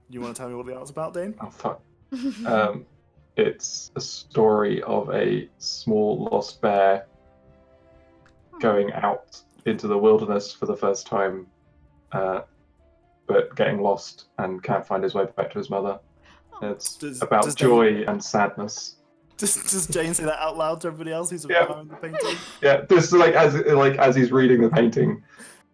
You want to tell me what the art's about, Dane? Oh fuck. It's a story of a small lost bear going out into the wilderness for the first time, but getting lost and can't find his way back to his mother. It's about joy and sadness. Does Jane say that out loud to everybody else who's Yeah. admiring the painting? Yeah, just like as he's reading the painting,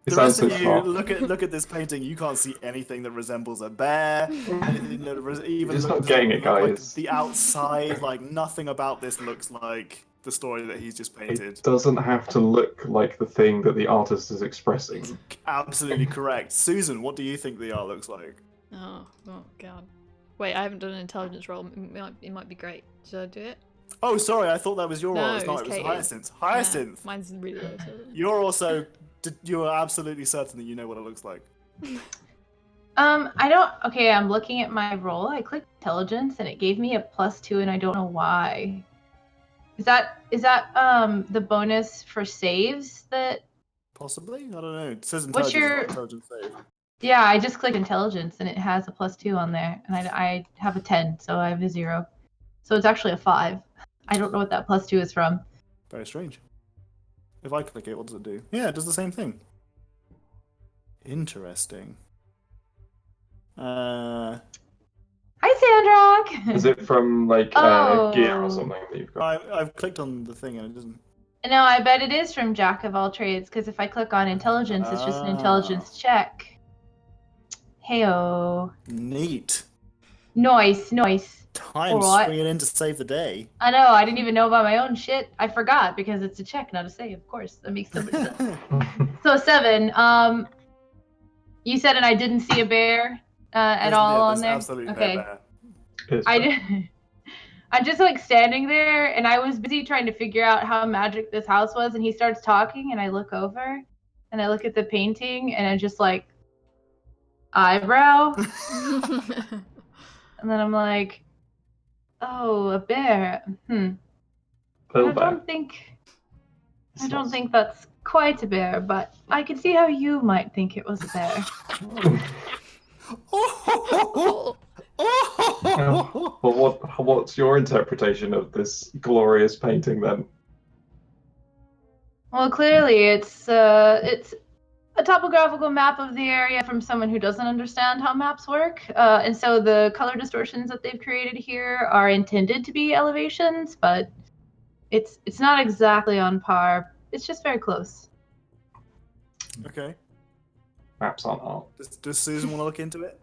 it The sounds rest so of you smart. look at this painting. You can't see anything that resembles a bear. Anything that even You're just looks not getting it, like guys. the outside, like nothing about this looks like the story that he's just painted. It doesn't have to look like the thing that the artist is expressing. Absolutely correct. Susan, what do you think the art looks like? Oh god. Wait, I haven't done an intelligence roll. It might be great. Should I do it? Oh, sorry, I thought that was your No, role. It's it not. was It was Katie's. Hyacinth. Hyacinth. Yeah, mine's really low. So... You're also. You are absolutely certain that you know what it looks like. I don't. Okay, I'm looking at my roll. I clicked intelligence and it gave me a +2, and I don't know why. Is that the bonus for saves that? Possibly. I don't know. It says What's intelligence, not intelligence save. Yeah, I just clicked intelligence and it has a +2 on there, and I have a 10, so I have a 0. So it's actually a 5. I don't know what that +2 is from. Very strange. If I click it, what does it do? Yeah, it does the same thing. Interesting. Hi, Sandrock. Is it from like Oh. gear or something that you've got? I've clicked on the thing and it doesn't. No, I bet it is from Jack of all trades, because if I click on intelligence, it's just an intelligence check. Heyo. Neat. Nice. Time Alright. swinging in to save the day. I know, I didn't even know about my own shit. I forgot, because it's a check, not a save, of course. That makes so much sense. So 7, you said, and I didn't see a bear at all on there? Absolutely Okay. no bear. I'm just like standing there, and I was busy trying to figure out how magic this house was, and he starts talking, and I look over, and I look at the painting, and I'm just like, eyebrow? And then I'm like, oh, a bear. I don't think that's quite a bear, but I can see how you might think it was a bear. Well, what's your interpretation of this glorious painting then? Well, clearly it's a topographical map of the area from someone who doesn't understand how maps work, and so the color distortions that they've created here are intended to be elevations, but it's not exactly on par. It's just very close. Okay. Maps aren't art. Does Susan want to look into it?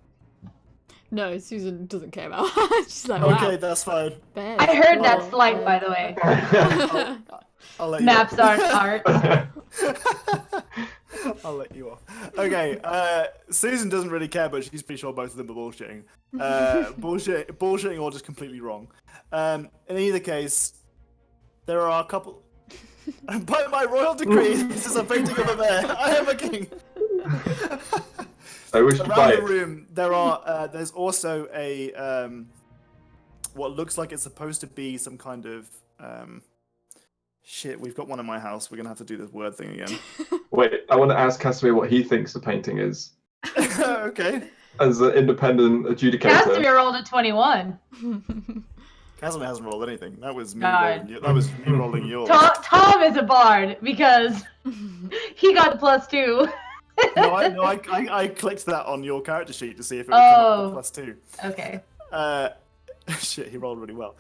No, Susan doesn't care about it. She's like, wow, Okay, that's fine. bears. I heard that Cool. slight, by the way. I'll let you Maps off. aren't art. I'll let you off. Okay, Susan doesn't really care, but she's pretty sure both of them are bullshitting. Bullshitting or just completely wrong. In either case, there are a couple... By my royal decree, this is a painting of a bear. I am a king. I wish to buy Around the it. room, there's also a what looks like it's supposed to be some kind of shit. We've got one in my house. We're gonna have to do this word thing again. Wait, I want to ask Casimir what he thinks the painting is. Okay. As an independent adjudicator. Casimir rolled a 21. Casimir hasn't rolled anything. That was me God. rolling. That was me rolling yours. Tom is a bard because he got the +2. I clicked that on your character sheet to see if it would come up with +2. Okay. Shit, he rolled really well.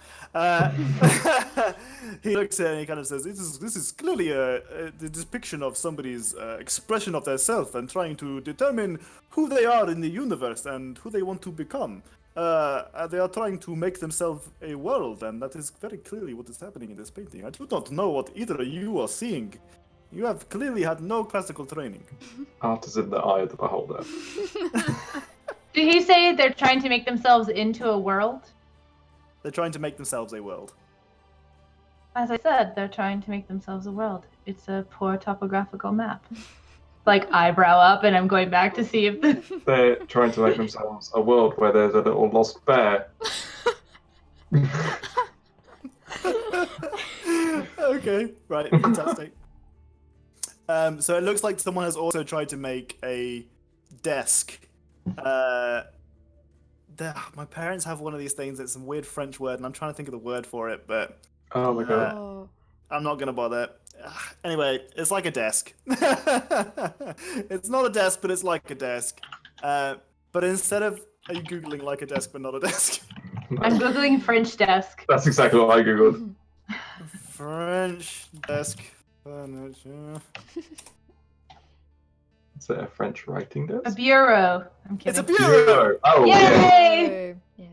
He looks at it and he kind of says, "This is clearly the depiction of somebody's expression of their self and trying to determine who they are in the universe and who they want to become. They are trying to make themselves a world, and that is very clearly what is happening in this painting. I do not know what either of you are seeing. You have clearly had no classical training." Art is in the eye of the beholder. Did he say they're trying to make themselves into a world? They're trying to make themselves a world. As I said, they're trying to make themselves a world. It's a poor topographical map. Like, eyebrow up, and I'm going back to see if the... They're trying to make themselves a world where there's a little lost bear. Okay, right, fantastic. So it looks like someone has also tried to make a desk. My parents have one of these things. It's some weird French word, and I'm trying to think of the word for it, but Oh my god. Oh. I'm not gonna bother. Anyway, it's like a desk. It's not a desk, but it's like a desk. But instead of, are you googling like a desk but not a desk? I'm googling French desk. That's exactly what I googled. French desk furniture. Is it a French writing A desk? bureau. I'm kidding. It's a bureau. Oh yeah. Yay! Yeah.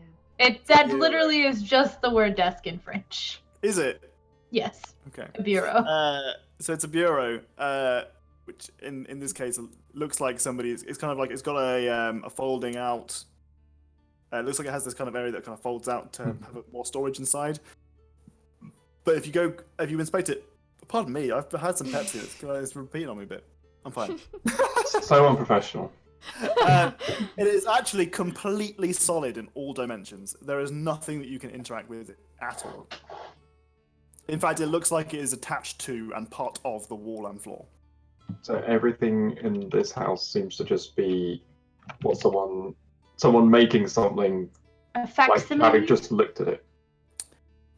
That Bureau. literally is just the word desk in French. Is it? Yes, Okay. a bureau. So it's a bureau, which in this case looks like somebody's. It's kind of like it's got a folding out. It looks like it has this kind of area that kind of folds out to have more storage inside. But if you inspect it, pardon me, I've had some Pepsi. It's repeating on me a bit. I'm fine. So unprofessional. It is actually completely solid in all dimensions. There is nothing that you can interact with it at all. In fact, it looks like it is attached to and part of the wall and floor. So everything in this house seems to just be what someone making something A like facsimile. having just looked at it.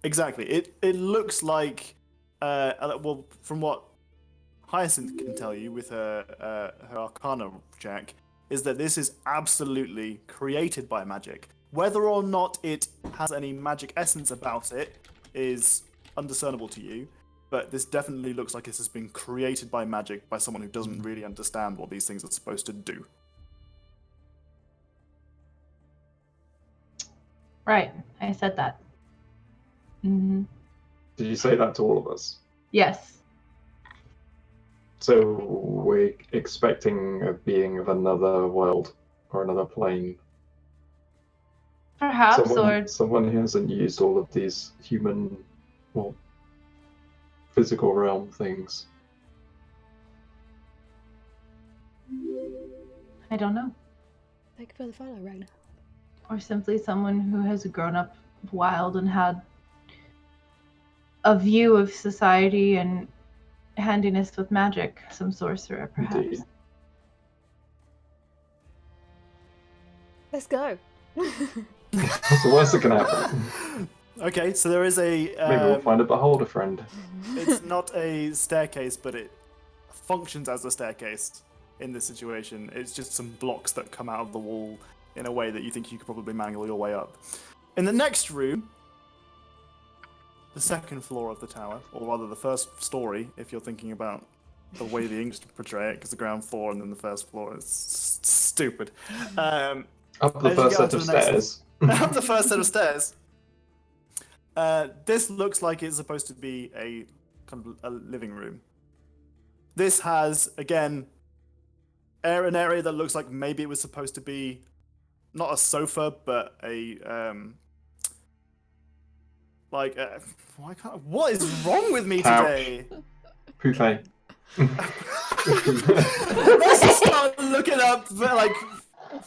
Exactly. It looks like, well, from what Hyacinth can tell you with her Arcana check, is that this is absolutely created by magic. Whether or not it has any magic essence about it is undiscernible to you, but this definitely looks like this has been created by magic by someone who doesn't really understand what these things are supposed to do. Right, I said that. Mm-hmm. Did you say that to all of us? Yes. So we're expecting a being of another world or another plane. Perhaps, or someone who hasn't used all of these human, well, physical realm things. I don't know. Thank you for the follow, Ragnar. Or simply someone who has grown up wild and had a view of society and handiness with magic. Some sorcerer, perhaps. Indeed. Let's go. What's the worst that can happen? Okay, so there is a... Maybe we'll find a beholder friend. It's not a staircase, but it functions as a staircase in this situation. It's just some blocks that come out of the wall in a way that you think you could probably mangle your way up. In the next room, the second floor of the tower, or rather the first story, if you're thinking about the way the English portray it, because the ground floor and then the first floor is stupid. Up the first set of stairs. Up the first set of stairs. This looks like it's supposed to be a kind of a living room. This has, again, an area that looks like maybe it was supposed to be not a sofa, but a what is wrong with me today? Poupée. Let's just start looking up like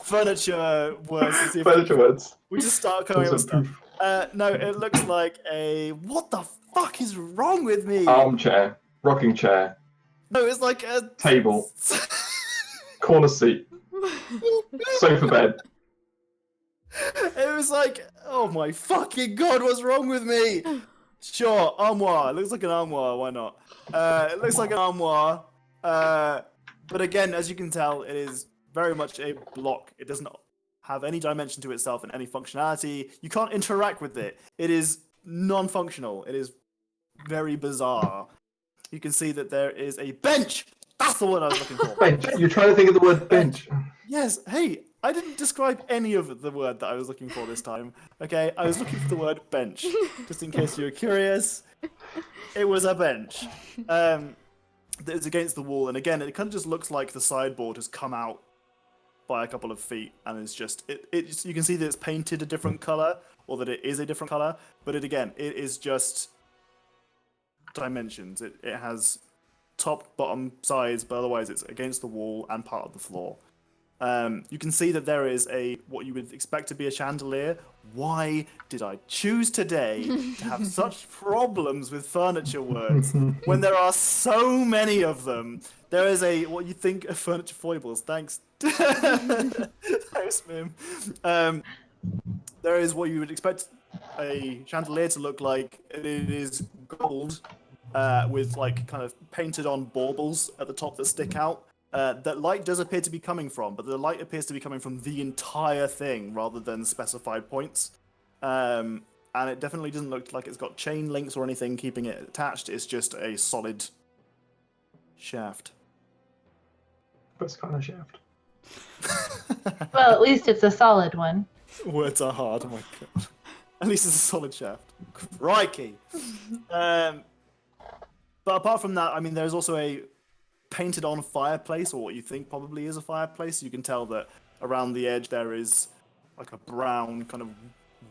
furniture words. To see if Furniture words. we just start coming up with stuff. No, it looks like a... What the fuck is wrong with me? Armchair. Rocking chair. No, it's like a... Table. Corner seat. Sofa bed. It was like, oh my fucking god, what's wrong with me? Sure, armoire. It looks like an armoire, why not? It looks like an armoire. But again, as you can tell, it is very much a block. It doesn't have any dimension to itself and any functionality. You can't interact with it. It is non-functional. It is very bizarre. You can see that there is a bench. That's the word I was looking for. Bench. You're trying to think of the word bench. Yes. Hey, I didn't describe any of the word that I was looking for this time. Okay, I was looking for the word bench, just in case you were curious. It was a bench. It's against the wall, and again, it kind of just looks like the sideboard has come out by a couple of feet, and it's just you can see that it's painted a different color, or that it is a different color. But it is just dimensions. It has top, bottom, sides, but otherwise it's against the wall and part of the floor. You can see that there is what you would expect to be a chandelier. Why did I choose today to have such problems with furniture words when there are so many of them? There is what you think of furniture foibles. Thanks. Thanks, Mim. There is what you would expect a chandelier to look like. It is gold with like kind of painted on baubles at the top that stick out. That light does appear to be coming from, but the light appears to be coming from the entire thing rather than specified points. And it definitely doesn't look like it's got chain links or anything keeping it attached. It's just a solid shaft. Best kind of shaft. Well, at least it's a solid one. Words are hard, oh my god. At least it's a solid shaft. Crikey! But apart from that, I mean, there's also a painted on fireplace, or what you think probably is a fireplace. You can tell that around the edge there is like a brown kind of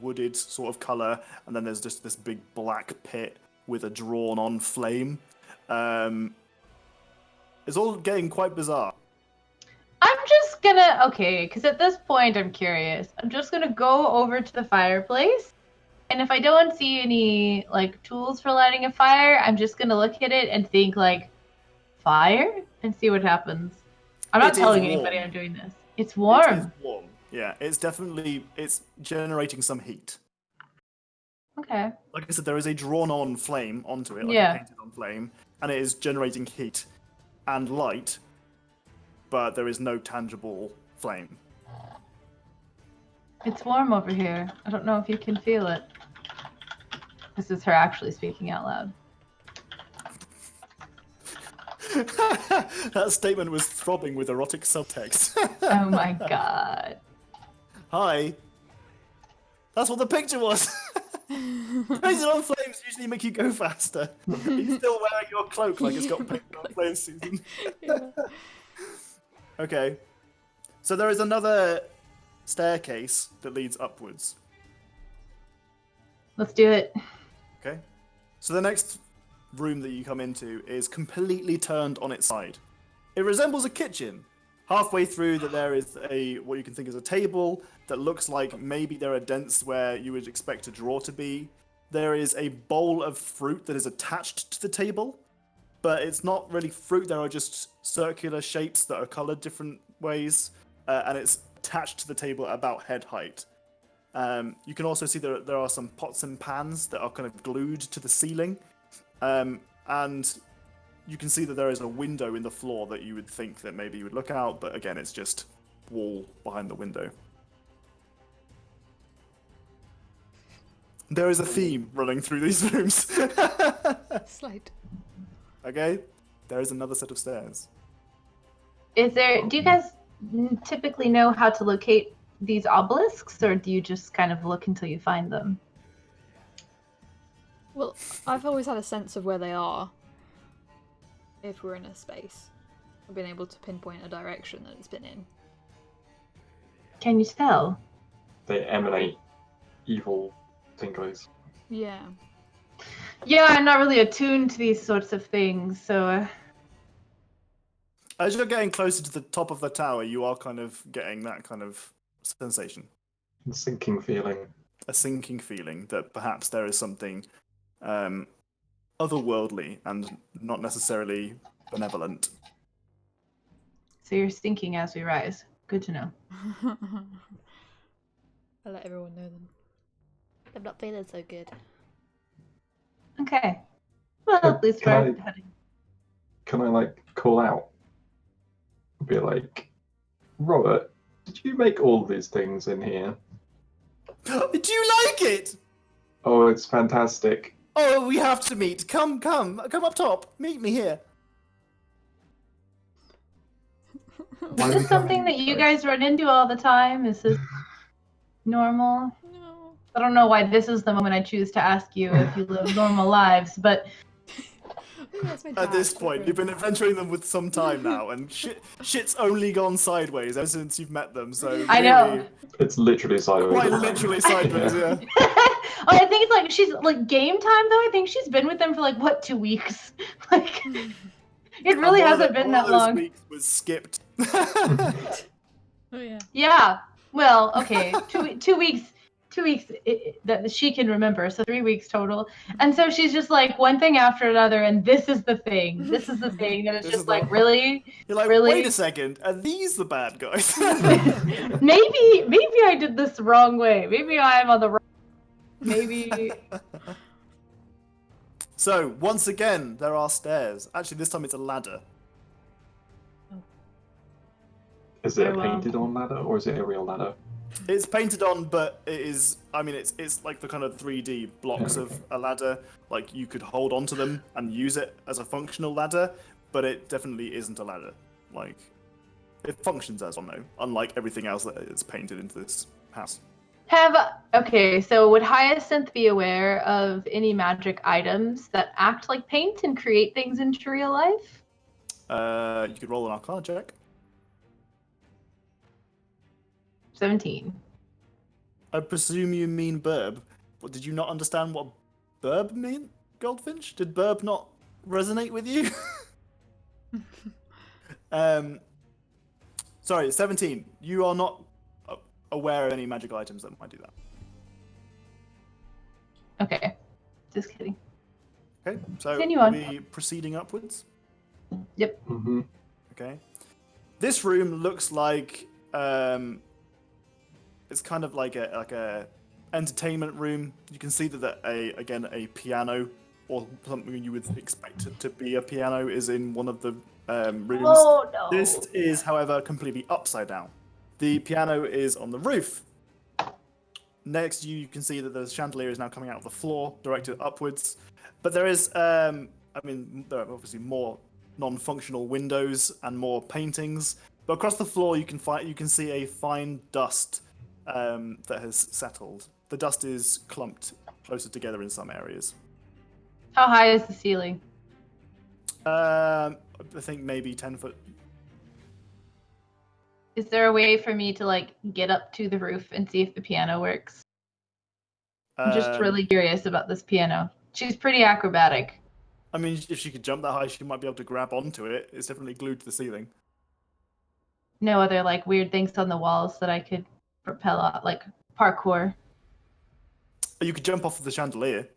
wooded sort of color, and then there's just this big black pit with a drawn on flame. It's all getting quite bizarre. I'm just gonna, okay, because at this point I'm curious. I'm just gonna go over to the fireplace, and if I don't see any like tools for lighting a fire, I'm just gonna look at it and think like, fire, and see what happens. I'm not telling anybody I'm doing this. It's warm. It is warm. Yeah, it's generating some heat. Okay. Like I said, there is a drawn-on flame onto it, like Yeah. a painted-on flame, and it is generating heat and light, but there is no tangible flame. It's warm over here. I don't know if you can feel it. This is her actually speaking out loud. That statement was throbbing with erotic subtext. Oh my god. Hi. That's what the picture was. Painted on flames usually make you go faster. You're still wearing your cloak like it's got painted on flames, Susan. Yeah. Okay. So there is another staircase that leads upwards. Let's do it. Okay. So the next room that you come into is completely turned on its side. It resembles a kitchen. Halfway through that there is what you can think is a table that looks like maybe there are dents where you would expect a drawer to be. There is a bowl of fruit that is attached to the table, but it's not really fruit. There are just circular shapes that are colored different ways, and it's attached to the table at about head height. You can also see there are some pots and pans that are kind of glued to the ceiling, and you can see that there is a window in the floor that you would think that maybe you would look out, but again, it's just wall behind the window. There is a theme running through these rooms. Slight. Okay, there is another set of stairs. Do you guys typically know how to locate these obelisks, or do you just kind of look until you find them? Well, I've always had a sense of where they are. If we're in a space, I've been able to pinpoint a direction that it's been in. Can you tell? They emanate evil tinglies. Yeah. Yeah, I'm not really attuned to these sorts of things, so... As you're getting closer to the top of the tower, you are kind of getting that kind of sensation. A sinking feeling. A sinking feeling that perhaps there is something otherworldly and not necessarily benevolent. So you're sinking as we rise. Good to know. I'll let everyone know them. I'm not feeling so good. Okay. Well, at least we're heading. Can I, like, call out? Be like, Robert, did you make all these things in here? Do you like it? Oh, it's fantastic. Oh, we have to meet. Come up top. Meet me here. Is this something that you guys run into all the time? Is this normal? No. I don't know why this is the moment I choose to ask you if you live normal lives, but At this point, you've been adventuring them with some time now, and shit's only gone sideways ever since you've met them. So I know. It's literally sideways. Quite literally sideways, yeah. Oh, I think it's like she's like game time though. I think she's been with them for like what 2 weeks. Like it really hasn't been that long. Weeks was skipped. Oh yeah. Yeah. Well, okay. 2 weeks. 2 weeks that she can remember, so 3 weeks total. And so she's just like one thing after another, and this is the thing. This is the thing that it's just like really. You're like, really? Wait a second, are these the bad guys? maybe I did this the wrong way. Maybe I'm on the wrong. Maybe. So once again, there are stairs. Actually, this time it's a ladder. Is it Very a well. painted on ladder or is it a real ladder? It's painted on, but it is. I mean, it's like the kind of 3D blocks of a ladder. Like you could hold onto them and use it as a functional ladder, but it definitely isn't a ladder. Like it functions as one though, unlike everything else that is painted into this house. Okay, so would Hyacinth be aware of any magic items that act like paint and create things into real life? You could roll an Arcana check. 17. I presume you mean burb. What, did you not understand what burb mean, Goldfinch? Did burb not resonate with you? Sorry, 17. You are not aware of any magic items that might do that. Okay, just kidding. Okay, so Continue on. we proceeding upwards. Yep. Mm-hmm. Okay. This room looks like it's kind of like a entertainment room. You can see that a piano or something you would expect it to be a piano is in one of the rooms. Oh no! This is, however, completely upside down. The piano is on the roof. Next to you can see that the chandelier is now coming out of the floor, directed upwards. But there is, there are obviously more non-functional windows and more paintings. But across the floor, you can see a fine dust that has settled. The dust is clumped closer together in some areas. How high is the ceiling? I think maybe 10 foot. Is there a way for me to like get up to the roof and see if the piano works? I'm just really curious about this piano. She's pretty acrobatic. I mean, if she could jump that high, she might be able to grab onto it. It's definitely glued to the ceiling. No other like weird things on the walls that I could propel out, like parkour. You could jump off of the chandelier.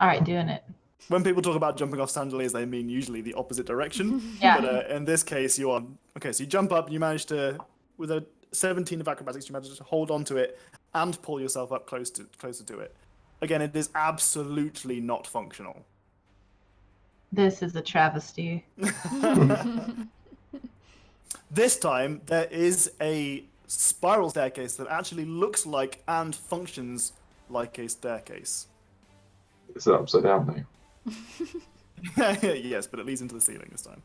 All right, doing it. When people talk about jumping off chandeliers, they mean usually the opposite direction. Yeah. But in this case, you are... Okay, so you jump up, you manage to... With a 17 of acrobatics, you manage to hold onto it and pull yourself up closer to it. Again, it is absolutely not functional. This is a travesty. This time, there is a spiral staircase that actually looks like and functions like a staircase. Is it upside down now? Yes, but it leads into the ceiling this time.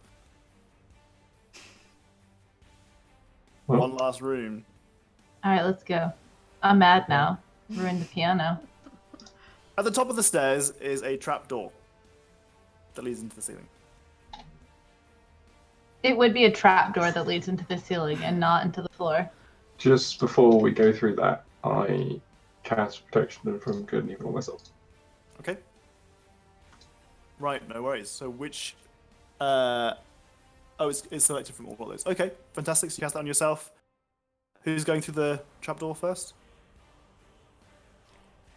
Well, One last room. All right, let's go. I'm mad now. Ruined the piano. At the top of the stairs is a trapdoor that leads into the ceiling. It would be a trapdoor that leads into the ceiling and not into the floor. just before we go through that, I cast protection from good and evil on myself. Okay. Right, no worries. So which... it's selected from all of those. Okay, fantastic. So you cast that on yourself. Who's going through the trapdoor first?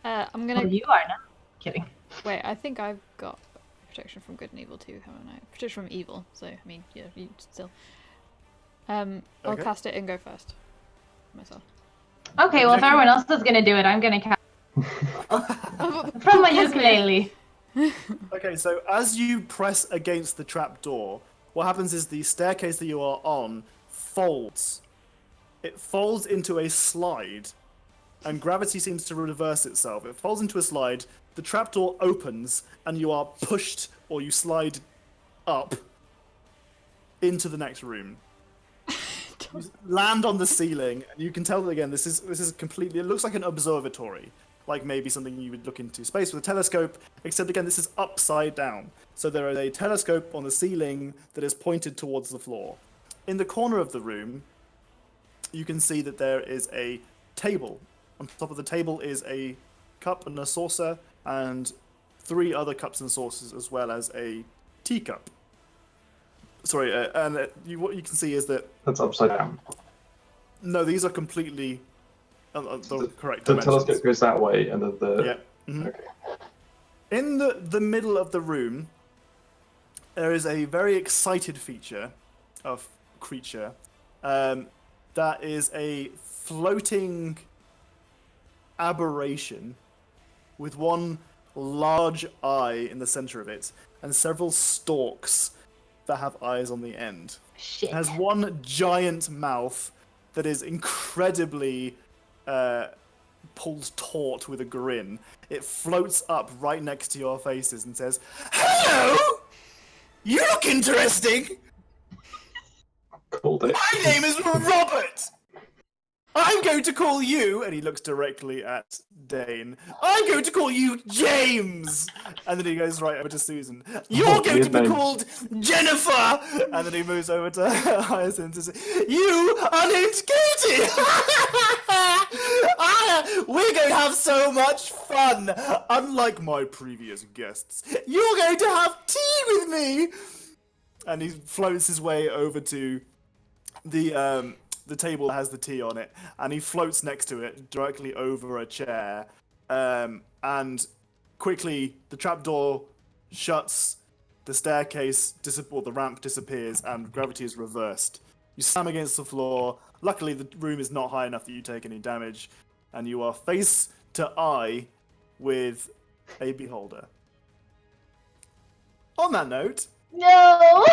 I'm gonna... Oh, you are now. Kidding. Wait, I think I've got protection from good and evil too, haven't I? Protection from evil, so, I mean, yeah, you still... I'll Okay. cast it and go first. Myself. Okay, well, if everyone else is going to do it, I'm going to cast from my ukulele. Okay, so as you press against the trapdoor, what happens is the staircase that you are on folds. It folds into a slide, and gravity seems to reverse itself. It folds into a slide, the trapdoor opens, and you are pushed, or you slide up into the next room. You land on the ceiling, and you can tell that again. This is completely. It looks like an observatory, like maybe something you would look into space with a telescope. Except again, this is upside down. So there is a telescope on the ceiling that is pointed towards the floor. In the corner of the room, you can see that there is a table. On top of the table is a cup and a saucer, and 3 other cups and saucers, as well as a teacup. Sorry, and what you can see is that... That's upside down. No, these are completely the correct The dimensions. telescope goes that way, and then the... Yeah. Mhm. Okay. In the middle of the room, there is a very excited creature. That is a floating aberration with one large eye in the center of it, and several stalks that have eyes on the end. Shit. It has one giant mouth that is incredibly pulled taut with a grin. It floats up right next to your faces and says, "Hello! You look interesting! Called it. My name is Robert! I'm going to call you," and he looks directly at Dane, "I'm going to call you James!" And then he goes right over to Susan. "You're going to be Weird name. called Jennifer!" And then he moves over to Hyacinth and says, "You are named Katie!" We're going to have so much fun! Unlike my previous guests, you're going to have tea with me! And he floats his way over to the table that has the tea on it, and he floats next to it, directly over a chair. And quickly, the trapdoor shuts, the staircase, the ramp disappears, and gravity is reversed. You slam against the floor. Luckily, the room is not high enough that you take any damage, and you are face to eye with a beholder. On that note, No!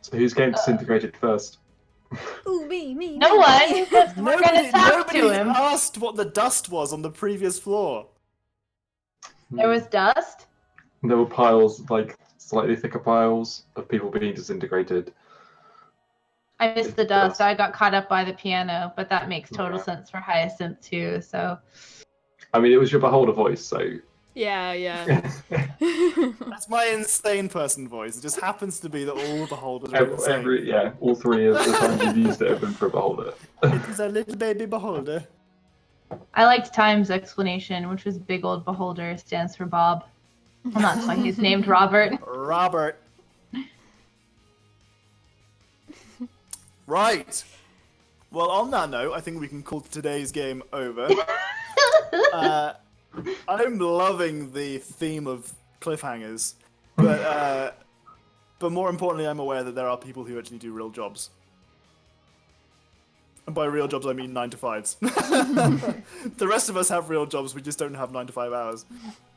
So who's getting disintegrated first? Ooh, me. No one! 'Cause we're going to talk nobody to him. asked what the dust was on the previous floor. There was dust? there were piles, like slightly thicker piles of people being disintegrated. I missed the dust. I got caught up by the piano, but that makes total Yeah. sense for Hyacinth too. So I mean, it was your beholder voice, so. Yeah. That's my insane person voice. It just happens to be that all beholders are insane. All three of the times you've used it have been for a beholder. It is a little baby beholder. I liked Time's explanation, which was big old beholder stands for Bob. Well, that's why he's named Robert. Robert. Right. Well, on that note, I think we can call today's game over. I'm loving the theme of cliffhangers, but more importantly, I'm aware that there are people who actually do real jobs. And by real jobs, I mean 9-to-5s. The rest of us have real jobs, we just don't have 9 to 5 hours.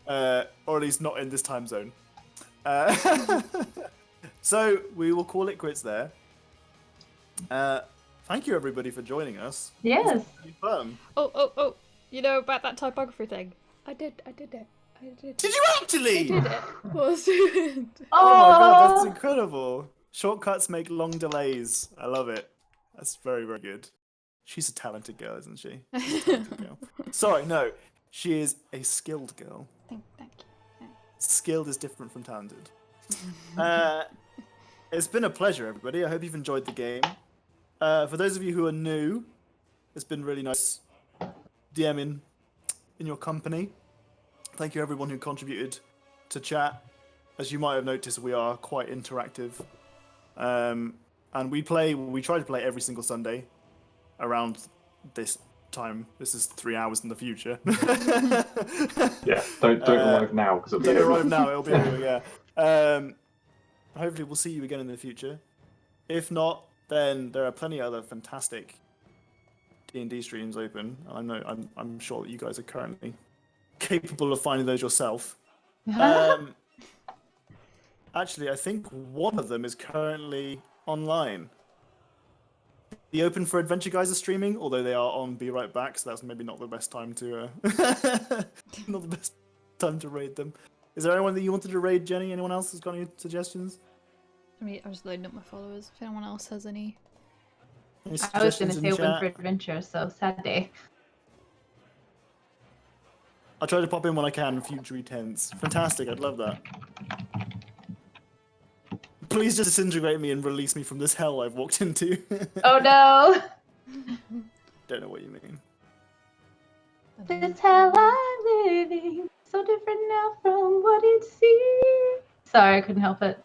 Or at least not in this time zone. So, we will call it quits there. Thank you, everybody, for joining us. Yes. Fun. Oh, you know about that typography thing? I did it. Did you actually? I did it. Was it? Oh my god, that's incredible. Shortcuts make long delays. I love it. That's very, very good. She's a talented girl, isn't she? She's a talented girl. Sorry, no. She is a skilled girl. Thank you. Skilled is different from talented. It's been a pleasure, everybody. I hope you've enjoyed the game. For those of you who are new, it's been really nice DMing in your company. Thank you, everyone who contributed to chat. As you might have noticed, we are quite interactive. And we try to play every single Sunday around this time. This is 3 hours in the future. Yeah, don't arrive now because it'll be Don't over. arrive now, it'll be over, yeah. Hopefully we'll see you again in the future. If not, then there are plenty of other fantastic D&D streams open. I'm sure that you guys are currently capable of finding those yourself. Actually, I think one of them is currently online. The Open for Adventure guys are streaming, although they are on Be Right Back, so that's maybe not the best time to not the best time to raid them. Is there anyone that you wanted to raid, Jenny? Anyone else has got any suggestions? I mean, I'm just loading up my followers. If anyone else has any. I was going to say Open for Adventure, so sad day. I'll try to pop in when I can, future tense. Fantastic, I'd love that. Please just disintegrate me and release me from this hell I've walked into. Oh no! Don't know what you mean. This hell I'm living, so different now from what it seemed. Sorry, I couldn't help it.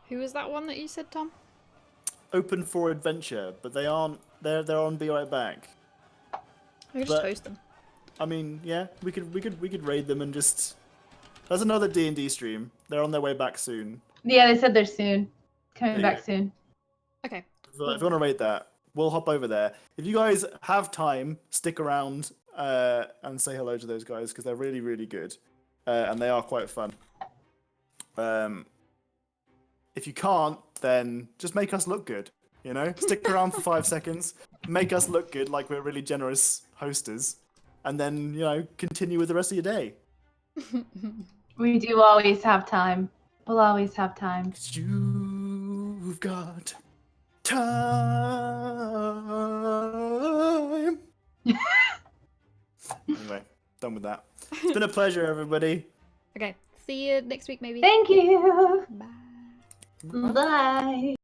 Who was that one that you said, Tom? Open for Adventure, but they aren't. They're on Be Right Back. I could just host them. I mean, yeah, we could raid them and just. There's another D&D stream. They're on their way back soon. Yeah, they said they're soon. Coming back soon. Okay. If you want to raid that, we'll hop over there. If you guys have time, stick around and say hello to those guys because they're really, really good. And they are quite fun. If you can't, then just make us look good. You know, stick around for 5 seconds, make us look good like we're really generous hosters, and then, you know, continue with the rest of your day. We do always have time. We'll always have time. You've got time. Anyway, done with that. It's been a pleasure, everybody. Okay. See you next week, maybe. Thank you. Bye. Bye.